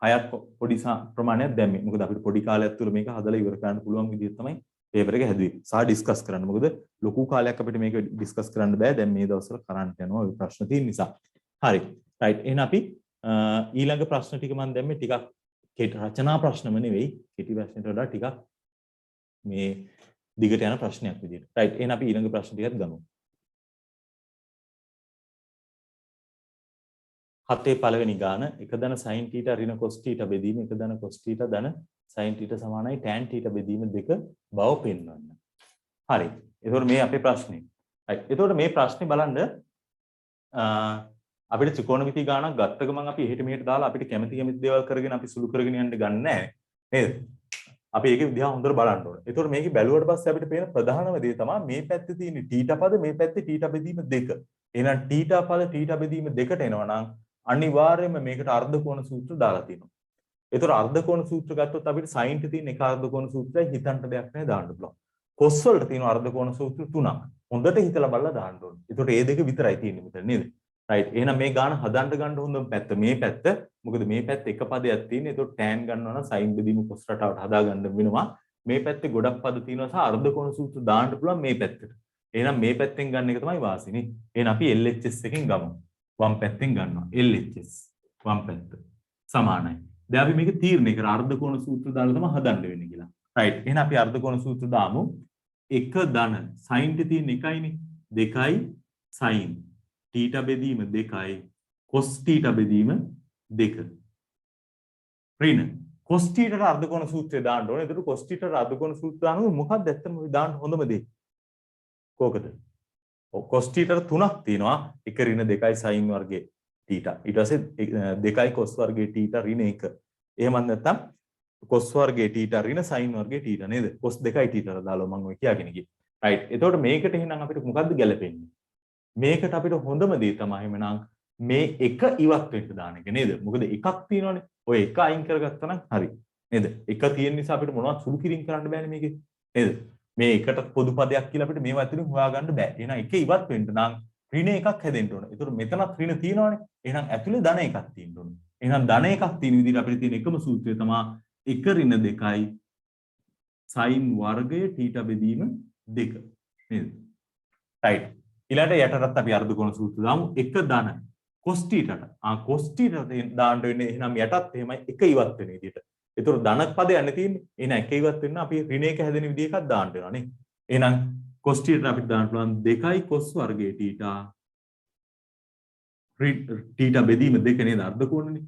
6ක් පොඩි ප්‍රමාණයක් දැම්මේ. මොකද අපිට පොඩි කාලයක් තුළ මේක හදලා ඉවර කරන්න පුළුවන් විදිහ තමයි පේපර් එක හැදුවේ. සහ ඩිස්කස් කරන්න. මොකද ලොකු කාලයක් අපිට මේක ඩිස්කස් කරන්න බෑ. දැන් මේ දවස්වල කරන්ට් යනවා ඔය ප්‍රශ්න තියෙන නිසා. හරි. right. එහෙනම් අපි ඊළඟ ප්‍රශ්න ටික මම දැම්මේ ටිකක් කෙටි රචනා ප්‍රශ්නම නෙවෙයි. කෙටි ප්‍රශ්නට වඩා ටිකක් මේ දිගට යන ප්‍රශ්නයක් විදියට. right. එහෙනම් අපි ඊළඟ ප්‍රශ්න ටිකත් ගමු. 7 පළවෙනි ගාන 1 ධන sin θ ඍණ cos θ බෙදීම 1 ධන cos θ ධන sin θ සමානයි tan θ බෙදීම දෙක බව පෙන්වන්න. හරි. එතකොට මේ අපේ ප්‍රශ්නේ. right. එතකොට මේ ප්‍රශ්නේ බලන්න අපිට ත්‍රිකෝණමිති ගානක් ගත්ත ගමන් අපි එහෙට මෙහෙට දාලා අපිට කැමති දේවල් කරගෙන අපි සුළු කරගෙන යන්න ගන්න නැහැ. නේද? අපි ඒකේ විදිහ හොඳට බලන්න ඕනේ. එතකොට මේකේ බැලුවට පස්සේ අපිට පේන ප්‍රධානම දේ තමයි මේ පැත්තේ තියෙන θ පද මේ පැත්තේ θ බෙදීම දෙක. එහෙනම් θ පද θ බෙදීම දෙකට එනවා නම් අනිවාර්යයෙන්ම මේකට අර්ධකෝණ සූත්‍ර දාලා තියෙනවා. ඒතර අර්ධකෝණ සූත්‍ර ගත්තොත් අපිට sin ට තියෙන එක අර්ධකෝණ සූත්‍රය හිතන්න දෙයක් නැහැ දාන්න පුළුවන්. cos වලට තියෙන අර්ධකෝණ සූත්‍ර තුනක්. හොඳට හිතලා බලලා දාන්න ඕනේ. ඒතර මේ දෙක විතරයි තියෙන්නේ මෙතන නේද? right. එහෙනම් මේ ගාන හදන්න ගන්න හොඳම පැත්ත මේ පැත්ත. මොකද මේ පැත්ත එක පදයක් තියෙන. ඒතර tan ගන්නවා නම් sin බෙදීම cos රටාවට හදා ගන්න වෙනවා. මේ පැත්තේ ගොඩක් පද තියෙනවා සහ අර්ධකෝණ සූත්‍ර දාන්න පුළුවන් මේ පැත්තට. එහෙනම් මේ පැත්තෙන් ගන්න එක තමයි වාසිනේ. එහෙනම් අපි LHS එකෙන් ගමු. වම් පැත්තෙන් ගන්නවා LHS වම් පැත්ත සමානයි. දැන් අපි මේක තීරණය කර අර්ධකෝණ සූත්‍ර දාලා තමයි හදන්න වෙන්නේ කියලා. right. එහෙනම් අපි අර්ධකෝණ සූත්‍ර දාමු. 1 ධන sin ට තියෙන එකයිනේ 2යි sin θ බෙදීම 2යි cos θ බෙදීම 2. ඍණ cos θ ට අර්ධකෝණ සූත්‍රය දාන්න ඕනේ. එතකොට cos θ ට අර්ධකෝණ සූත්‍රය දානකොට මොකක්ද ඇත්තම දාන්න හොඳම දේ? කෝකද? cos θ ට තුනක් තියෙනවා. 1 ඍණ 2යි sin වර්ගයේ θ. ඊට පස්සේ 2යි cos වර්ගයේ θ ඍණ 1. එහෙමත් නැත්නම් cos වර්ගයේ θ ඍණ sin වර්ගයේ θ නේද? cos 2යි θ දාලා මම ඔය කියාගෙන ගියේ. right. එතකොට මේකට එහෙනම් අපිට මොකද්ද ගැලපෙන්නේ? මේකට අපිට හොඳම දේ තමයි එහෙනම් මේ එක ඉවත් වෙන්න දාන එක නේද? මොකද එකක් තියෙනවනේ. ඔය එක අයින් කරගත්තා නම් හරි. නේද? එක තියෙන නිසා අපිට මොනවද සුළු කිරීම කරන්න බෑනේ මේකේ. නේද? මේ එකට පොදු පදයක් කියලා අපිට මේවා ඇතුලෙන් හොයාගන්න බෑ. එහෙනම් එක ඉවත් වෙන්න නම් ඍණ එකක් හැදෙන්න ඕන. ඒතර මෙතනත් ඍණ තියෙනවනේ. එහෙනම් ඇතුලේ ධන එකක් තියෙන්න ඕන. එහෙනම් ධන එකක් තියෙන විදිහට අපිට තියෙන එකම සූත්‍රය තමයි 1 ඍණ 2යි sin වර්ගයේ θ බෙදීම 2 නේද? right. ඊළඟට යටටත් අපි අර්ධකෝණ සූත්‍ර දාමු. 1 ධන cos θ ට. cos θ දාන්න වෙන්නේ එහෙනම් යටත් එහෙමයි එක ඉවත් වෙන විදිහට. ඒතර ධන පදයක් නේ තියෙන්නේ. එහෙනම් එක ඉවත් වෙන්න අපි ඍණ එක හැදෙන විදිහ එකක් දාන්න වෙනවා නේ. එහෙනම් cos θ ට අපිට දාන්න පුළුවන් 2යි cos වර්ගයේ θ බෙදීම 2 නේද? අර්ධකෝණනේ.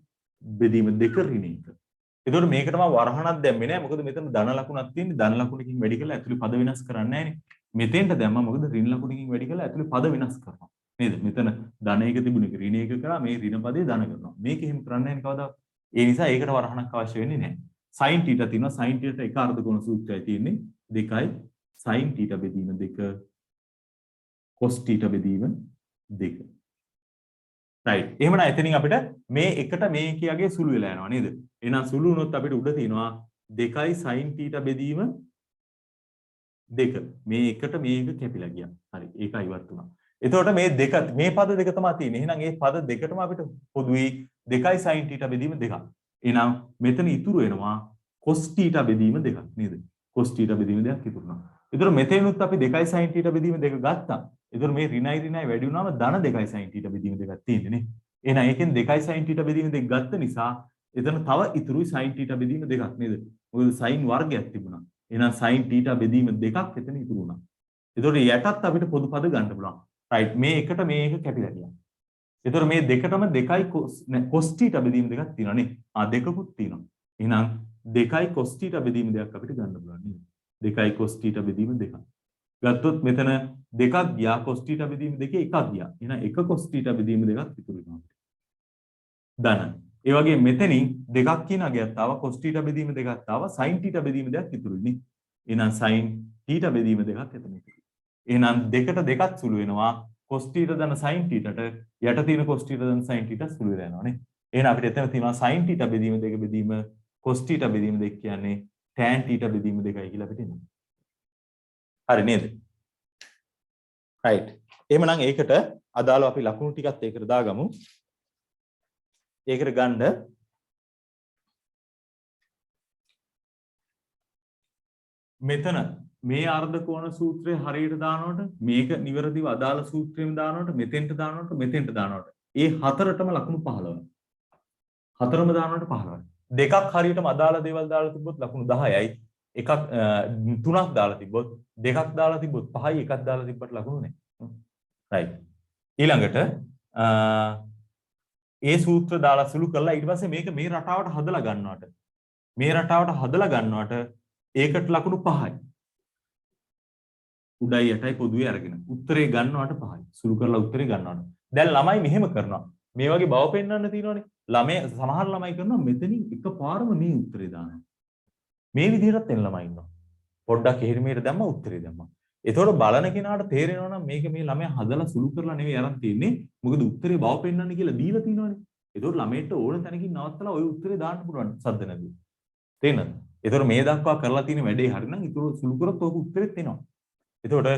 බෙදීම 2 ඍණ 1. ඒතකොට මේකට මම වරහණක් දැම්මේ නෑ. මොකද මෙතන ධන ලකුණක් තියෙන්නේ. ධන ලකුණකින් වැඩි කරලා ඇතුලේ පද වෙනස් කරන්නේ නෑනේ. මෙතෙන්ට දැම්මා මොකද ඍණ ලකුණකින් වැඩි කරලා ඇතුලේ පද වෙනස් කරනවා. නේද? මෙතන ධන එක තිබුණ එක ඍණ එක කරා මේ ඍණ පදේ ධන කරනවා. මේක එහෙම කරන්නේ නැහැ කවදා. ඒ නිසා ඒකට වරහණක් අවශ්‍ය වෙන්නේ නැහැ. sin θ තියෙනවා. sin θ එක අර්ධකෝණ සූත්‍රයයි තියෙන්නේ. 2යි sin θ බෙදීම 2 cos θ බෙදීම 2. right. එහෙමනම් එතනින් අපිට මේ එකට මේ කියාගේ සුළු වෙලා යනවා නේද? එහෙනම් සුළු වුණොත් අපිට උඩ තියෙනවා 2යි sin θ බෙදීම 2. මේ එකට මේක කැපිලා ගියා. හරි. ඒකයි ඉවත් වුණා. එතකොට මේ දෙක මේ පද දෙක තමයි තියෙන්නේ. එහෙනම් මේ පද දෙකටම අපිට පොදුයි 2යි sin θ බෙදීම 2. එහෙනම් මෙතන ඉතුරු වෙනවා cos θ බෙදීම 2ක් නේද? cos θ බෙදීම 2ක් ඉතුරු වෙනවා. එතකොට මෙතෙනුත් අපි 2යි sin θ බෙදීම 2 ගත්තා. එතකොට මේ ඍණයි ඍණයි වැඩි වුණාම ධන 2යි sin θ බෙදීම 2ක් තියෙන්නේ නේ. එහෙනම් ඒකෙන් 2යි sin θ බෙදීම 2 ගත්ත නිසා එතන තව ඉතුරුයි sin θ බෙදීම 2ක් නේද? මොකද sin වර්ගයක් තිබුණා. එහෙනම් sin θ බෙදීම 2ක් එතන ඉතුරු වුණා. එතකොට යටත් අපිට පොදු පද ගන්න පුළුවන්. right. මේ එකට මේක කැපිලා ගියා. එතකොට මේ දෙකටම 2යි cos θ බෙදීම 2ක් තියෙනවා නේ. දෙකකුත් තියෙනවා. එහෙනම් 2යි cos θ බෙදීම දෙකක් අපිට ගන්න පුළුවන් නේද? 2යි cos θ බෙදීම දෙකක්. ගත්තොත් මෙතන දෙකක් ගියා cos θ බෙදීම දෙකේ එකක් ගියා. එහෙනම් 1 cos θ බෙදීම දෙකක් ඉතුරු වෙනවා. ධන. ඒ වගේ මෙතනින් දෙකක් කියන අගයක් ආවා cos θ බෙදීම දෙකක් ආවා sin θ බෙදීම දෙකක් ඉතුරුයි නේ. එහෙනම් sin θ බෙදීම දෙකක් එතන ඉතුරුයි. එහෙනම් දෙකට දෙකක් සුළු වෙනවා cos θ ධන sin θට යට තියෙන cos θ ධන sin θ සුළු වෙලා යනවා නේ. එහෙනම් අපිට එතන තියෙනවා sin θ බෙදීම දෙක බෙදීම cos θ බෙදීම දෙක කියන්නේ tan θ බෙදීම දෙකයි කියලා අපිට එනවා. හරි නේද? right. එහෙමනම් ඒකට අදාළව අපි ලකුණු ටිකත් ඒකට දාගමු. ඒකට ගන්න මෙතන මේ අර්ධ කෝණ සූත්‍රය හරියට දානකොට මේක නිවැරදිව අදාළ සූත්‍රයෙන් දානකොට මෙතෙන්ට දානකොට මෙතෙන්ට දානකොට ඒ හතරටම ලකුණු 15යි. හතරම දානකොට 15යි. දෙකක් හරියටම අදාළ දේවල් දාලා තිබ්බොත් ලකුණු 10යි. එකක් තුනක් දාලා තිබ්බොත් දෙකක් දාලා තිබ්බොත් 5යි එකක් දාලා තිබ්බට ලකුණු නැහැ. right. ඊළඟට ඒ සූත්‍ර දාලා සුළු කරලා ඊට පස්සේ මේක මේ රටාවට හදලා ගන්නවට ඒකට ලකුණු 5යි. උඩයි යටයි පොදුවේ අරගෙන උත්තරේ ගන්නවට 5යි. සුළු කරලා උත්තරේ ගන්නවට. දැන් ළමයි මෙහෙම කරනවා. මේ වගේ බව පෙන්වන්න තියෙනවනේ. සමහර ළමයි කරනවා මෙතනින් එකපාරම මේ උත්තරේ දානවා. මේ විදිහටත් එන ළමයි ඉන්නවා. පොඩ්ඩක් එහෙම මෙහෙට දැම්මා උත්තරේ දැම්මා. ඒතකොට බලන කෙනාට තේරෙනවා නම් මේක මේ ළමයා හදලා සුළු කරලා නෙවෙයි අරන් තියන්නේ. මොකද උත්තරේ බව පෙන්වන්න කියලා දීලා තියෙනවනේ. ඒතකොට ළමයට ඕන තැනකින් නවත්තලා ওই උත්තරේ දාන්න පුළුවන් සද්ද නැතුව. තේරෙනවද? ඒතකොට මේ දක්වා කරලා තියෙන වැඩේ හරිනම් ඊටු සුළු කරොත් ඔක උත්තරෙත් එනවා. ඒතකොට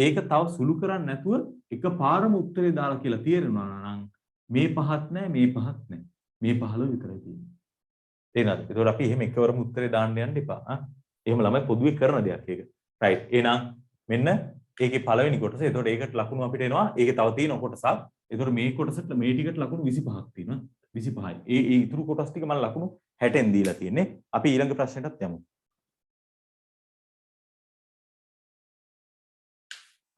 ඒක තව සුළු කරන්නේ නැතුව එකපාරම උත්තරේ දාලා කියලා තේරෙනවා නම් මේ පහත් නැහැ මේ පහත් නැහැ. මේ 15 විතරයි තියෙන්නේ. තේරෙනවද? ඒතකොට අපි එහෙම එකවරම උත්තරේ දාන්න යන්න එපා. එහෙම ළමයි පොදුවේ කරන දෙයක් ඒක. right. එහෙනම් මෙන්න ඒකේ පළවෙනි කොටස. ඒතකොට ඒකට ලකුණු අපිට එනවා. ඒකේ තව තියෙන කොටසක්. ඒතකොට මේ කොටසට මේ ටිකට ලකුණු 25ක් තියෙනවා. 25යි. ඒ ඉතුරු කොටස් ටික මම ලකුණු 60න් දීලා තියෙන්නේ. අපි ඊළඟ ප්‍රශ්නෙටත් යමු.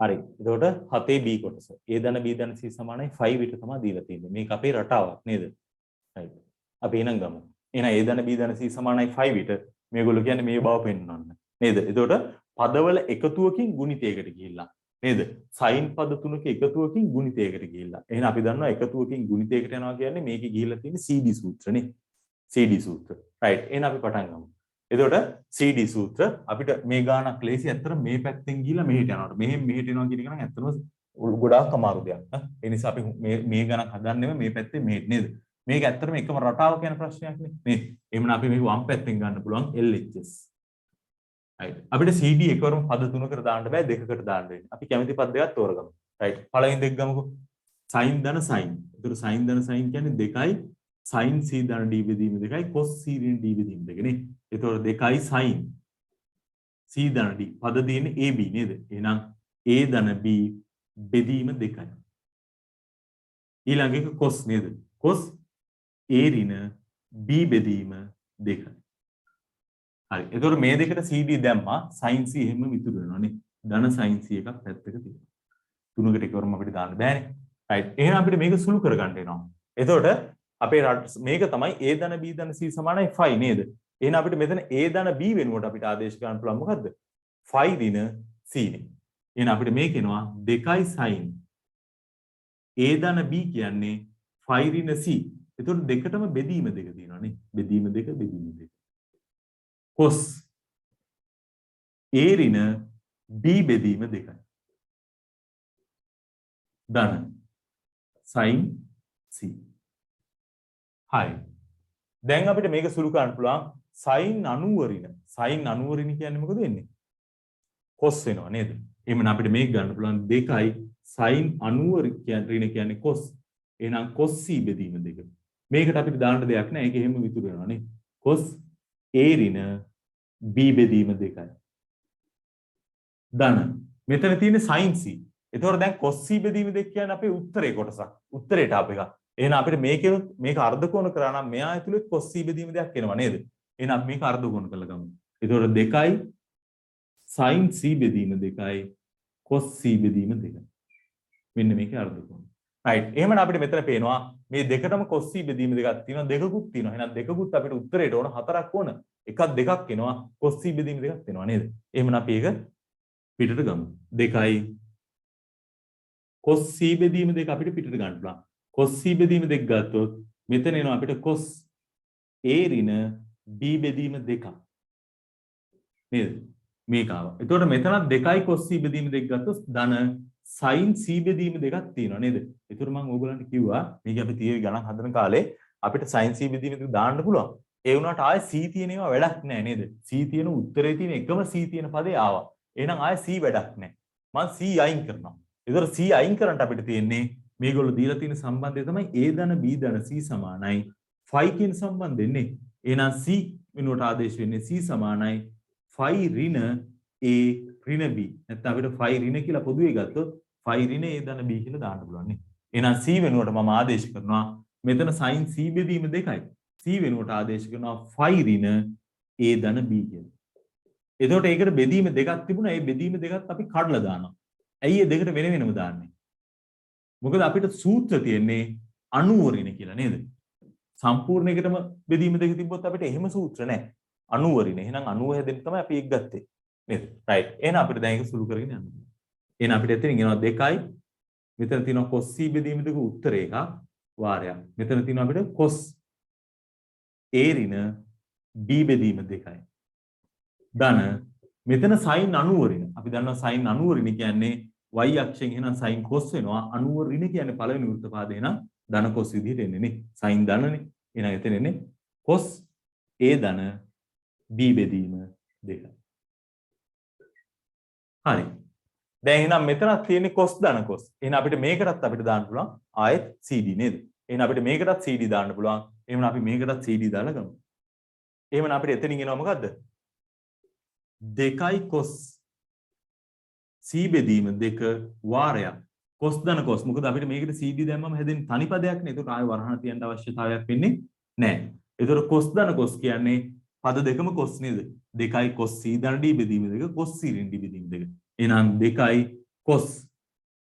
හරි. එතකොට 7 B කොටස. A ධන B ධන C සමානයි 5 විතර තමයි දීලා තියෙන්නේ. මේක අපේ රටාවක් නේද? right. අපි එනම් ගමු. එහෙනම් A ධන B ධන C සමානයි 5 විතර. මේගොල්ලෝ කියන්නේ මේ බව පෙන්වන්න. නේද? එතකොට පදවල එකතුවකින් ගුණිතයකට ගිහිල්ලා. නේද? sin පද තුනක එකතුවකින් ගුණිතයකට ගිහිල්ලා. එහෙනම් අපි දන්නවා එකතුවකින් ගුණිතයකට යනවා කියන්නේ මේකේ ගිහිල්ලා තියෙන CD සූත්‍ර නේ. CD සූත්‍ර. right. එහෙනම් අපි පටන් ගමු. එතකොට CD සූත්‍ර අපිට මේ ගානක් ලේසි. ඇත්තට මේ පැත්තෙන් ගිහිල්ලා මෙහෙට යනවාට. මෙහෙන් මෙහෙට යනවා කියන එක නම් ඇත්තටම ගොඩාක් අමාරු දෙයක්. ඒ නිසා අපි මේ ගණන් හදන්නේ මේ පැත්තේ මෙහෙට නේද? මේක ඇත්තටම එකම රටාවක යන ප්‍රශ්නයක් නේ. මේ එහෙනම් අපි මේක වම් පැත්තෙන් ගන්න පුළුවන් LHS. right. අපිට CD එකවරම පද තුනකට දාන්න බෑ දෙකකට දාන්න වෙන්නේ. අපි කැමති පද දෙකක් තෝරගමු. right. පළවෙනි දෙක ගමුකෝ. sin ධන sin. ඒතර sin ධන sin කියන්නේ 2යි sin c ධන d බෙදීම 2යි cos c ධන d බෙදීම 2 නේ. ඒතකොට 2යි sin c ධන d පද දෙන්නේ AB නේද? එහෙනම් A ධන B බෙදීම 2යි. ඊළඟ එක cos නේද? cos A ඍණ B බෙදීම 2යි. හරි. එතකොට මේ දෙකට CD දැම්මා sin c එහෙම ඉතුරු වෙනවා නේ. ධන sin c එකක් පැත්තක තියෙනවා. තුනකට එකවරම අපිට දාන්න බෑනේ. right. එහෙනම් අපිට මේක සුළු කරගන්න වෙනවා. එතකොට අපේ මේක තමයි A ධන B ධන C සමානයි 5 නේද? එහෙනම් අපිට මෙතන A ධන B වෙනුවට අපිට ආදේශ කරන්න පුළුවන් මොකද්ද? 5 ඍණ C නේ. එහෙනම් අපිට මේක එනවා 2යි sin A ධන B කියන්නේ 5 ඍණ C. එතකොට දෙකටම බෙදීම දෙක තියෙනවා නේ. බෙදීම දෙක බෙදීම දෙක. cos A ඍණ B බෙදීම 2යි. ධන sin C. හරි. දැන් අපිට මේක සුළු කරන්න පුළුවන් sin 90 ඍණ. sin 90 ඍණ කියන්නේ මොකද වෙන්නේ? cos වෙනවා නේද? එහෙනම් අපිට මේක ගන්න පුළුවන් 2යි sin 90 ඍණ කියන්නේ cos. එහෙනම් cos C බෙදීම 2. මේකට අපිට දාන්න දෙයක් නැහැ. ඒක එහෙම විතුරු වෙනවා නේ. cos A ඍණ B බෙදීම 2යි. ධන. මෙතන තියෙන්නේ sin C. එතකොට දැන් cos C බෙදීම 2 කියන්නේ අපේ උත්තරේ කොටසක්. උත්තරේට අප එක. එහෙනම් අපිට මේක අර්ධ කෝණ කරා නම් මෙයා ඇතුලේ cos C බෙදීම 2ක් එනවා නේද? එහෙනම් මේක අර්ධ කෝණ කරලා ගමු. එතකොට 2යි sin C බෙදීම 2යි cos C බෙදීම 2යි. මෙන්න මේකේ අර්ධ කෝණ. right එහෙනම් අපිට මෙතන පේනවා මේ දෙකටම cos c බෙදීම දෙකක් තියෙනවා දෙකකුත් තියෙනවා. එහෙනම් දෙකකුත් අපිට උත්තරේට ඕන හතරක් ඕන. එකක් දෙකක් එනවා cos c බෙදීම දෙකක් වෙනවා නේද? එහෙනම් අපි ඒක පිටට ගමු. 2යි cos c බෙදීම දෙක අපිට පිටට ගන්න පුළුවන්. cos c බෙදීම දෙක ගත්තොත් මෙතන එනවා අපිට cos a ඍණ b බෙදීම දෙක. නේද? මේක ආවා. එතකොට මෙතනත් 2යි cos c බෙදීම දෙක ගත්තොත් ධන sin c බෙදීම දෙකක් තියෙනවා නේද? ඒතර මම ඕගලන්ට කිව්වා මේක අපි තියවි ගණන් හදන කාලේ අපිට sin c බෙදීම දෙක දාන්න පුළුවන්. ඒ වුණාට ආයේ c තියෙන ඒවා වැඩක් නැහැ නේද? c තියෙන උත්තරේ තියෙන එකම c තියෙන පදේ ආවා. එහෙනම් ආයේ c වැඩක් නැහැ. මම c අයින් කරනවා. ඒතර c අයින් කරන්න අපිට තියෙන්නේ මේගොල්ලෝ දීලා තියෙන සම්බන්ධය තමයි a ධන b ධන c සමානයි phi කියන සම්බන්ධෙන්නේ. එහෙනම් c වෙනුවට ආදේශ වෙන්නේ c සමානයි phi ඍණ a ඍණ b. නැත්නම් අපිට phi ඍණ කියලා පොදුවේ ගත්තොත් phi ඍණ a ධන b කියලා දාන්න පුළුවන් නේ. එහෙනම් c වෙනුවට මම ආදේශ කරනවා මෙතන sin c බෙදීම දෙකයි. c වෙනුවට ආදේශ කරනවා phi ඍණ a ධන b කියලා. එතකොට ඒකට බෙදීම දෙකක් තිබුණා. ඒ බෙදීම දෙකත් අපි කඩලා දානවා. ඇයි ඒ දෙකට වෙන වෙනම දාන්නේ? මොකද අපිට සූත්‍ර තියෙන්නේ 90 ඍණ කියලා නේද? සම්පූර්ණ එකටම බෙදීම දෙක තිබ්බොත් අපිට එහෙම සූත්‍ර නැහැ. 90 ඍණ. එහෙනම් 90 හැදෙන්න තමයි අපි එක ගත්තේ. නේද? right. එහෙනම් අපිට දැන් ඒක සුළු කරගෙන යන්න. එහෙනම් අපිට එතනින් එනවා 2යි. මෙතන තියෙනවා cos c බෙදීම දෙක උත්තර එකක් වාරයක්. මෙතන තියෙනවා අපිට cos a ඍණ b බෙදීම දෙකයි. ධන මෙතන sin 90 ඍණ. අපි දන්නවා sin 90 ඍණ කියන්නේ y අක්ෂයෙන් එහෙනම් sin cos වෙනවා. 90 ඍණ කියන්නේ පළවෙනි වෘත්තපාදේ නම් ධන cos විදිහට එන්නේ නේ. sin ධනනේ. එහෙනම් එතන එන්නේ cos a ධන b බෙදීම දෙකයි. හරි. දැන් එහෙනම් මෙතනක් තියෙන්නේ cos ධන cos. එහෙනම් අපිට මේකටත් අපිට දාන්න පුළුවන් ආයෙත් cd නේද? එහෙනම් අපිට මේකටත් cd දාන්න පුළුවන්. එහෙනම් අපි මේකටත් cd දාලා ගමු. එහෙනම් අපිට එතනින් එනවා මොකද්ද? 2යි cos c බෙදීම දෙක වාරයක් cos ධන cos. මොකද අපිට මේකට cd දැම්මම හැදෙන්නේ තනි පදයක් නේ. ඒකට ආයෙ වරහණ තියන්න අවශ්‍යතාවයක් වෙන්නේ නැහැ. ඒතර cos ධන cos කියන්නේ පද දෙකම cos නේද? 2යි cos c ධන d බෙදීම දෙක cos c ඍණ d බෙදීම දෙක. එහෙනම් 2යි cos.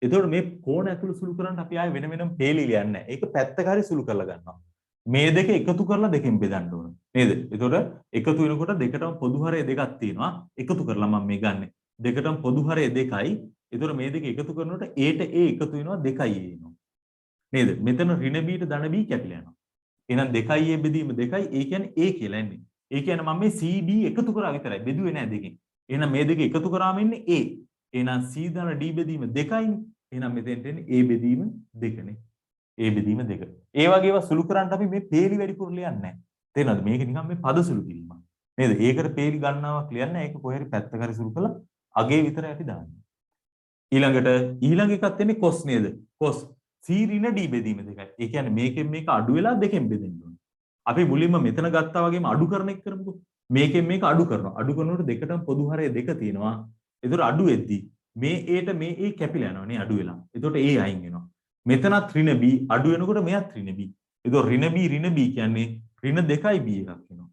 එතකොට මේ කෝණ ඇතුළු සුළු කරන්න අපි ආයෙ වෙන වෙනම පේලි ලියන්නේ නැහැ. ඒක පැත්තක හරි සුළු කරලා ගන්නවා. මේ දෙක එකතු කරලා දෙකෙන් බෙදන්න ඕන. නේද? එතකොට එකතු වෙනකොට දෙකටම පොදු හරය දෙකක් තියෙනවා. එකතු කරලා මම මේ ගන්නෙ. දෙකටම පොදු හරය දෙකයි. එතකොට මේ දෙක එකතු කරනකොට a ට a එකතු වෙනවා 2යි a එනවා. නේද? මෙතන ඍණ b ට ධන b කැපිලා යනවා. එහෙනම් 2යි a බෙදීම 2යි a කියන්නේ a කියලා එන්නේ. ඒ කියන්නේ මම මේ cd එකතු කරා විතරයි. බෙදුවේ නෑ දෙකෙන්. එහෙනම් මේ දෙක එකතු කරාම එන්නේ a. එහෙනම් c ධන d බෙදීම 2යිනේ. එහෙනම් මෙතෙන්ට එන්නේ a බෙදීම 2නේ. a බෙදීම 2. ඒ වගේ ඒවා සුළු කරන්න අපි මේ පේලි වැඩිපුර ලියන්නේ නැහැ. තේරෙනවද? මේක නිකන් මේ පද සුළු කිරීමක්. නේද? ඒකට පේලි ගන්නවක් ලියන්නේ නැහැ. ඒක කොහේ හරි පැත්තක හරි සුළු කරලා අගේ විතරයි අපි දාන්නේ. ඊළඟ එකක් එන්නේ cos නේද? cos c ඍණ d බෙදීම 2යි. ඒ කියන්නේ මේකෙන් මේක අඩු වෙලා දෙකෙන් බෙදෙන්න ඕනේ. අපි මුලින්ම මෙතන ගත්තා වගේම අඩු කරන එක කරමුකෝ. මේකෙන් මේක අඩු කරනවා. අඩු කරනකොට දෙකටම පොදු හරය දෙක තියෙනවා. ඒතර අඩු වෙද්දී මේ a ට මේ a කැපිලා යනවා නේ අඩු වෙලා. ඒතකොට a අයින් වෙනවා. මෙතනත් ඍණ b අඩු වෙනකොට මෙයත් ඍණ b. ඒතකොට ඍණ b කියන්නේ ඍණ 2යි b එකක් වෙනවා.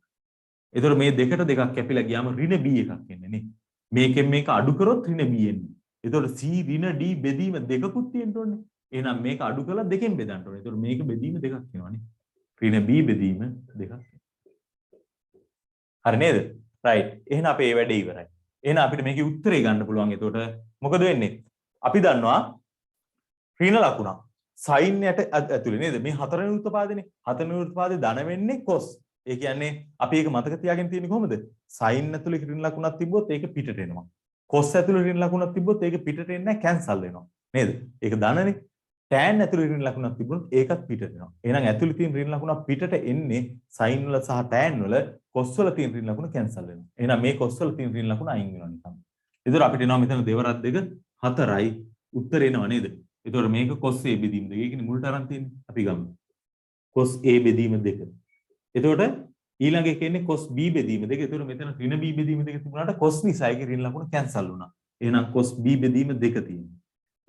ඒතකොට මේ දෙකට දෙකක් කැපිලා ගියාම ඍණ b එකක් එන්නේ නේ. මේකෙන් මේක අඩු කරොත් ඍණ b එන්නේ. ඒතකොට c ඍණ d බෙදීම දෙකකුත් තියෙන්න ඕනේ. එහෙනම් මේක අඩු කරලා දෙකෙන් බෙදන්න ඕනේ. ඒතකොට මේක බෙදීම දෙකක් වෙනවානේ. ඍණ b බෙදීම දෙකක්. හරි නේද? right. එහෙනම් අපේ මේ වැඩේ ඉවරයි. එහෙනම් අපිට මේකේ උත්තරේ ගන්න පුළුවන්. ඒතකොට මොකද වෙන්නේ? අපි දන්නවා ඍණ ලකුණක් sin යට ඇතුලේ නේද? මේ හතරවෙනි වෘත්තපාදේනේ. හතරවෙනි වෘත්තපාදේ ධන වෙන්නේ cos. ඒ කියන්නේ අපි ඒක මතක තියාගෙන තියෙන්නේ කොහොමද? sin ඇතුලේ ඍණ ලකුණක් තිබ්බොත් ඒක පිටට එනවා. cos ඇතුලේ ඍණ ලකුණක් තිබ්බොත් ඒක පිටට එන්නේ නැහැ, කැන්සල් වෙනවා. නේද? ඒක ධනනේ. tan ඇතුලේ ඍණ ලකුණක් තිබුණොත් ඒකත් පිටට එනවා. එහෙනම් ඇතුලේ තියෙන ඍණ ලකුණක් පිටට එන්නේ sin වල සහ tan වල, cos වල තියෙන ඍණ ලකුණ කැන්සල් වෙනවා. එහෙනම් මේ cos වල තියෙන ඍණ ලකුණ අයින් වෙනවා නිකන්. ඒතර අපිට එනවා මෙතන දෙවරක් දෙක 4යි උත්තර එනවා නේද? ඒතකොට මේක cos a බෙදීම 2. ඒකනේ මුලට අරන් තියෙන්නේ. අපි ගමු. cos a බෙදීම 2. එතකොට ඊළඟ එක එන්නේ cos b බෙදීම 2. එතකොට මෙතන ඍණ b බෙදීම 2 තිබුණාට cos නිසා ඒකේ ඍණ ලකුණ කැන්සල් වුණා. එහෙනම් cos b බෙදීම 2 තියෙනවා.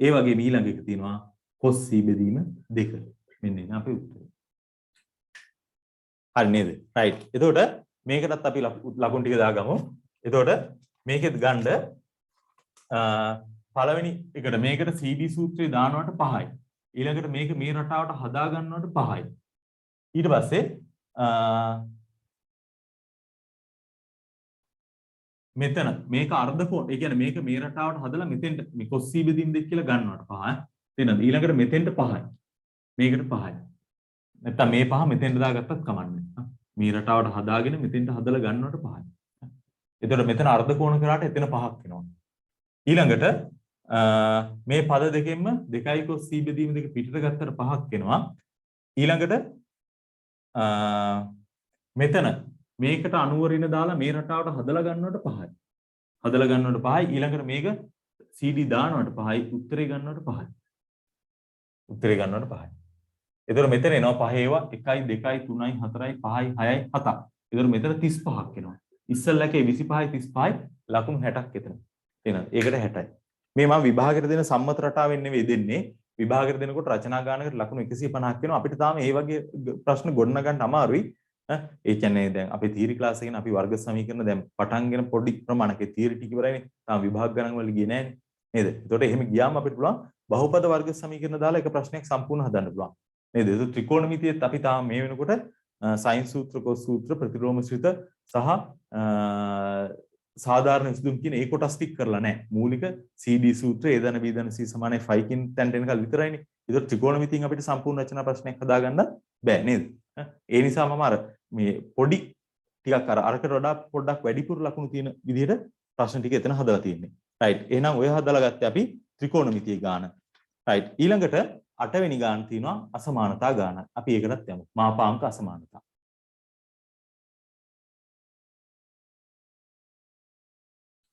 ඒ වගේම ඊළඟ එක තියෙනවා cos c බෙදීම 2. මෙන්න එන අපේ උත්තරය. හරි නේද? right. එතකොට මේකටත් අපි ලකුණු ටික දාගමු. එතකොට මේකෙත් ගන්න පළවෙනි එකට මේකට cd සූත්‍රය දානවට 5යි. ඊළඟට මේක මේ රටාවට හදා ගන්නවට 5යි. ඊට පස්සේ මෙතන මේක අර්ධ කෝණ. ඒ කියන්නේ මේක මේ රටාවට හදලා මෙතෙන්ට මේ cos c බෙදින් 2 කියලා ගන්නවට 5. තේරෙනවද? ඊළඟට මෙතෙන්ට 5යි. මේකට 5යි. නැත්තම් මේ 5 මෙතෙන්ට දාගත්තත් කමන්නේ. මේ රටාවට හදාගෙන මෙතෙන්ට හදලා ගන්නවට 5යි. එතකොට මෙතන අර්ධ කෝණ කරාට එතන 5ක් වෙනවා. ඊළඟට මේ පද දෙකෙන්ම 2 cos c බෙදීම 2 පිටට ගත්තට 5ක් වෙනවා. ඊළඟට මෙතන මේකට අනුවරින දාලා මේ රටාවට හදලා ගන්නවට 5යි. හදලා ගන්නවට 5යි. ඊළඟට මේක CD දානවට 5යි. උත්තරේ ගන්නවට 5යි. උත්තරේ ගන්නවට 5යි. එතකොට මෙතන එනවා 5 ඒවා 1 2 3 4 5 6යි 7ක්. එතකොට මෙතන 35ක් එනවා. ඉස්සෙල්ලාකේ 25යි 35යි ලකුණු 60ක් එතන. එහෙනම් ඒකට 60යි. මේ මම විභාගයට දෙන සම්මත රටාවෙන් නෙවෙයි දෙන්නේ. විභාගයට දෙනකොට රචනා ගානකට ලකුණු 150ක් වෙනවා. අපිට තාම මේ වගේ ප්‍රශ්න ගොඩනගන්න අමාරුයි. ඒ කියන්නේ දැන් අපි තියරි ක්ලාස් එකේන අපි වර්ග සමීකරණ දැන් පටන්ගෙන පොඩි ප්‍රමාණයක තියරි ටික ඉවරයිනේ. තාම විභාග ගණන් වල ගියේ නෑනේ. නේද? ඒතකොට එහෙම ගියාම අපිට පුළුවන් බහුපද වර්ග සමීකරණ දාලා එක ප්‍රශ්නයක් සම්පූර්ණ හදන්න පුළුවන්. නේද? ඒක ත්‍රිකෝණමිතියෙත් අපි තාම මේ වෙනකොට සයින් සූත්‍ර, කොස් සූත්‍ර, ප්‍රතිලෝමශ්‍රිත සහ සාධාරණ විසඳුම් කියන ඒ කොටස් ටික කරලා නැහැ. මූලික CD සූත්‍රය A ධන B ධන C සමානයි 5 කින් තැන්ට එනකල් විතරයිනේ. ඒක ත්‍රිකෝණමිතියෙන් අපිට සම්පූර්ණ රචනා ප්‍රශ්නයක් හදාගන්න බෑ නේද? ඒ නිසා මම අර මේ පොඩි ටිකක් අරකට වඩා පොඩ්ඩක් වැඩිපුර ලකුණු තියෙන විදිහට ප්‍රශ්න ටික එතන හදලා තියෙන්නේ. රයිට්. එහෙනම් ඔය හදලා ගත්තේ අපි ත්‍රිකෝණමිතිය ගාන. රයිට්. ඊළඟට 8 වෙනි ගාන තියෙනවා අසමානතා ගාන. අපි ඒකටත් යමු. මාපාංක අසමානතා.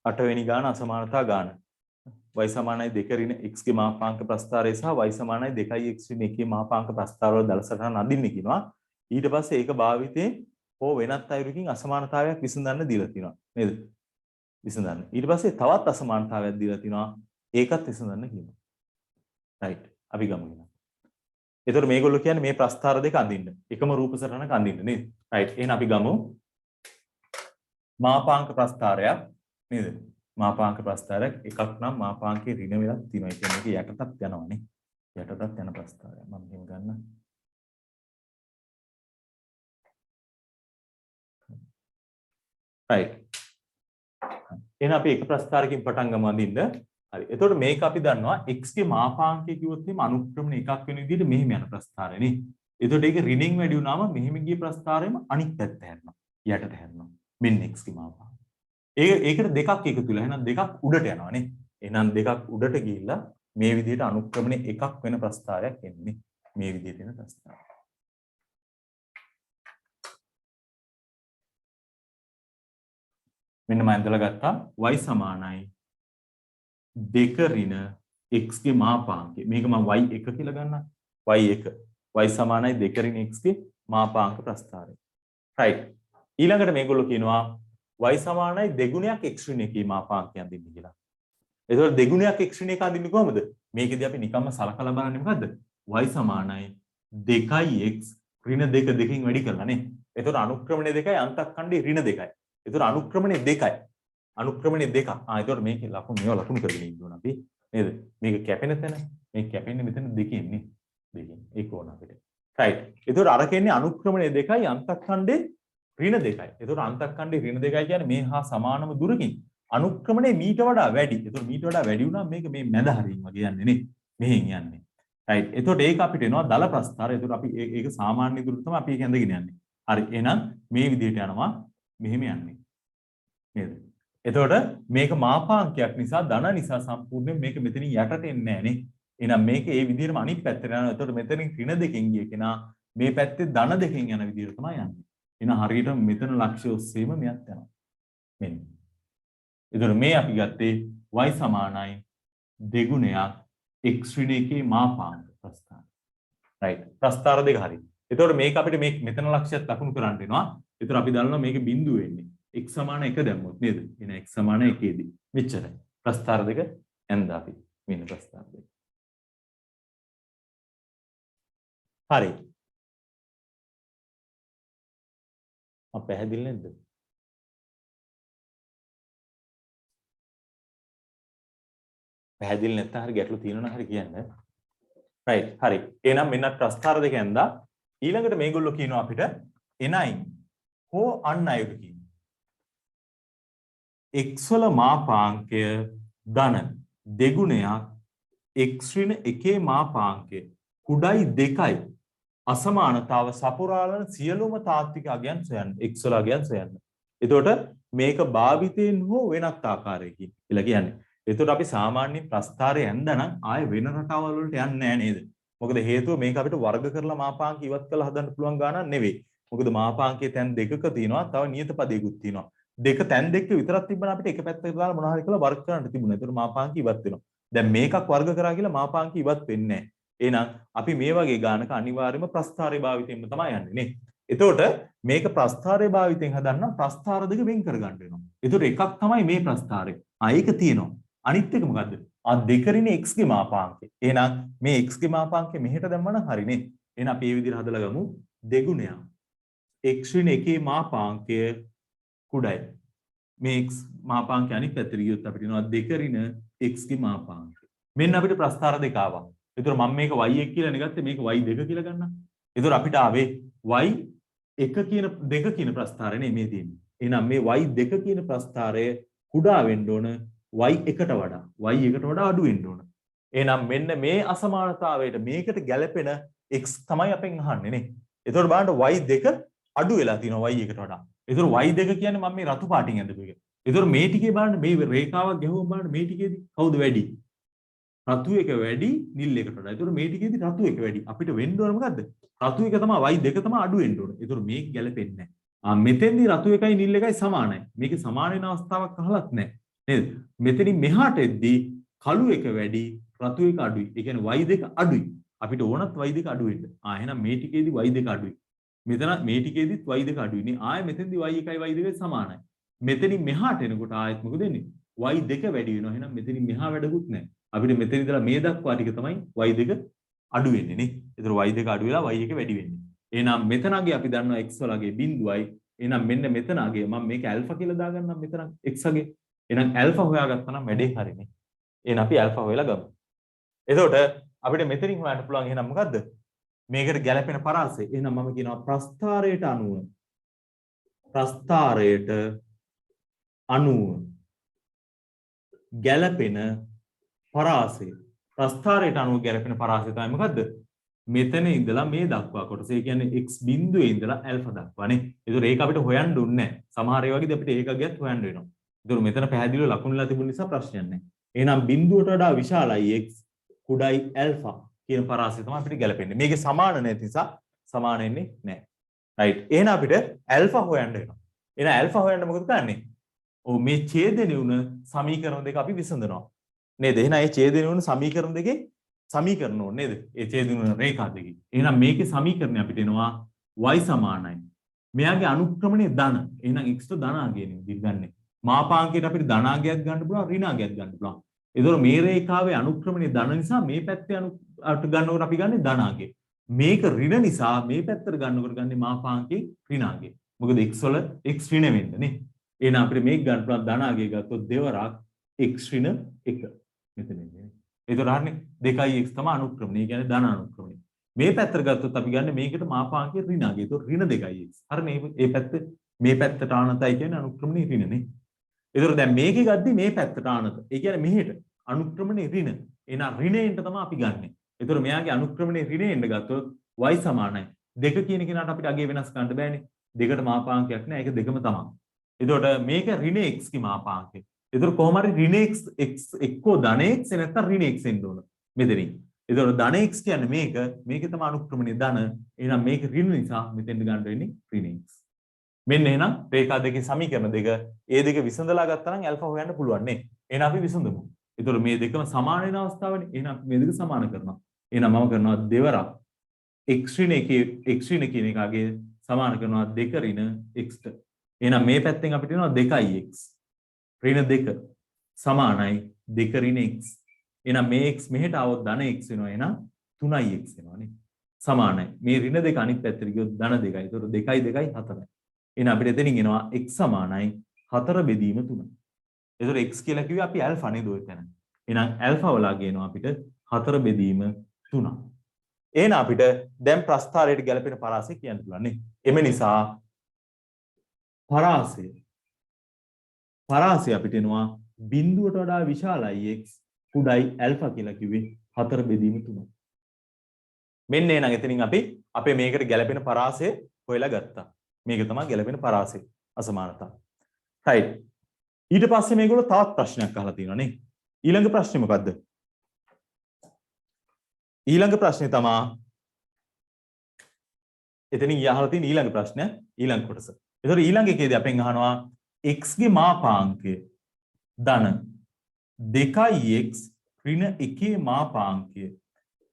අටවෙනි ගාන අසමානතා ගාන. y සමානයි 2 ඍණ x ගේ මාපාංක ප්‍රස්ථාරය සහ y සමානයි 2x ඍණ 1 ගේ මාපාංක ප්‍රස්ථාරවල දල සටහන අඳින්න කියනවා. ඊට පස්සේ ඒක භාවිතේ හෝ වෙනත් අයුරකින් අසමානතාවයක් විසඳන්න දීලා තියෙනවා. නේද? විසඳන්න. ඊට පස්සේ තවත් අසමානතාවයක් දීලා තියෙනවා. ඒකත් විසඳන්න කියනවා. රයිට්. අපි ගමු එහෙනම්. එතකොට මේගොල්ලෝ කියන්නේ මේ ප්‍රස්ථාර දෙක අඳින්න. එකම රූප සටහනක අඳින්න නේද? රයිට්. එහෙනම් අපි ගමු. මාපාංක ප්‍රස්ථාරයක් නේද? මාපාංක ප්‍රස්ථාරයක් එකක් නම් මාපාංකේ ඍණ වෙලක් තියෙනවා. ඒ කියන්නේ මේක යටටත් යනවානේ. යටටත් යන ප්‍රස්ථාරයක්. මම මෙහෙම ගන්න. right. එහෙනම් අපි එක ප්‍රස්ථාරකින් පටන් ගමු අඳින්න. හරි. එතකොට මේක අපි දන්නවා x ගේ මාපාංකය කිව්වොත් එimhe අනුක්‍රමණ එකක් වෙන විදිහට මෙහෙම යන ප්‍රස්ථාරයනේ. එතකොට ඒක ඍණින් වැඩි වුණාම මෙහෙම ගිය ප්‍රස්ථාරයම අනිත් පැත්ත හැරෙනවා. යටට හැරෙනවා. මෙන්න x ගේ මාපාංකය. ඒකට දෙකක් එකතු වෙලා එහෙනම් දෙකක් උඩට යනවා නේ. එහෙනම් දෙකක් උඩට ගිහිල්ලා මේ විදිහට අනුක්‍රමණය එකක් වෙන ප්‍රස්ථාරයක් එන්නේ. මේ විදිහට එන ප්‍රස්ථාරය. මෙන්න මම ඉඳලා ගත්තා y සමානයි 2 ඍණ x ගේ මාපාංකය. මේක මම y1 කියලා ගන්නවා. y1 y සමානයි 2 ඍණ x ගේ මාපාංක ප්‍රස්ථාරය. right. ඊළඟට මේගොල්ලෝ කියනවා y සමානයි දෙගුණයක් x ඍණ එකේ මාපාංකය අඳින්න කියලා. එතකොට දෙගුණයක් x ඍණ එක අඳින්නේ කොහමද? මේකෙදී අපි නිකම්ම සලකලා බලන්නේ මොකද්ද? y සමානයි 2x ඍණ 2 දෙකකින් වැඩි කරලා නේ. එතකොට අනුක්‍රමණය 2යි අන්තක්ඛණ්ඩේ ඍණ 2යි. එතකොට අනුක්‍රමණය 2යි. අනුක්‍රමණය 2ක්. එතකොට මේකේ ලකුණු මේවා ලකුණු කරගෙන ඉන්න ඕන අපි. නේද? මේක කැපෙන තැන මේක කැපෙන්නේ මෙතන දෙකෙන් නේ. දෙකෙන්. ඒක ඕන අපිට. right. එතකොට අර කියන්නේ අනුක්‍රමණය 2යි අන්තක්ඛණ්ඩේ ඍණ 2යි. එතකොට අන්තක්ඛණ්ඩේ ඍණ 2යි කියන්නේ මේ හා සමානම දුරකින් අනුක්‍රමණය මීට වඩා වැඩි. එතකොට මීට වඩා වැඩි වුණාම මේක මේ මැද හරියින් වගේ යන්නේ නේ. මෙහෙන් යන්නේ. right. එතකොට ඒක අපිට එනවා දල ප්‍රස්ථාරය. එතකොට අපි ඒක සාමාන්‍ය දුර තමයි අපි ඒක ඇඳගෙන යන්නේ. හරි. එහෙනම් මේ විදිහට යනවා මෙහෙම යන්නේ. නේද? එතකොට මේක මාපාංකයක් නිසා ධන නිසා සම්පූර්ණයෙන් මේක මෙතනින් යටට එන්නේ නැහැ නේ. එහෙනම් මේක ඒ විදිහටම අනිත් පැත්තට යනවා. එතකොට මෙතනින් ඍණ දෙකෙන් ගිය කෙනා මේ පැත්තේ ධන දෙකෙන් යන විදිහට තමයි යන්නේ. එහෙනම් හරියට මෙතන ලක්ෂ්‍ය ඔස්සේම මෙයත් යනවා. මෙන්න. එතකොට මේ අපි ගත්තේ y සමානයි දෙගුණයක් x ඍණ එකේ මාපාංක ප්‍රස්ථාර. right. ප්‍රස්ථාර දෙක හරි. එතකොට මේක අපිට මේ මෙතන ලක්ෂ්‍යයක් ලකුණු කරන්න වෙනවා. එතකොට අපි දන්නවා මේක බිඳුව වෙන්නේ. x සමාන 1 දැම්මොත් නේද? එහෙනම් x සමාන 1 දී. මෙච්චරයි. ප්‍රස්ථාර දෙක ඇඳා අපි. මෙන්න ප්‍රස්ථාර දෙක. හරි. පැහැදිලි නැද්ද? පැහැදිලි නැත්නම් හරි ගැටලු තියෙනවා නම් හරි කියන්න. right හරි එහෙනම් මෙන්න ප්‍රස්ථාර දෙක ඇඳා ඊළඟට මේගොල්ලෝ කියනවා අපිට එනයින් හෝ අන්නයිට කියනවා x වල මාපාංකය ධන දෙගුණයක් x ඍණ 1 මාපාංකය කුඩයි 2යි අසමානතාව සපුරාලන සියලුම තාත්වික අගයන් සොයන්න x වල අගයන් සොයන්න. එතකොට මේක භාවිතයෙන් හෝ වෙනත් ආකාරයකින් කියලා කියන්නේ. එතකොට අපි සාමාන්‍ය ප්‍රස්ථාරය ඇඳනම් ආයේ වෙන රටාවල් වලට යන්නේ නැහැ නේද? මොකද හේතුව මේක අපිට වර්ග කරලා මාපාංක ඉවත් කරලා හදන්න පුළුවන් ගානක් නෙවෙයි. මොකද මාපාංකයේ තැන් දෙකක තියෙනවා තව නියත පදයකුත් තියෙනවා. දෙක තැන් දෙක විතරක් තිබ්බනම් අපිට එක පැත්තකට දාලා මොනවා හරි කරලා වර්ග කරන්න තිබුණා. ඒතර මාපාංක ඉවත් වෙනවා. දැන් මේකක් වර්ග කරා කියලා මාපාංක ඉවත් වෙන්නේ නැහැ. එහෙනම් අපි මේ වගේ ගානක අනිවාර්යයෙන්ම ප්‍රස්ථාරය භාවිතයෙන්ම තමයි යන්නේ නේ. එතකොට මේක ප්‍රස්ථාරය භාවිතයෙන් හදන්න ප්‍රස්ථාර දෙක වෙන් කරගන්න වෙනවා. එතකොට එකක් තමයි මේ ප්‍රස්ථාරය. ඒක තියෙනවා. අනිත් එක මොකද්ද? දෙක ඍණ x ගේ මාපාංකය. එහෙනම් මේ x ගේ මාපාංකය මෙහෙට දැම්මම හරිනේ. එහෙනම් අපි මේ විදිහට හදලා ගමු. දෙගුණයක් x ඍණ 1 මාපාංකය කුඩයි. මේ x මාපාංකය අනිත් පැත්තට ගියොත් අපිට එනවා දෙක ඍණ x ගේ මාපාංකය. මෙන්න අපිට ප්‍රස්ථාර දෙක ආවා. ඒතර මම මේක y1 කියලා නෙගත්තේ මේක y2 කියලා ගන්නම්. ඒතර අපිට ආවේ y1 කියන 2 කියන ප්‍රස්ථාරය නේ මේ තියෙන්නේ. එහෙනම් මේ y2 කියන ප්‍රස්ථාරය කුඩා වෙන්න ඕන y1ට වඩා y1ට වඩා අඩු වෙන්න ඕන. එහෙනම් මෙන්න මේ අසමානතාවයට මේකට ගැලපෙන x තමයි අපෙන් අහන්නේ නේ. ඒතර බලන්න y2 අඩු වෙලා තියෙනවා y1ට වඩා. ඒතර y2 කියන්නේ මම මේ රතු පාටින් ඇඳපු එක. ඒතර මේ ටිකේ බලන්න මේ රේඛාවක් ගැහුවම බලන්න මේ ටිකේදී කවුද වැඩි? රතු එක වැඩි නිල් එකට වඩා. ඒතර මේ ටිකේදී රතු එක වැඩි. අපිට වෙන්න ඕන මොකද්ද? රතු එක තමයි y2 තමයි අඩු වෙන්න ඕන. ඒතර මේක ගැලපෙන්නේ නැහැ. මෙතෙන්දී රතු එකයි නිල් එකයි සමානයි. මේකේ සමාන වෙන අවස්ථාවක් අහලත් නැහැ. නේද? මෙතනින් මෙහාට එද්දී කළු එක වැඩි රතු එක අඩුයි. ඒ කියන්නේ y2 අඩුයි. අපිට ඕනත් y2 අඩු වෙන්න. එහෙනම් මේ ටිකේදී y2 අඩුයි. මෙතන මේ ටිකේදීත් y2 අඩුයි නේ. මෙතෙන්දී y1යි y2යි සමානයි. මෙතනින් මෙහාට එනකොට ආයෙත් මොකද වෙන්නේ? y2 වැඩි වෙනවා. එහෙනම් මෙතනින් මෙහා වැඩකුත් නැහැ. අපිට මෙතන ඉඳලා මේ දක්වා ටික තමයි y2 අඩු වෙන්නේ නේ. ඒතර y2 අඩු වෙලා y1 වැඩි වෙන්නේ. එහෙනම් මෙතනගේ අපි දන්නවා x වලගේ බිඳුවයි. එහෙනම් මෙන්න මෙතනගේ මම මේක ඇල්ෆා කියලා දාගන්නම් මෙතන x ගේ. එහෙනම් ඇල්ෆා හොයාගත්තා නම් වැඩේ හරිනේ. එහෙනම් අපි ඇල්ෆා හොයලා ගමු. එතකොට අපිට මෙතනින් හොයන්න පුළුවන් එහෙනම් මොකද්ද? මේකට ගැලපෙන පරාසය. එහෙනම් මම කියනවා ප්‍රස්ථාරයට අණුව ගැලපෙන පරාසය. ප්‍රස්ථාරයට අණුව ගැලපෙන පරාසය තමයි මොකද්ද? මෙතන ඉඳලා මේ දක්වා කොටස. ඒ කියන්නේ x බිඳුවේ ඉඳලා ඇල්ෆා දක්වානේ. ඒතකොට ඒක අපිට හොයන්න දුන්නේ නැහැ. සමහර ඒ වගේදී අපිට ඒක ගියත් හොයන්න වෙනවා. ඒතකොට මෙතන පැහැදිලිව ලකුණුලා තිබුණ නිසා ප්‍රශ්නයක් නැහැ. එහෙනම් බිඳුවට වඩා විශාලයි x කුඩයි ඇල්ෆා කියන පරාසය තමයි අපිට ගැලපෙන්නේ. මේකේ සමාන නැති නිසා සමාන වෙන්නේ නැහැ. රයිට්. එහෙනම් අපිට ඇල්ෆා හොයන්න වෙනවා. එහෙනම් ඇල්ෆා හොයන්න මොකද කරන්නේ? මේ ඡේදනයේ උන සමීකරණ දෙක අපි විසඳනවා. නේද? එහෙනම් මේ ඡේදනයේ උන සමීකරණ දෙකේ සමීකරණ ඕනේ නේද? ඒ ඡේදනයේ උන රේඛා දෙකේ. එහෙනම් මේකේ සමීකරණය අපිට එනවා y සමානයි. මෙයාගේ අනුක්‍රමණය ධන. එහෙනම් x ට ධනාගය නෙමෙයි ගන්නෙ. මාපාංකයට අපිට ධනාගයක් ගන්න පුළුවන් ඍණාගයක් ගන්න පුළුවන්. ඒතකොට මේ රේඛාවේ අනුක්‍රමණය ධන නිසා මේ පැත්තේ ගන්නකොට අපි ගන්නේ ධනාගය. මේක ඍණ නිසා මේ පැත්තට ගන්නකොට ගන්නේ මාපාංකේ ඍණාගය. මොකද x වල x ඍණ වෙන්න නේ. එහෙනම් අපිට මේක ගන්න පුළුවන් ධනාගය ගත්තොත් දෙවරක් x ඍණ 1 මෙතන ඉන්නේ. ඒතකොට හරිනේ 2x තමයි අනුක්‍රමණය. ඒ කියන්නේ ධන අනුක්‍රමණය. මේ පැත්තට ගත්තොත් අපි ගන්නේ මේකට මාපාංකයේ ඍණාගය. ඒතකොට ඍණ 2x. හරිනේ මේ පැත්ත මේ පැත්තට ආනතයි කියන්නේ අනුක්‍රමණයේ ඍණ නේ. ඒතකොට දැන් මේකේ ගද්දි මේ පැත්තට ආනත. ඒ කියන්නේ මෙහෙට අනුක්‍රමණයේ ඍණ. එහෙනම් ඍණයෙන්ට තමයි අපි ගන්නෙ. ඒතකොට මෙයාගේ අනුක්‍රමණයේ ඍණයෙන්ට ගත්තොත් y සමානයි. 2 කියන කෙනාට අපිට අගේ වෙනස් කරන්න බෑනේ. දෙකට මාපාංකයක් නෑ. ඒක දෙකම තමයි. ඒතකොට මේක ඍණ x ගේ මාපාංකය. ඒතකොට කොහොම හරි ඍණ x එක්කෝ ධන x නැත්නම් ඍණ x එන්න ඕන. මෙතනින්. ඒතකොට ධන x කියන්නේ මේක තමයි අනුක්‍රමණයේ ධන. එහෙනම් මේක ඍණ නිසා මෙතෙන්ට ගන්න වෙන්නේ ඍණ x. මෙන්න එහෙනම් රේඛා දෙකේ සමීකරණ දෙක ඒ දෙක විසඳලා ගත්තා නම් ඇල්ෆා හොයන්න පුළුවන් නේ. එහෙනම් අපි විසඳමු. ඒතකොට මේ දෙකම සමාන වෙන අවස්ථාවනේ. එහෙනම් මේ දෙක සමාන කරනවා. එහෙනම් මම කරනවා දෙවරක් x ඍණ කියන එකගේ සමාන කරනවා 2 ඍණ x ට. එහෙනම් මේ පැත්තෙන් අපිට එනවා 2x. ඍණ 2 සමානයි 2 ඍණ x. එහෙනම් මේ x මෙහෙට આવොත් ධන x වෙනවා. එහෙනම් 3x වෙනවා නේ. සමානයි. මේ ඍණ 2 අනිත් පැත්තට ගියොත් ධන 2යි. ඒතකොට 2 2 4යි. එහෙනම් අපිට එතනින් එනවා x සමානයි 4 බෙදීම 3. ඒතකොට x කියලා කිව්වේ අපි ඇල්ෆා නේද ඔය තැන. එහෙනම් ඇල්ෆා වලා ගේනවා අපිට 4 බෙදීම 3ක්. එහෙනම් අපිට දැන් ප්‍රස්ථාරයට ගැලපෙන පරාසය කියන්න පුළුවන් නේ. එම නිසා පරාසය අපිට එනවා බිඳුවට වඩා විශාලයි x කුඩයි ඇල්ෆා කියලා කිව්වේ 4 බෙදීම 3. මෙන්න එහෙනම් එතනින් අපි අපේ මේකට ගැලපෙන පරාසය හොයලා ගත්තා. මේක තමයි ගැලපෙන පරාසය අසමානතාව. right. ඊට පස්සේ මේගොල්ලෝ තවත් ප්‍රශ්නයක් අහලා තියෙනවා නේ. ඊළඟ ප්‍රශ්නේ මොකද්ද? ඊළඟ ප්‍රශ්නේ තමයි එතනින් අහලා තියෙන ඊළඟ ප්‍රශ්නය ඊළඟ කොටස. ඒතකොට ඊළඟ එකේදී අපෙන් අහනවා x ගේ මාපාංකය ධන 2x ඍණ 1 මාපාංකය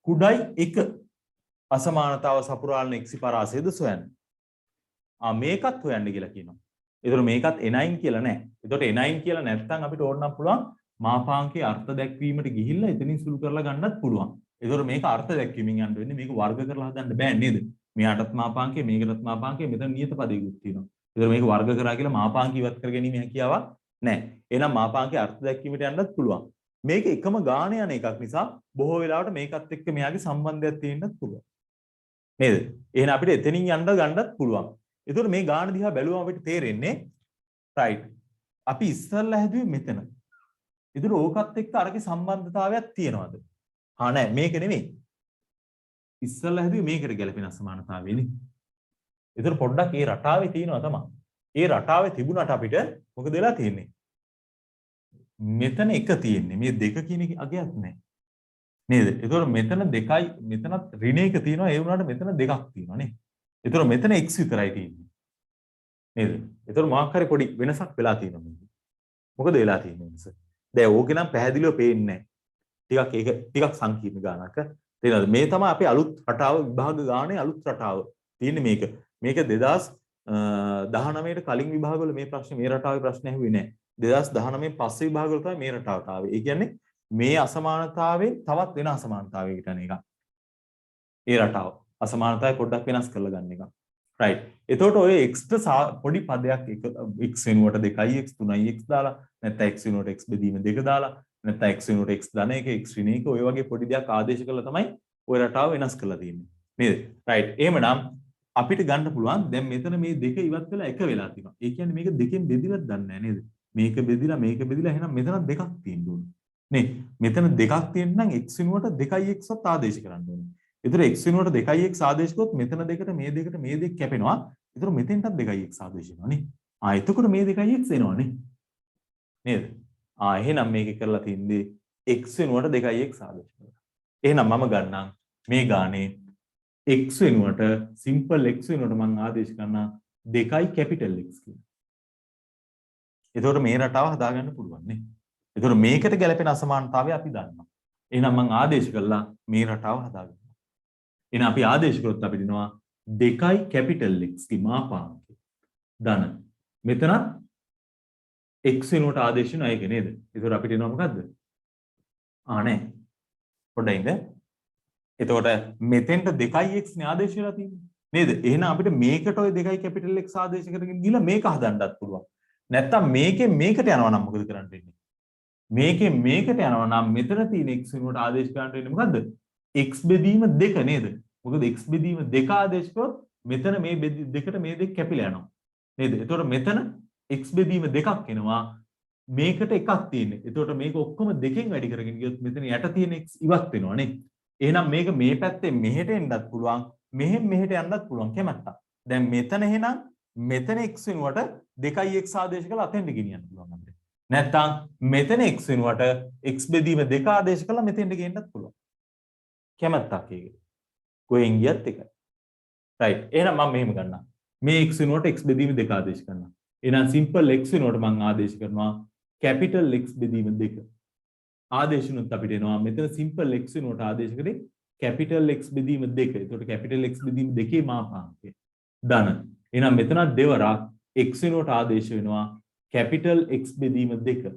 කුඩයි 1 අසමානතාව සපුරාලන x පරාසයද සොයන්න. මේකත් හොයන්න කියලා කියනවා. ඒතකොට මේකත් n9 කියලා නෑ. ඒතකොට n9 කියලා නැත්නම් අපිට ඕනනම් පුළුවන් මාපාංකයේ අර්ථ දැක්වීමට ගිහිල්ලා එතනින් සුළු කරලා ගන්නත් පුළුවන්. ඒතකොට මේක අර්ථ දැක්වීමෙන් යන්න වෙන්නේ මේක වර්ග කරලා හදන්න බෑ නේද? මෙයාටත් මාපාංකය මේකටත් මාපාංකය මෙතන නියත පදයකුත් තියෙනවා. ඒතකොට මේක වර්ග කරා කියලා මාපාංක ඉවත් කර ගැනීම හැකියාවක් නැහැ. එහෙනම් මාපාංකයේ අර්ථ දැක්වීමට යන්නත් පුළුවන්. මේක එකම ගාණ යන එකක් නිසා බොහෝ වෙලාවට මේකත් එක්ක මෙයාගේ සම්බන්ධයක් තියෙන්නත් පුළුවන්. නේද? එහෙනම් අපිට එතනින් යන්න ගන්නත් පුළුවන්. ඒතකොට මේ ගාණ දිහා බැලුවම අපිට තේරෙන්නේ right. අපි ඉස්සල්ලා හැදුවේ මෙතන. ඒතකොට ඕකත් එක්ක අරගේ සම්බන්ධතාවයක් තියෙනවද? නෑ මේක නෙමෙයි. ඉස්සල්ලා හැදුවේ මේකට ගැලපෙන අසමානතාවයනේ. ඒතර පොඩ්ඩක් ඒ රටාවේ තියෙනවා තමයි. ඒ රටාවේ තිබුණාට අපිට මොකද වෙලා තියෙන්නේ? මෙතන එක තියෙන්නේ. මේ දෙක කියන එක අගයක් නැහැ. නේද? ඒතර මෙතන දෙකයි මෙතනත් ඍණ එක තියෙනවා. ඒ වුණාට මෙතන දෙකක් තියෙනවා නේ. ඒතර මෙතන x විතරයි තියෙන්නේ. නේද? ඒතර මොකක් හරි පොඩි වෙනසක් වෙලා තියෙනවා මේක. මොකද වෙලා තියෙන්නේ වෙනස? දැන් ඕකේ නම් පැහැදිලිව පේන්නේ නැහැ. ටිකක් සංකීර්ණ ගානක්. තේරෙනවද? මේ තමයි අපේ අලුත් රටාව විභාග ගානේ අලුත් රටාව. තියෙන්නේ මේක. මේක 2019ට කලින් විභාගවල මේ ප්‍රශ්නේ මේ රටාවේ ප්‍රශ්න ඇහුවේ නැහැ. 2019 පස්සේ විභාගවල තමයි මේ රටාවට ආවේ. ඒ කියන්නේ මේ අසමානතාවයේ තවත් වෙන අසමානතාවයකට යන එක. ඒ රටාව අසමානතාවය පොඩ්ඩක් වෙනස් කරලා ගන්න එක. right. එතකොට ඔය x පොඩි පදයක් x වෙනුවට 2x 3x දාලා නැත්නම් x වෙනුවට x බෙදීම 2 දාලා නැත්නම් x වෙනුවට x ධන 1 x ඍණ 1 ඔය වගේ පොඩි දෙයක් ආදේශ කරලා තමයි ඔය රටාව වෙනස් කරලා තියෙන්නේ. නේද? right. එහෙමනම් අපිට ගන්න පුළුවන් දැන් මෙතන මේ දෙක ඉවත් වෙලා එක වෙලා තියෙනවා. ඒ කියන්නේ මේක දෙකෙන් බෙදිලත් දන්නේ නැහැ නේද? මේක බෙදිලා එහෙනම් මෙතන දෙකක් තියෙන්න ඕනේ. නේ? මෙතන දෙකක් තියෙන්න නම් x වෙනුවට 2x වත් ආදේශ කරන්න ඕනේ. ඒතර x වෙනුවට 2x ආදේශ කරොත් මෙතන දෙකට මේ දෙක කැපෙනවා. ඒතර මෙතෙන්ටත් 2x ආදේශ වෙනවා නේ. එතකොට මේ 2x එනවා නේ. නේද? එහෙනම් මේක කරලා තින්නේ x වෙනුවට 2x ආදේශ කරලා. එහෙනම් මම ගන්නම් මේ ගානේ x වෙනුවට simple x වෙනුවට මම ආදේශ කරනවා 2 capital X කියලා. එතකොට මේ රටාව හදාගන්න පුළුවන් නේ. එතකොට මේකට ගැලපෙන අසමානතාවය අපි දන්නවා. එහෙනම් මම ආදේශ කළා මේ රටාව හදාගන්න. එහෙනම් අපි ආදේශ කරොත් අපිට දෙනවා 2 capital X ගේ මාපාංකය ධන. මෙතන x වෙනුවට ආදේශ වෙනවා ඒක නේද? එතකොට අපිට එනවා මොකද්ද? නෑ. පොඩ්ඩක් ඉන්න. එතකොට මෙතෙන්ට 2x නේ ආදේශ වෙලා තියෙන්නේ. නේද? එහෙනම් අපිට මේකට ওই 2 capital X ආදේශ කරගෙන ගිහලා මේක හදන්නත් පුළුවන්. නැත්තම් මේකෙන් මේකට යනවා නම් මොකද කරන්න වෙන්නේ? මේකෙන් මේකට යනවා නම් මෙතන තියෙන x වෙනුවට ආදේශ කරන්න වෙන්නේ මොකද්ද? x බෙදීම 2 නේද? මොකද x බෙදීම 2 ආදේශ කරොත් මෙතන මේ දෙකට මේ දෙක කැපිලා යනවා. නේද? එතකොට මෙතන x බෙදීම 2ක් එනවා. මේකට එකක් තියෙන්නේ. එතකොට මේක ඔක්කොම දෙකෙන් වැඩි කරගෙන ගියොත් මෙතන යට තියෙන x ඉවත් වෙනවා නේ. එහෙනම් මේක මේ පැත්තෙන් මෙහෙට එන්නත් පුළුවන්. මෙහෙන් මෙහෙට යන්නත් පුළුවන් කැමැත්ත. දැන් මෙතන එහෙනම් මෙතන x වෙනුවට 2x ආදේශ කරලා අතෙන්ට ගෙනියන්න පුළුවන් අපිට. නැත්තම් මෙතන x වෙනුවට x බෙදීම 2 ආදේශ කරලා මෙතෙන්ට ගෙන්නත් පුළුවන්. කැමැත්තක් ඒක. කොහෙන් ගියත් එකයි. right. එහෙනම් මම මෙහෙම ගන්නවා. මේ x වෙනුවට x බෙදීම 2 ආදේශ කරනවා. එහෙනම් simple x වෙනුවට මම ආදේශ කරනවා capital X බෙදීම 2. ආදේශුනුත් අපිට එනවා මෙතන simple x වෙනුවට ආදේශ කරේ capital X බෙදීම 2. ඒකට capital X බෙදීම 2 මාපාංකය ධන. එහෙනම් මෙතන දෙවරක් x වෙනුවට ආදේශ වෙනවා capital X බෙදීම 2.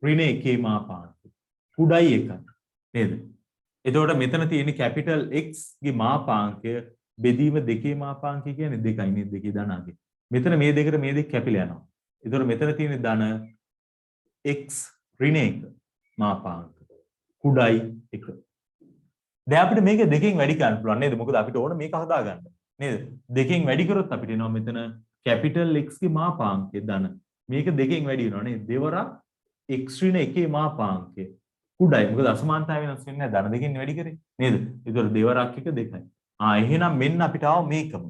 ඍණ 1 මාපාංකය කුඩයි 1 නේද? එතකොට මෙතන තියෙන capital X ගේ මාපාංකය බෙදීම 2 මාපාංකය කියන්නේ 2යි නේද? 2 ධනාගේ. මෙතන මේ දෙකට මේ දෙක කැපිලා යනවා. එතකොට මෙතන තියෙන ධන x ඍණ 1 මාපාංක කුඩයි 1. දැන් අපිට මේක දෙකෙන් වැඩි කරන්න පුළුවන් නේද? මොකද අපිට ඕන මේක හදාගන්න. නේද? දෙකෙන් වැඩි කරොත් අපිට එනවා මෙතන කැපිටල් X ගේ මාපාංකය ධන. මේක දෙකෙන් වැඩි වෙනවා නේද? දෙවරක් x ඍණ 1 මාපාංකය කුඩයි. මොකද අසමානතාවය වෙනස් වෙන්නේ නැහැ. ධන දෙකෙන් වැඩි කරේ. නේද? ඒතකොට දෙවරක් එක 2යි. එහෙනම් මෙන්න අපිට ආව මේකම.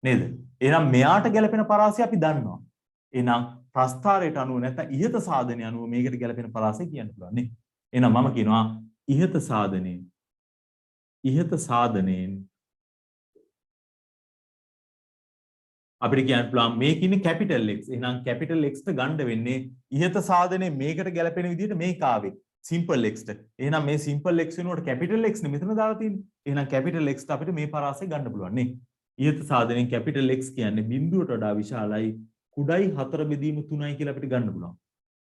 නේද? එහෙනම් මෙයාට ගැලපෙන පරාසය අපි දන්නවා. එහෙනම් ප්‍රස්ථාරයට අනුව නැත්නම් ඉහත සාධනය අනුව මේකට ගැලපෙන පරාසය කියන්න පුළුවන් නේ. එහෙනම් මම කියනවා ඉහත සාධනයෙන් අපිට කියන්න පුළුවන් මේක ඉන්නේ කැපිටල් X. එහෙනම් කැපිටල් X ට ගන්න වෙන්නේ ඉහත සාධනයේ මේකට ගැලපෙන විදිහට මේක ආවේ සිම්පල් X ට. එහෙනම් මේ සිම්පල් X වෙනුවට කැපිටල් X නේ මෙතන දාලා තියෙන්නේ. එහෙනම් කැපිටල් X ට අපිට මේ පරාසය ගන්න පුළුවන් නේ. ඉහත සාධනයෙන් කැපිටල් X කියන්නේ බිඳුවට වඩා විශාලයි කුඩයි 4 බෙදීම 3යි කියලා අපිට ගන්න පුළුවන්.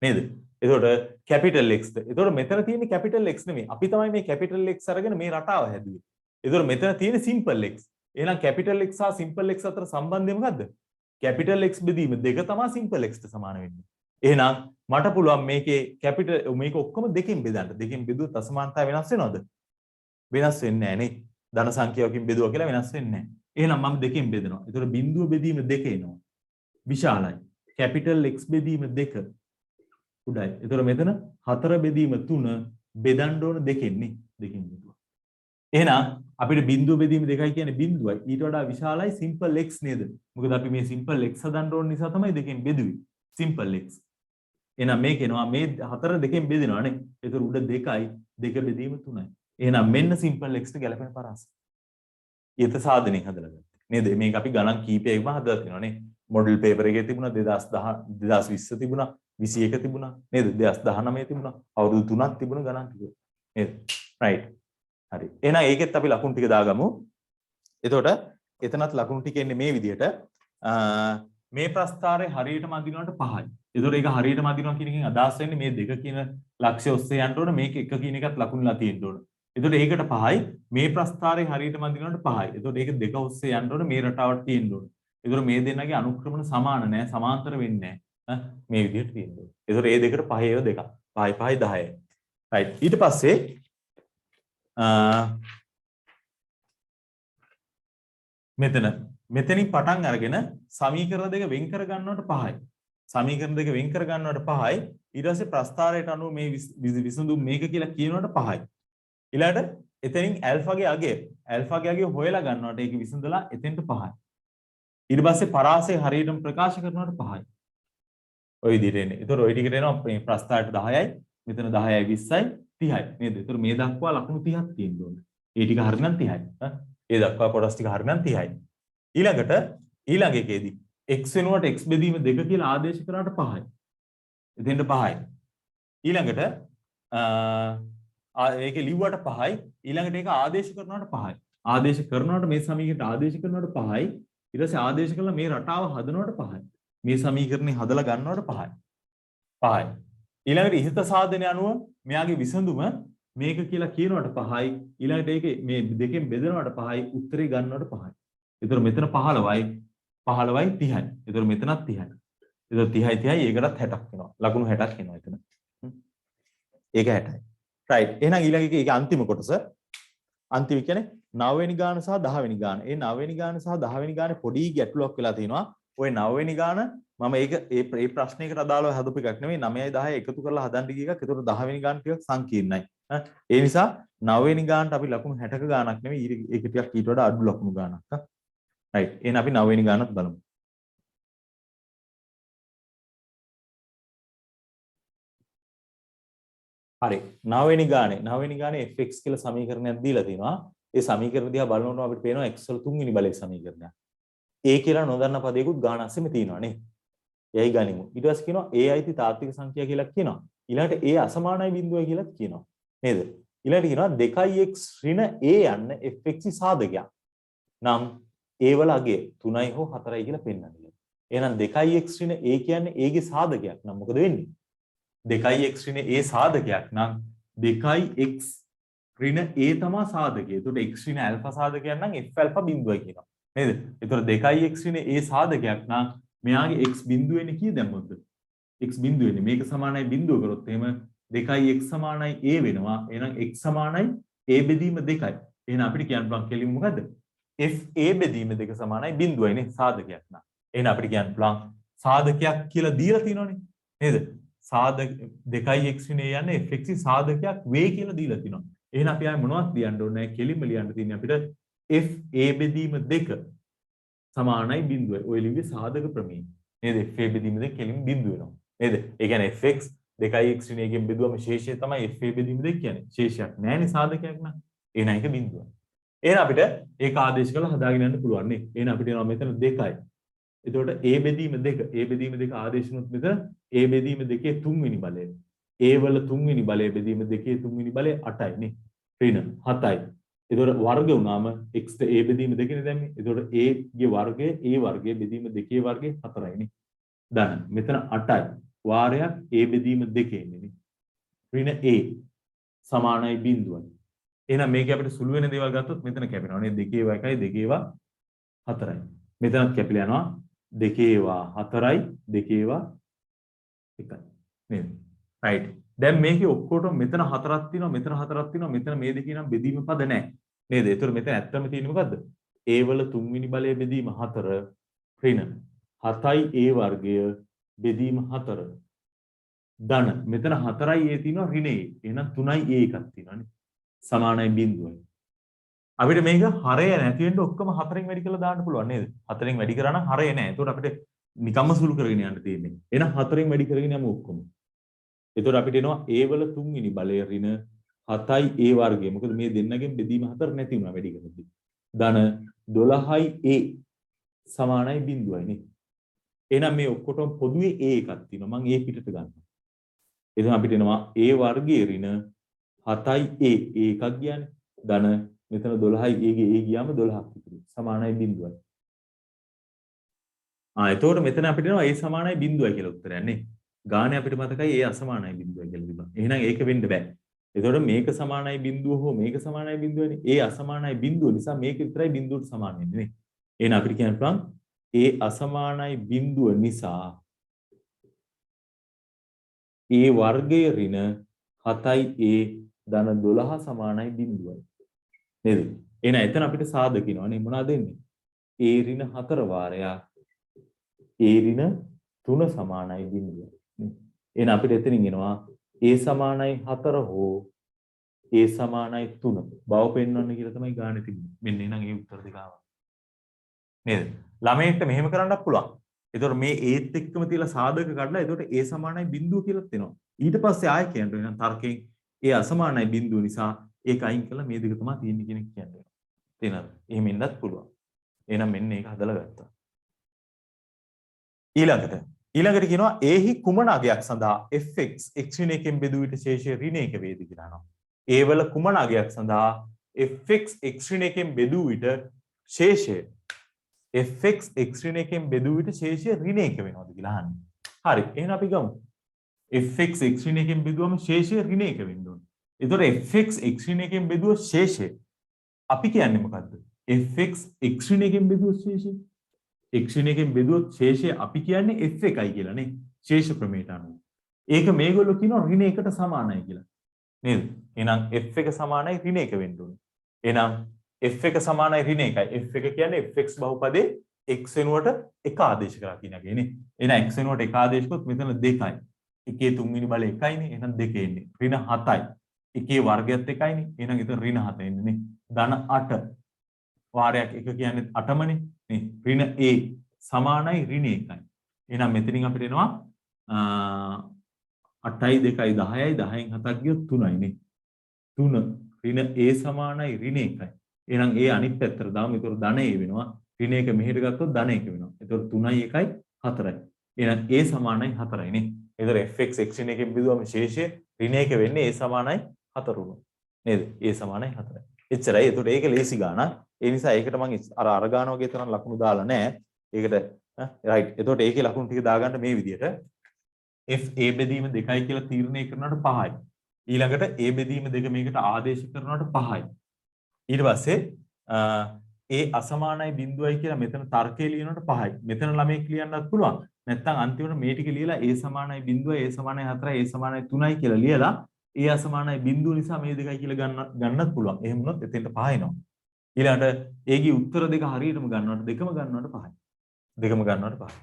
නේද? එතකොට කැපිටල් X ට. එතකොට මෙතන තියෙන්නේ කැපිටල් X නෙමෙයි. අපි තමයි මේ කැපිටල් X අරගෙන මේ රටාව හැදුවේ. එතකොට මෙතන තියෙන්නේ සිම්පල් X. එහෙනම් කැපිටල් X සහ සිම්පල් X අතර සම්බන්ධය මොකද්ද? කැපිටල් X බෙදීම 2 තමයි සිම්පල් X ට සමාන වෙන්නේ. එහෙනම් මට පුළුවන් මේකේ කැපිටල් මේක ඔක්කොම දෙකෙන් බෙදන්න. දෙකෙන් බෙදුවොත් අසමානතාවය වෙනස් වෙනවද? වෙනස් වෙන්නේ නැහැ නේ. ධන සංඛ්‍යාවකින් බෙදුවා කියලා වෙනස් වෙන්නේ නැහැ. එහෙනම් මම දෙකෙන් බෙදනවා. ඒතකොට බිඳුව බෙදීම 2 එනවා. විශාලයි. කැපිටල් X බෙදීම 2 උඩයි. ඒතකොට මෙතන 4 බෙදීම 3 බෙදන්න ඕන දෙකෙන් නේ. දෙකෙන් බෙදුවා. එහෙනම් අපිට බිඳුව බෙදීම 2යි කියන්නේ බිඳුවයි. ඊට වඩා විශාලයි සිම්පල් X නේද? මොකද අපි මේ සිම්පල් X හදන්න ඕන නිසා තමයි දෙකෙන් බෙදුවේ. Simple X. එහෙනම් මේක එනවා මේ 4 දෙකෙන් බෙදෙනවා නේ. ඒතර උඩ 2යි 2 බෙදීම 3යි. එහෙනම් මෙන්න සිම්පල් X ට ගැලපෙන පරාසය. ඊට සාධනෙන් හදලා ගත්තා. නේද? මේක අපි ගණන් කීපයකම හදලා තිනවා නේ. මොඩල් පේපර් එකේ තිබුණා 2020 තිබුණා 21 තිබුණා නේද? 2019 තිබුණා. අවුරුදු 3ක් තිබුණ ගණන් ටික. නේද? රයිට්. හරි. එහෙනම් ඒකෙත් අපි ලකුණු ටික දාගමු. එතකොට එතනත් ලකුණු ටික එන්නේ මේ විදිහට. මේ ප්‍රස්ථාරය හරියටම අඳිනවට 5යි. එතකොට ඒක හරියටම අඳිනවා කියන එකෙන් අදහස් වෙන්නේ මේ 2 කියන ලක්ෂ්‍ය ඔස්සේ යන්න ඕන මේක 1 කියන එකත් ලකුණුලා තියෙන්න ඕන. එතකොට ඒකට 5යි මේ ප්‍රස්ථාරය හරියටම අඳිනවට 5යි. එතකොට ඒක 2 ඔස්සේ යන්න ඕන මේ රටාවට තියෙන්න ඕන. එතකොට මේ දෙන්නගේ අනුක්‍රමණ සමාන නැහැ සමාන්තර වෙන්නේ නැහැ. මේ විදිහට තියෙන්න ඕන. එතකොට මේ දෙකට 5 ඒව 2ක්. 5යි 5යි 10යි. රයිට්. ඊට පස්සේ මෙතනින් පටන් අරගෙන සමීකරණ දෙක වෙන් කර ගන්නවට 5යි. සමීකරණ දෙක වෙන් කර ගන්නවට 5යි. ඊට පස්සේ ප්‍රස්ථාරයට අනුව මේ විසඳුම් මේක කියලා කියනවට 5යි. ඊළඟට එතනින් ඇල්ෆාගේ අගය හොයලා ගන්නවට ඒක විසඳලා එතෙන්ට 5යි. ඊට පස්සේ පරාසය හරියටම ප්‍රකාශ කරනවට 5යි. ඔය විදිහට එන්නේ. ඒතකොට ඔය ටිකට එනවා මේ ප්‍රස්ථාරයට 10යි, මෙතන 10යි 20යි 30යි නේද? ඒතකොට මේ දක්වා ලකුණු 30ක් තියෙන්න ඕනේ. ඒ ටික හරිනම් 30යි. ඒ දක්වා කොටස් ටික හරිනම් 30යි. ඊළඟ එකේදී x වෙනුවට x බෙදීම 2 කියලා ආදේශ කරාට 5යි. එතෙන්ට 5යි. ඊළඟට ඒකේ ලිව්වට 5යි. ඊළඟට ඒක ආදේශ කරනවට 5යි. ආදේශ කරනවට මේ සමීකරණයට ආදේශ කරනවට 5යි. ඊට පස්සේ ආදේශ කළා මේ රටාව හදනවට 5යි. මේ සමීකරණේ හදලා ගන්නවට 5යි. 5යි. ඊළඟට ඉහත සාධනය අනුව මෙයාගේ විසඳුම මේක කියලා කියනවට 5යි. ඊළඟට ඒකේ මේ දෙකෙන් බෙදනවට 5යි. උත්තරේ ගන්නවට 5යි. ඒතර මෙතන 15යි 30යි. ඒතර මෙතනත් 30යි. ඒතර 30යි 30යි ඒකටත් 60ක් වෙනවා. ලකුණු 60ක් එනවා එතන. ඒක 60යි. රයිට්. එහෙනම් ඊළඟ එකේ අන්තිම කොටස. අන්තිම කියන්නේ 9 වෙනි ගාන සහ 10 වෙනි ගාන. ඒ 9 වෙනි ගාන සහ 10 වෙනි ගානේ පොඩි ගැටලුවක් වෙලා තියෙනවා. ওই 9 වෙනි ගාන මම ඒක ඒ ප්‍රශ්නයකට අදාළව හදපු එකක් නෙමෙයි 9යි 10යි එකතු කරලා හදන්න ගිය එකක්. ඒතකොට 10 වෙනි ගාන ටිකක් සංකීර්ණයි. ඒ නිසා 9 වෙනි ගානට අපි ලකුණු 60ක ගානක් නෙමෙයි ඒක ටිකක් ඊට වඩා අඩු ලකුණු ගානක්. රයිට්. එහෙනම් අපි 9 වෙනි ගානත් බලමු. හරි. 9 වෙනි ගානේ fx කියලා සමීකරණයක් දීලා තිනවා. ඒ සමීකරණ දිහා බලනකොට අපිට පේනවා x වල 3 වෙනි බලයේ සමීකරණයක්. a කියලා නොදන්න පදයකුත් ගාන අස්සෙම තියෙනවා නේ. එයි ගනිමු. ඊට පස්සේ කියනවා a අයිති තාත්වික සංඛ්‍යා කියලා කියනවා. ඊළඟට a අසමානයි බිඳුවයි කියලා කියනවා. නේද? ඊළඟට කියනවා 2x ඍණ a යන්න fx සාධකයක්. නම් a වල අගය 3යි හෝ 4යි කියලා පෙන්නනවා. එහෙනම් 2x ඍණ a කියන්නේ a ගේ සාධකයක්. නම් මොකද වෙන්නේ? 2x ඍණ a සාධකයක් නම් 2x ඍණ a තමයි සාධකය. එතකොට x ඍණ ඇල්ෆා සාධකයක් නම් f ඇල්ෆා බිඳුවයි කියනවා. නේද? එතකොට 2x ඍණ a සාධකයක් නම් මෙයාගේ x බිඳුව වෙන්නේ කී දැම්මොත්ද? x බිඳුව වෙන්නේ මේක සමානයි බිඳුව කරොත් එහෙම 2x සමානයි a වෙනවා. එහෙනම් x සමානයි A බෙදීම 2යි. එහෙනම් අපිට කියන්න පුළුවන් කෙලින්ම මොකද්ද? FA බෙදීම 2 සමානයි බිඳුවයිනේ සාධකයක් නා. එහෙනම් අපිට කියන්න පුළුවන් සාධකයක් කියලා දීලා තියෙනවනේ. නේද? සාධක 2x විනේ යන්නේ fx සාධකයක් වේ කියලා දීලා තිනවා. එහෙනම් අපි ආයේ මොනවද ලියන්න ඕනේ? කෙලින්ම ලියන්න තියෙන්නේ අපිට fa බෙදීම 2 සමානයි බිඳුවයි. ඔය ලිව්වේ සාධක ප්‍රමේය. නේද? fa බෙදීම 2 කෙලින්ම බිඳුව වෙනවා. නේද? ඒ කියන්නේ fx 2x විනේගෙන් බෙදුවම ශේෂය තමයි fa බෙදීම 2 කියන්නේ. ශේෂයක් නැහැනේ සාධකයක් නා. එහෙනම් ඒක බිඳුවයි. එහෙනම් අපිට ඒක ආදේශ කරලා හදාගෙන යන්න පුළුවන් නේ. එහෙනම් අපිට එනවා මෙතන 2යි. එතකොට A බෙදීම 2 A බෙදීම 2 ආදේශුනොත් මෙතන A බෙදීම 2 තුන්වෙනි බලය. A වල තුන්වෙනි බලය බෙදීම 2 තුන්වෙනි බලය 8යි නේ. ඍණ 7යි. එතකොට වර්ග වුණාම x ට A බෙදීම 2 නේ දැම්මේ. එතකොට A ගේ වර්ගය A වර්ගය බෙදීම 2 වර්ගය 4යි නේ. දන්න. මෙතන 8යි. වාරයක් A බෙදීම 2 ඉන්නේ නේ. ඍණ A සමානයි බිඳුවයි. එහෙනම් මේක අපිට සුළු වෙන දේවල් ගත්තොත් මෙතන කැපෙනවා නේ 2 1යි 2 4යි. මෙතනත් කැපිලා යනවා 2 4යි 2 1යි නේද? රයිට්. දැන් මේකේ ඔක්කොටම මෙතන 4ක් තියෙනවා මෙතන 4ක් තියෙනවා මෙතන මේ දෙකේ නම් බෙදීම පද නැහැ. නේද? ඒතර මෙතන ඇත්තම තියෙන්නේ මොකද්ද? A වල තුන්වෙනි බලය බෙදීම 4 ඍණ 7යි A වර්ගය බෙදීම 4 ධන මෙතන 4යි A තියෙනවා ඍණ A. එහෙනම් 3යි A එකක් තියෙනවානේ. සමානයි බිඳුවයි. අපිට මේක හරය නැති වෙන්න ඔක්කොම 4න් වැඩි කරලා දාන්න පුළුවන් නේද? 4න් වැඩි කරා නම් හරය නැහැ. ඒතකොට අපිට නිකම්ම සුළු කරගෙන යන්න තියෙන්නේ. එහෙනම් 4න් වැඩි කරගෙන යමු ඔක්කොම. ඒතකොට අපිට එනවා A වල තුන්වෙනි බලය ඍණ 7යි A වර්ගය. මොකද මේ දෙන්නගෙන් බෙදීම 4 නැති වුණා වැඩි කරද්දී. ධන 12යි A සමානයි බිඳුවයි නේ. එහෙනම් මේ ඔක්කොටම පොදුවේ A එකක් තියෙනවා. මම A පිටට ගන්නවා. එතන අපිට එනවා A වර්ගයේ ඍණ 7යි A එකක් ගියානේ. ධන මෙතන 12යි A ගේ A ගියාම 12ක් ඉතුරු. සමානයි බිඳුවයි. එතකොට මෙතන අපිට එනවා A සමානයි බිඳුවයි කියලා උත්තරයක් නේ. ගානේ අපිට මතකයි A අසමානයි බිඳුවයි කියලා තිබුණා. එහෙනම් ඒක වෙන්න බෑ. එතකොට මේක සමානයි බිඳුව හෝ මේක සමානයි බිඳුවනේ. A අසමානයි බිඳුව නිසා මේක විතරයි බිඳුවට සමාන වෙන්නේ නේ. එහෙනම් අපිට කියන්න පුළුවන් A අසමානයි බිඳුව නිසා A වර්ගයේ ඍණ 7යි A ධන 12 සමානයි බිඳුවයි. නේද? එහෙනම් එතන අපිට සාධකිනවා නේ මොනවද දෙන්නේ? A ඍණ 4 වාරයක් A ඍණ 3 සමානයි බිඳුවයි. එහෙනම් අපිට එතනින් එනවා A සමානයි 4 හෝ A සමානයි 3 බව පෙන්වන්න කියලා තමයි ගානේ තිබුණේ. මෙන්න එහෙනම් ඒ උත්තර දෙක ආවා. නේද? ළමයින්ට මෙහෙම කරන්නත් පුළුවන්. එතකොට මේ ඒත් එක්කම තියලා සාධක කඩලා එතකොට A සමානයි බිඳුව කියලා දෙනවා. ඊට පස්සේ ආයෙ කියන්න වෙන තර්කයෙන් A අසමානයි බිඳුව නිසා ඒක අයින් කළා මේ දෙක තමයි තියෙන්නේ කියන එක කියන්නේ. තේනද? එහෙම ඉන්නත් පුළුවන්. එහෙනම් මෙන්න ඒක හදලා ගත්තා. ඊළඟට කියනවා A හි කුමන අගයක් සඳහා fx x ඍණ එකෙන් බෙදූ විට ශේෂය ඍණ එක වේද කියලා අහනවා. A වල කුමන අගයක් සඳහා fx x ඍණ එකෙන් බෙදූ විට ශේෂය fx x ඍණ එකෙන් බෙදූ විට ශේෂය ඍණ එක වෙනවද කියලා අහන්නේ. හරි. එහෙනම් අපි ගමු. fx x ඍණ එකෙන් බෙදුවම ශේෂය ඍණ එක වෙන්න ඕනේ. එතකොට fx x ඍණ එකෙන් බෙදුව ශේෂය අපි කියන්නේ මොකද්ද? fx x ඍණ එකෙන් බෙදුව ශේෂය. x ඍණ එකෙන් බෙදුවොත් ශේෂය අපි කියන්නේ f1යි කියලා නේ. ශේෂ ප්‍රමේයට අනුව. ඒක මේගොල්ලෝ කියනවා ඍණ 1ට සමානයි කියලා. නේද? එහෙනම් f1 සමානයි ඍණ 1 වෙන්න ඕනේ. එහෙනම් f1 සමානයි ඍණ 1යි. f1 කියන්නේ fx බහුපදේ x වෙනුවට 1 ආදේශ කරලා කියන එකනේ නේ. එහෙනම් x වෙනුවට 1 ආදේශ කරොත් මෙතන 2යි. එකේ තුන්වෙනි බලය 1යිනේ. එහෙනම් 2 එන්නේ. ඍණ 7යි. එකේ වර්ගයත් 1යිනේ. එහෙනම් එතන ඍණ 7 එන්නේ නේ. ධන 8 වාරයක් 1 කියන්නේ 8මනේ. නේ. ඍණ a සමානයි ඍණ 1යි. එහෙනම් මෙතනින් අපිට එනවා 8යි 2යි 10යි 10න් 7ක් ගියොත් 3යි නේ. 3 ඍණ a සමානයි ඍණ 1යි. එහෙනම් a අනිත් පැත්තට දාමු. ඒතර ධන a වෙනවා. ඍණ 1 මෙහෙට ගත්තොත් ධන 1 වෙනවා. ඒතර 3යි 1යි 4යි. එහෙනම් a සමානයි 4යි නේ. ඒතර fx x ඍණ 1 බෙදුවම ශේෂය ඍණ 1 වෙන්නේ a සමානයි 4 උණු. නේද? a සමානයි 4යි. එච්චරයි. ඒතර ඒක ලේසි ගානක්. ඒ නිසා ඒකට මම අර ගාන වගේ තරම් ලකුණු දාලා නැහැ. ඒකට රයිට්. එතකොට ඒකේ ලකුණු ටික දාගන්න මේ විදිහට f a බෙදීම 2යි කියලා තීරණය කරනකොට 5යි. ඊළඟට a බෙදීම 2 මේකට ආදේශ කරනකොට 5යි. ඊට පස්සේ a අසමානයි බිඳුවයි කියලා මෙතන තර්කය ලියනකොට 5යි. මෙතන ළමයි ලියන්නත් පුළුවන්. නැත්නම් අන්තිමට මේ ටික ලියලා a සමානයි බිඳුවයි a සමානයි 4යි a සමානයි 3යි කියලා ලියලා ඒ අසමානයි බිඳුව නිසා මේ දෙකයි කියලා ගන්නත් පුළුවන්. එහෙම වුණොත් එතෙන්ට පහ එනවා. ඊළඟට ඒකේ උත්තර දෙක හරියටම ගන්නවට දෙකම ගන්නවට පහයි. දෙකම ගන්නවට පහයි.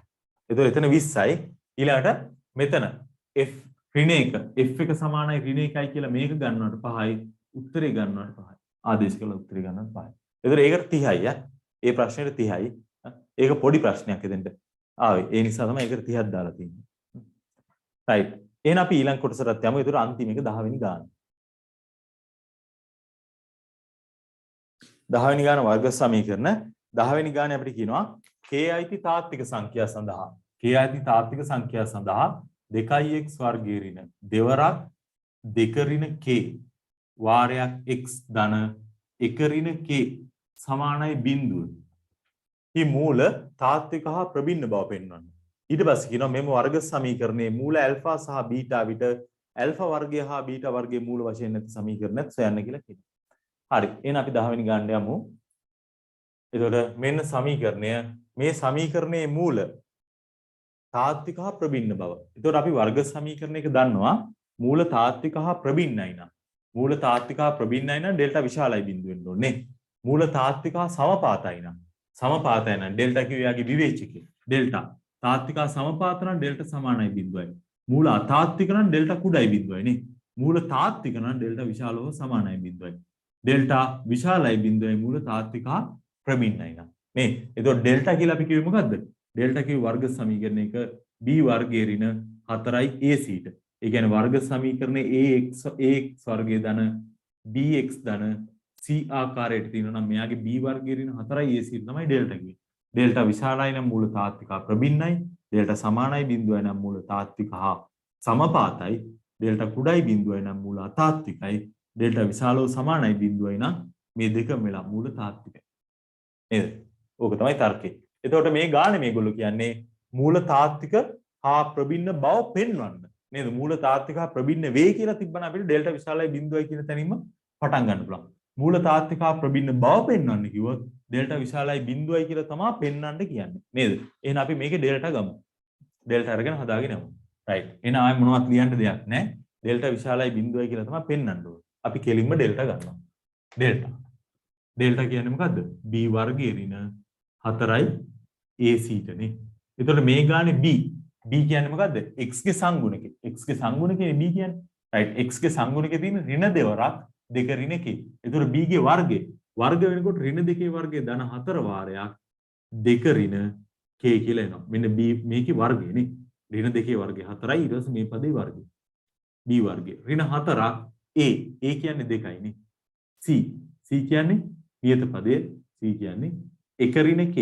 එතකොට එතන 20යි. ඊළඟට මෙතන f ඍණ 1 f එක සමානයි ඍණ 1යි කියලා මේක ගන්නවට පහයි. උත්තරේ ගන්නවට පහයි. ආදේශ කළ උත්තරේ ගන්නවට පහයි. එතකොට ඒකට 30යි ඈ. ඒ ප්‍රශ්නෙට 30යි. ඒක පොඩි ප්‍රශ්නයක් එතෙන්ට ආවේ. ඒ නිසා තමයි ඒකට 30ක් දාලා තියෙන්නේ. right. එහෙනම් අපි ඊළඟ කොටසට යමු. ඒතර අන්තිම එක 10 වෙනි ගාන. 10 වෙනි ගාන වර්ග සමීකරණ 10 වෙනි ගානේ අපිට කියනවා k අයිති තාත්වික සංඛ්‍යා සඳහා k අයිති තාත්වික සංඛ්‍යා සඳහා 2x වර්ගයේ ඍණ දෙවරක් 2 ඍණ k වාරයක් x ධන 1 ඍණ k සමානයි බිඳුව. මේ මූල තාත්වික හා ප්‍රබින්න බව පෙන්වන්න. ඊට පස්සේ කියනවා මෙම වර්ග සමීකරණයේ මූල ඇල්ෆා සහ බීටා විට ඇල්ෆා වර්ගය හා බීටා වර්ගයේ මූල වශයෙන් නැති සමීකරණයක් සොයන්න කියලා කියනවා. හරි. එහෙනම් අපි 10 වෙනි ගානට යමු. එතකොට මෙන්න සමීකරණය මේ සමීකරණයේ මූල තාත්වික හා ප්‍රබින්න බව. එතකොට අපි වර්ග සමීකරණයක දන්නවා මූල තාත්වික හා ප්‍රබින්නයි නම්. මූල තාත්වික හා ප්‍රබින්නයි නම් ඩෙල්ටා විශාලයි බිඳුව වෙන්න ඕනේ. මූල තාත්වික හා සමපාතයි නම්. සමපාතයි නම් ඩෙල්ටා කියුවාගේ විවේචකය. ඩෙල්ටා තාත්වික හා සමපාත නම් ඩෙල්ටා සමානයි බිඳුවයි. මූල අතාත්වික නම් ඩෙල්ටා කුඩයි බිඳුවයි නේ. මූල තාත්වික නම් ඩෙල්ටා විශාලව සමානයි බිඳුවයි. ඩෙල්ටා විශාලයි බිඳුවයි මූල තාත්වික හා ප්‍රබින්නයි නම්. නේ. එතකොට ඩෙල්ටා කියලා අපි කිව්වේ මොකද්ද? ඩෙල්ටා කිව්ව වර්ග සමීකරණයක b වර්ගයේ ඍණ 4යි ac ට. ඒ කියන්නේ වර්ග සමීකරණයේ ax වර්ගයේ ධන bx ධන c ආකාරයට තියෙනවා නම් මෙයාගේ b වර්ගයේ ඍණ 4යි ac තමයි ඩෙල්ටා කියන්නේ. ඩෙල්ටා විශාලයි නම් මූල තාත්වික හා ප්‍රබින්නයි. ඩෙල්ටා සමානයි බිඳුවයි නම් මූල තාත්වික හා සමපාතයි. ඩෙල්ටා කුඩයි බිඳුවයි නම් මූල අතාත්විකයි. ඩෙල්ටා විශාලව සමානයි බිඳුවයි නම් මේ දෙකම වෙලා මූල තාත්විකයි. නේද? ඕක තමයි තර්කය. එතකොට මේ ගානේ මේගොල්ලෝ කියන්නේ මූල තාත්වික හා ප්‍රබින්න බව පෙන්වන්න. නේද? මූල තාත්වික හා ප්‍රබින්න වේ කියලා තිබ්බනම් අපිට ඩෙල්ටා විශාලයි බිඳුවයි කියන තැනින්ම පටන් ගන්න පුළුවන්. මූල තාත්වික හා ප්‍රබින්න බව පෙන්වන්න කිව්වොත් ඩෙල්ටා විශාලයි බිඳුවයි කියලා තමයි පෙන්වන්න කියන්නේ. නේද? එහෙනම් අපි මේකේ ඩෙල්ටා ගමු. ඩෙල්ටා අරගෙන හදාගෙන යමු. right. එහෙනම් ආයෙ මොනවත් ලියන්න දෙයක් නැහැ. ඩෙල්ටා විශාලයි බිඳුවයි කියලා තමයි පෙන්වන්න ඕනේ. අපි කෙලින්ම ඩෙල්ටා ගන්නවා. ඩෙල්ටා. ඩෙල්ටා කියන්නේ මොකද්ද? b වර්ගයේ ඍණ 4යි ac ටනේ. එතකොට මේ ගානේ b. b කියන්නේ මොකද්ද? x ගේ සංගුණකේ. x ගේ සංගුණකේ b කියන්නේ. right. x ගේ සංගුණකේ තියෙන ඍණ දෙවරක් 2 ඍණ k. එතකොට b ගේ වර්ගය. වර්ග වෙනකොට ඍණ 2 වර්ගය ධන 4 වාරයක් 2 ඍණ k කියලා එනවා. මෙන්න b මේකේ වර්ගය නේ. ඍණ 2 වර්ගය 4යි ඊට පස්සේ මේ පදේ වර්ගය. b වර්ගය. ඍණ 4ක් a. a කියන්නේ 2යි නේ. c. c කියන්නේ නියත පදයේ. c කියන්නේ 1 ඍණ k.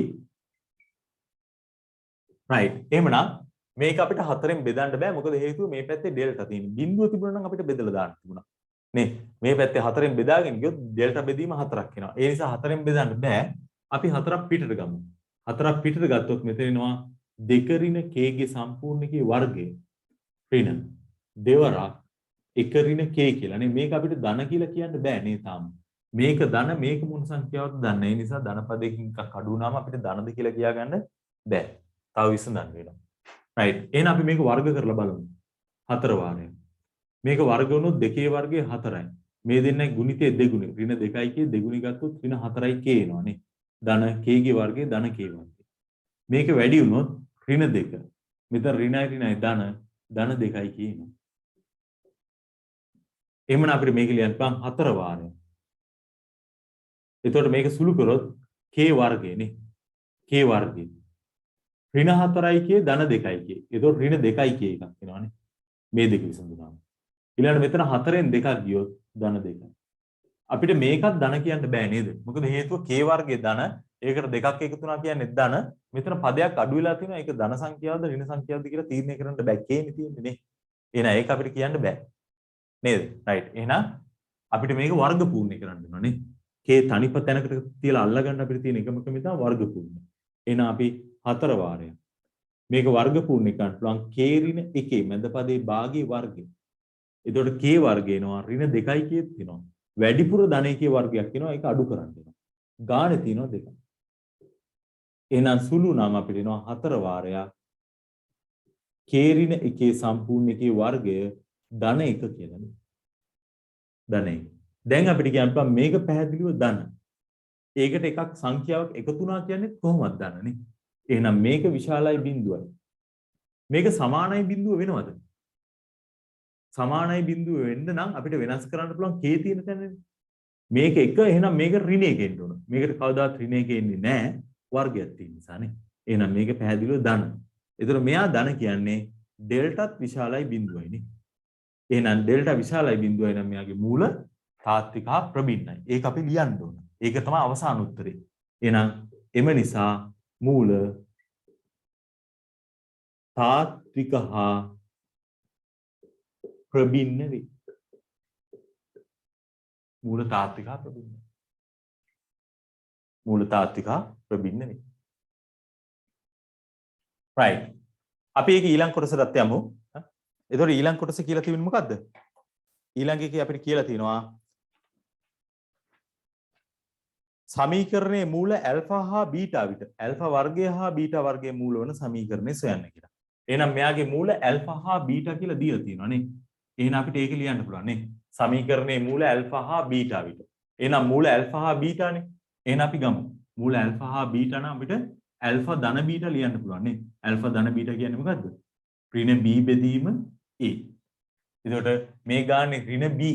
right. එහෙමනම් මේක අපිට 4ෙන් බෙදන්න බෑ. මොකද හේතුව මේ පැත්තේ ඩෙල්ටා තියෙන. බිඳුව තිබුණා නම් අපිට බෙදලා දාන්න තිබුණා. නේ. මේ පැත්තේ 4ෙන් බෙදාගෙන ගියොත් ඩෙල්ටා බෙදීම 4ක් එනවා. ඒ නිසා 4ෙන් බෙදන්න බෑ. අපි 4ක් පිටට ගමු. 4ක් පිටට ගත්තොත් මෙතන එනවා 2 ඍණ k ගේ සම්පූර්ණකයේ වර්ගය. ඍණ දෙවරක් 1 ඍණ k කියලා. නේ මේක අපිට ධන කියලා කියන්න බෑ නේ තාම. මේක ධන මේක මොන සංඛ්‍යාවක්ද දන්නේ. ඒ නිසා ධන පදයකින් එකක් අඩු වුණාම අපිට ධනද කියලා කියා ගන්න බෑ. තව විසඳන්න වෙනවා. right. එහෙනම් අපි මේක වර්ග කරලා බලමු. 4 වාරයක්. මේක වර්ග වුණොත් 2 වර්ගය 4යි. මේ දෙන්නයි ගුණිතයේ දෙගුණය. ඍණ 2යි k දෙගුණි ගත්තොත් ඍණ 4යි k එනවා නේ. ධන k ගේ වර්ගය ධන k වර්ගය. මේක වැඩි වුණොත් ඍණ 2. මෙතන ඍණයි ඍණයි ධන 2යි k එනවා. එහෙනම් අපිට මේක ලියන්න පුළුවන් 4 වාරයක්. එතකොට මේක සුළු කරොත් k වර්ගය නේ. k වර්ගය. ඍණ 4යි k ධන 2යි k. එතකොට ඍණ 2යි k එකක් එනවානේ. මේ දෙක විසඳුනාම. ඊළඟට මෙතන 4ෙන් 2ක් ගියොත් ධන 2යි. අපිට මේකත් ධන කියන්න බෑ නේද? මොකද හේතුව k වර්ගයේ ධන ඒකට 2ක් එකතු වුණා කියන්නේ ධන. මෙතන පදයක් අඩු වෙලා තියෙනවා. ඒක ධන සංඛ්‍යාවද ඍණ සංඛ්‍යාවද කියලා තීරණය කරන්න බෑ. k නේ තියෙන්නේ නේ. එහෙනම් ඒක අපිට කියන්න බෑ. නේද? right. එහෙනම් අපිට මේක වර්ග පූර්ණය කරන්න වෙනවා නේ. k තනිප තැනකට තියලා අල්ලගන්න අපිට තියෙන එකම ක්‍රමය තමයි වර්ග පූර්ණය. එහෙනම් අපි 4 වාරයක්. මේක වර්ග පූර්ණය කරන්න පුළුවන් k ඍණ 1 මැද පදේ භාගයේ වර්ගය. එතකොට k වර්ගය එනවා ඍණ 2යි k තියෙනවා. වැඩිපුර ධනයකේ වර්ගයක් එනවා. ඒක අඩු කරන්න වෙනවා. ගානේ තියෙනවා 2. එහෙනම් සුළු නම් අපිට එනවා 4 වාරයක් k ඍණ 1 සම්පූර්ණ එකේ වර්ගය ධන 1 කියලානේ. ධනයි. දැන් අපිට කියන්න පුළුවන් මේක පැහැදිලිව ධන. ඒකට එකක් සංඛ්‍යාවක් එකතු වුණා කියන්නේ කොහොමද ධනනේ? එහෙනම් මේක විශාලයි බිඳුවයි. මේක සමානයි බිඳුව වෙනවද? සමානයි බිඳුව වෙන්න නම් අපිට වෙනස් කරන්න පුළුවන් k තියෙන තැනනේ. මේක එක එහෙනම් මේක ඍණ එකේ එන්න ඕන. මේකට කවදාවත් ඍණ එකේ එන්නේ නැහැ වර්ගයක් තියෙන නිසානේ. එහෙනම් මේක පැහැදිලිව ධන. ඒතර මෙයා ධන කියන්නේ ඩෙල්ටාත් විශාලයි බිඳුවයිනේ. එහෙනම් ඩෙල්ටා විශාලයි බිඳුවයි නම් මෙයාගේ මූල තාත්වික හා ප්‍රබින්නයි. ඒක අපි ලියන්න ඕන. ඒක තමයි අවසාන උත්තරේ. එහෙනම් එම නිසා මූල තාත්වික හා ප්‍රබින්න වේ. මූල තාත්වික හා ප්‍රබින්න. මූල තාත්වික හා ප්‍රබින්න වේ. right. අපි ඒක ඊළඟ කොටසට යමු. එතකොට ඊළඟ කොටස කියලා තියෙන්නේ මොකද්ද? ඊළඟ එකේ අපිට කියලා තියෙනවා සමීකරණයේ මූල ඇල්ෆා හා බීටා විතර. ඇල්ෆා වර්ගය හා බීටා වර්ගයේ මූල වන සමීකරණය සොයන්න කියලා. එහෙනම් මෙයාගේ මූල ඇල්ෆා හා බීටා කියලා දීලා තියෙනවා නේ. එහෙනම් අපිට ඒක ලියන්න පුළුවන් නේ. සමීකරණයේ මූල ඇල්ෆා හා බීටා විතර. එහෙනම් මූල ඇල්ෆා හා බීටානේ. එහෙනම් අපි ගමු. මූල ඇල්ෆා හා බීටා නම් අපිට ඇල්ෆා ධන බීටා ලියන්න පුළුවන් නේ. ඇල්ෆා ධන බීටා කියන්නේ මොකද්ද? ඍණ b බෙදීම a. එතකොට මේ ගානේ ඍණ b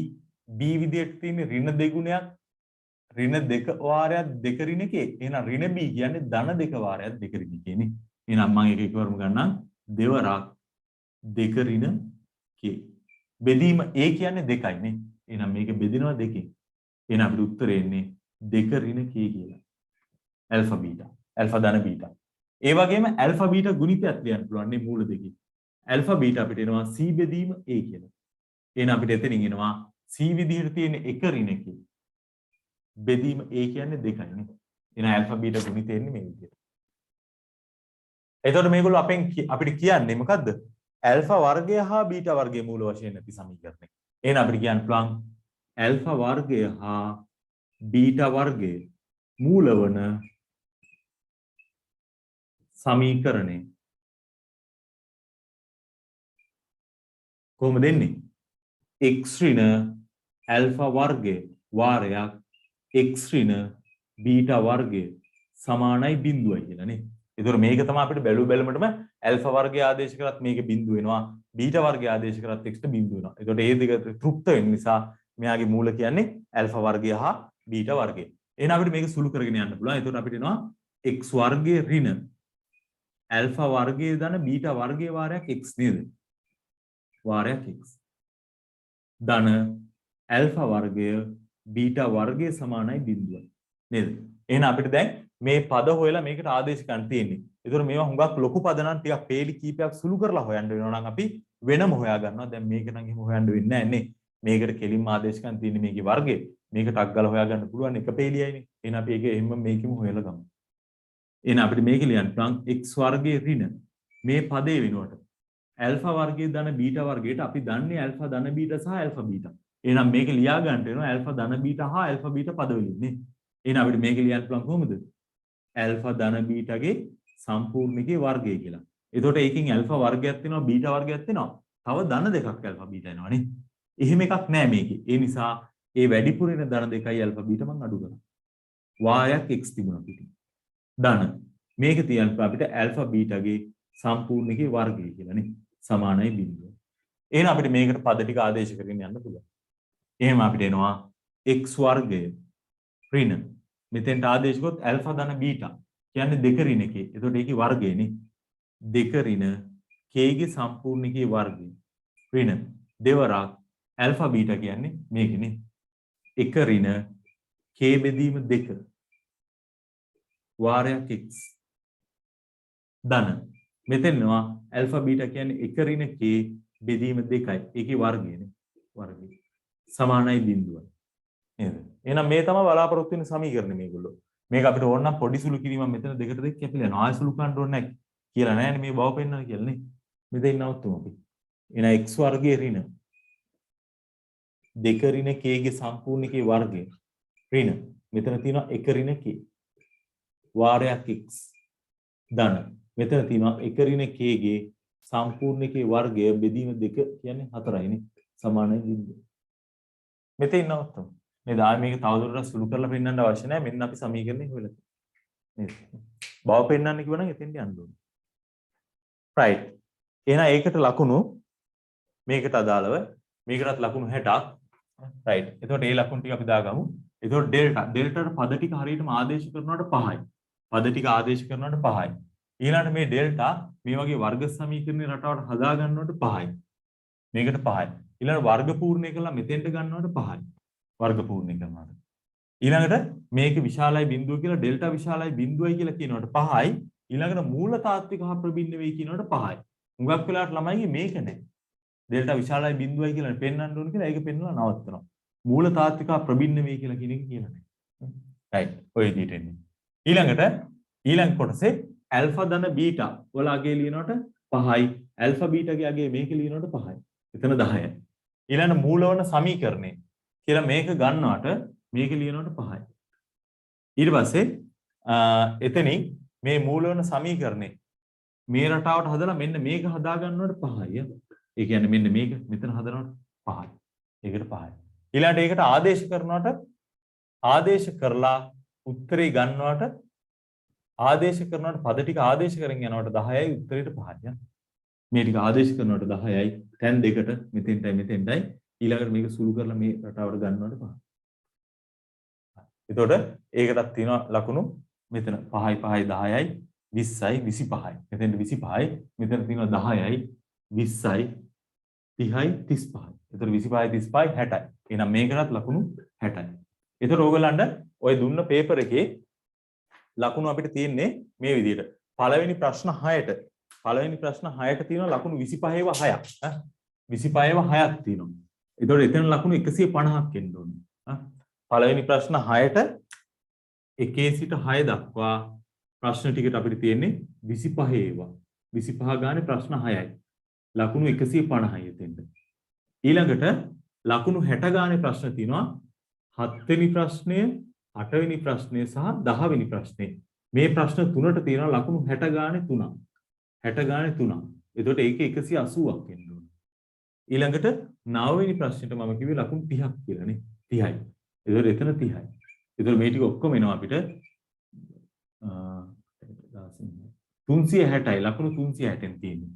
b විදියට තියෙන ඍණ දෙගුණයක් ඍණ දෙක වාරයක් දෙක ඍණ එකේ. එහෙනම් ඍණ b කියන්නේ ධන දෙක වාරයක් දෙක ඍණ එකේනේ. එහෙනම් මම ඒක එකවරම ගන්නම් දෙවරක් දෙක ඍණ k. බෙදීම a කියන්නේ දෙකයි නේ. එහෙනම් මේක බෙදෙනවා දෙකෙන්. එහෙනම් අපිට උත්තරේ එන්නේ දෙක ඍණ k කියලා. Alpha beta. ඇල්ෆා ධන බීටා. ඒ වගේම ඇල්ෆා බීටා ගුණිතයක් ලියන්න පුළුවන් නේ මූල දෙකේ. ඇල්ෆා බීටා අපිට එනවා c බෙදීම a කියලා. එහෙනම් අපිට එතනින් එනවා c විදිහට තියෙන එක ඍණ k. බෙදීම a කියන්නේ දෙකයි නේ. එහෙනම් ඇල්ෆා බීටා ගුණිතය එන්නේ මේ විදිහට. එතකොට මේගොල්ලෝ අපිට කියන්නේ මොකද්ද? ඇල්ෆා වර්ගය හා බීටා වර්ගයේ මූල වශයෙන් නැති සමීකරණය. එහෙනම් අපිට කියන්න පුළුවන් ඇල්ෆා වර්ගය හා බීටා වර්ගයේ මූල වන සමීකරණය කොහොමද දෙන්නේ? x ඍණ ඇල්ෆා වර්ගය වාරයක් x ඍණ බීටා වර්ගය සමානයි බිඳුවයි කියලා නේ. ඒතකොට මේක තමයි අපිට බැලුමටම ඇල්ෆා වර්ගය ආදේශ කරත් මේක බිඳුව වෙනවා. බීටා වර්ගය ආදේශ කරත් x ට බිඳුව වෙනවා. ඒතකොට මේ දෙක තෘප්ත වෙන නිසා මෙයාගේ මූල කියන්නේ ඇල්ෆා වර්ගය හා බීටා වර්ගය. එහෙනම් අපිට මේක සුළු කරගෙන යන්න පුළුවන්. ඒතකොට අපිට එනවා x වර්ගය ඍණ ඇල්ෆා වර්ගයේ ධන බීටා වර්ගයේ වාරයක් x නේද? වාරයක් x. ධන ඇල්ෆා වර්ගය බීටා වර්ගයේ සමානයි බිඳුවයි. නේද? එහෙනම් අපිට දැන් මේ පද හොයලා මේකට ආදේශ ගන්න තියෙන්නේ. ඒතර මේවා හුඟක් ලොකු පද නම් ටිකක් පේලි කීපයක් සුළු කරලා හොයන්න වෙනවා නම් අපි වෙනම හොයා ගන්නවා. දැන් මේක නම් එහෙම හොයන්න වෙන්නේ නැහැ නේ. මේකට කෙලින්ම ආදේශ ගන්න තියෙන්නේ මේකේ වර්ගය. මේක ටක් ගාලා හොයා ගන්න පුළුවන් එක පේලියයිනේ. එහෙනම් අපි ඒක එහෙම මේකෙම හොයලා ගමු. එහෙනම් අපිට මේක ලියන්න පුළුවන් x වර්ගයේ ඍණ මේ පදේ වෙනුවට ඇල්ෆා වර්ගයේ ධන බීටා වර්ගයට අපි දන්නේ ඇල්ෆා ධන බීටා සහ ඇල්ෆා බීටා. එහෙනම් මේක ලියා ගන්න වෙනවා ඇල්ෆා ධන බීටා හා ඇල්ෆා බීටා පද වලින් නේ. එහෙනම් අපිට මේක ලියන්න පුළුවන් කොහොමද? ඇල්ෆා ධන බීටාගේ සම්පූර්ණකයේ වර්ගය කියලා. එතකොට ඒකෙන් ඇල්ෆා වර්ගයක් වෙනවා බීටා වර්ගයක් වෙනවා. තව ධන දෙකක් ඇල්ෆා බීටා එනවා නේ. එහෙම එකක් නෑ මේකේ. ඒ නිසා ඒ වැඩිපුර එන ධන දෙකයි ඇල්ෆා බීටා මම අඩු කරා. වායක් x තිබුණා පිටින්. ධන මේක තියන්න අපිට ඇල්ෆා බීටාගේ සම්පූර්ණකයේ වර්ගය කියලා නේ. සමානයි බිඳුව. එහෙනම් අපිට මේකට පද ටික ආදේශ කරගෙන යන්න පුළුවන්. එහෙනම් අපිට එනවා x වර්ගය ඍණ මෙතෙන්ට ආදේශ කරොත් ඇල්ෆා ධන බීටා කියන්නේ දෙක ඍණ එකේ. එතකොට ඒකේ වර්ගයනේ. දෙක ඍණ k ගේ සම්පූර්ණකයේ වර්ගය. ඍණ දෙවරක් ඇල්ෆා බීටා කියන්නේ මේකනේ. එක ඍණ k බෙදීම 2 වාරයක් x ධන මෙතෙන්නවා ඇල්ෆා බීටා කියන්නේ එක ඍණ k බෙදීම 2යි. ඒකේ වර්ගයනේ. වර්ගය සමානයි බිඳුවයි. නේද? එහෙනම් මේ තමයි බලාපොරොත්තු වෙන සමීකරණය මේගොල්ලෝ. මේක අපිට ඕන නම් පොඩි සුළු කිරීමක් මෙතන දෙකට දෙක කැපිලා යනවා. ආය සුළු කරන්න ඕනේ නැහැ කියලා නෑනේ මේ බව පෙන්නන කියලා නේ. මෙතෙන් නවතුමු අපි. එහෙනම් x වර්ගයේ ඍණ දෙක ඍණ k ගේ සම්පූර්ණකයේ වර්ගය. ඍණ මෙතන තියෙනවා එක ඍණ k වාරයක් x ධන මෙතන තියෙනවා එක ඍණ k ගේ සම්පූර්ණකයේ වර්ගය බෙදීම 2 කියන්නේ 4යිනේ. සමානයි බිඳුව. මෙතන ඉන්නවත් නේද? ආයෙ මේක තවදුරටත් සුළු කරලා පෙන්වන්න අවශ්‍ය නැහැ. මෙන්න අපි සමීකරණය හොයලා නේද? බව පෙන්වන්න කිව්වනම් එතෙන්ට යන්න ඕනේ. right. එහෙනම් ඒකට ලකුණු මේකට අදාළව මේකටත් ලකුණු 60ක්. right. එතකොට මේ ලකුණු ටික අපි දාගමු. එතකොට ඩෙල්ටාට පද ටික හරියටම ආදේශ කරනවට 5යි. පද ටික ආදේශ කරනවට 5යි. ඊළඟට මේ ඩෙල්ටා මේ වගේ වර්ග සමීකරණේ රටාවට හදා ගන්නවට 5යි. මේකට 5යි. ඊළඟ වර්ග පූර්ණය කළා මෙතෙන්ට ගන්නවට 5යි. වර්ග පූර්ණය කරනවට. ඊළඟට මේක විශාලයි බිඳුව කියලා ඩෙල්ටා විශාලයි බිඳුවයි කියලා කියනවට 5යි. ඊළඟට මූල තාත්වික හා ප්‍රබින්න වෙයි කියනවට 5යි. හුඟක් වෙලාවට ළමයිගේ මේක නැහැ. ඩෙල්ටා විශාලයි බිඳුවයි කියලා පෙන්වන්න ඕන කියලා ඒක පෙන්වලා නවත්තනවා. මූල තාත්වික හා ප්‍රබින්න වෙයි කියලා කියන එක කියලා නැහැ. right. ඔය විදිහට එන්නේ. ඊළඟට ඊළඟ කොටසේ ඇල්ෆා ධන බීටා වල අගේ ලියනවට 5යි. ඇල්ෆා බීටාගේ අගේ මේක ලියනවට 5යි. එතන 10යි. ඊළඟ මූලවන සමීකරණය කියලා මේක ගන්නවට මේක ලියනවට 5යි. ඊට පස්සේ එතනින් මේ මූලවන සමීකරණය මේ රටාවට හදලා මෙන්න මේක හදා ගන්නවට 5යි. ඒ කියන්නේ මෙන්න මේක මෙතන හදනවට 5යි. ඒකට 5යි. ඊළඟට ඒකට ආදේශ කරනවට ආදේශ කරලා උත්තරේ ගන්නවට ආදේශ කරනවට පද ටික ආදේශ කරගෙන යනවට 10යි උත්තරේට 5යි. මේ ටික ආදේශ කරනවට 10යි තැන් දෙකට මෙතෙන්ටයි මෙතෙන්ටයි ඊළඟට මේක සුළු කරලා මේ රටාවට ගන්නවට 5යි. එතකොට ඒකටත් තියෙනවා ලකුණු මෙතන 5යි 5යි 10යි 20යි 25යි. මෙතෙන්ට 25යි මෙතන තියෙනවා 10යි 20යි 30යි 35යි. එතකොට 25යි 35යි 60යි. එහෙනම් මේකටත් ලකුණු 60යි. එතකොට ඕගලන්ට ඔය දුන්න පේපර් එකේ ලකුණු අපිට තියෙන්නේ මේ විදිහට. පළවෙනි ප්‍රශ්න 6ට තියෙනවා ලකුණු 25ව 6ක්. 25ව 6ක් තියෙනවා. එතකොට එතන ලකුණු 150ක් එන්න ඕනේ. පළවෙනි ප්‍රශ්න 6ට 1 සිට 6 දක්වා ප්‍රශ්න ටිකට අපිට තියෙන්නේ 25 ඒවා. 25 ගානේ ප්‍රශ්න 6යි. ලකුණු 150යි එතෙන්ට. ඊළඟට ලකුණු 60 ගානේ ප්‍රශ්න තියෙනවා 7 වෙනි ප්‍රශ්නය, 8 වෙනි ප්‍රශ්නය සහ 10 වෙනි ප්‍රශ්නේ. මේ ප්‍රශ්න තුනට තියෙනවා ලකුණු 60 ගානේ 3ක්. 60 ගානේ 3ක්. එතකොට ඒක 180ක් එන්න ඕනේ. ඊළඟට 9 වෙනි ප්‍රශ්නෙට මම කිව්වේ ලකුණු 30ක් කියලා නේ. 30යි. එතකොට එතන 30යි. එතකොට මේ ටික ඔක්කොම එනවා අපිට 360යි ලකුණු 360න් තියෙන්නේ.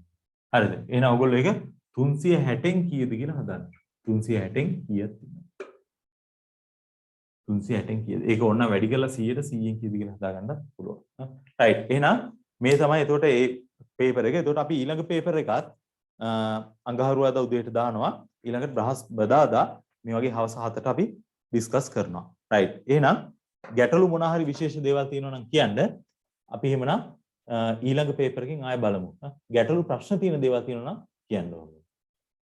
හරිද? එහෙනම් ඔයගොල්ලෝ ඒක 360න් කීයද කියලා හදන්න. 360න් කීයද? 360න් කීයද? ඒක ඕන වැඩි කරලා 100ට 100න් කීයද කියලා හදාගන්න පුළුවන්. රයිට්. එහෙනම් මේ තමයි එතකොට මේ පේපර් එක. එතකොට අපි ඊළඟ පේපර් එකත් අඟහරුවාදා උදේට දානවා. ඊළඟට බ්‍රහස්පතින්දා මේ වගේ හවස 7ට අපි ඩිස්කස් කරනවා. රයිට්. එහෙනම් ගැටලු මොන හරි විශේෂ දේවල් තියෙනවා නම් කියන්න. අපි එහෙමනම් ඊළඟ පේපර් එකකින් ආයෙ බලමු. ගැටලු ප්‍රශ්න තියෙන දේවල් තියෙනවා නම් කියන්න ඕනේ.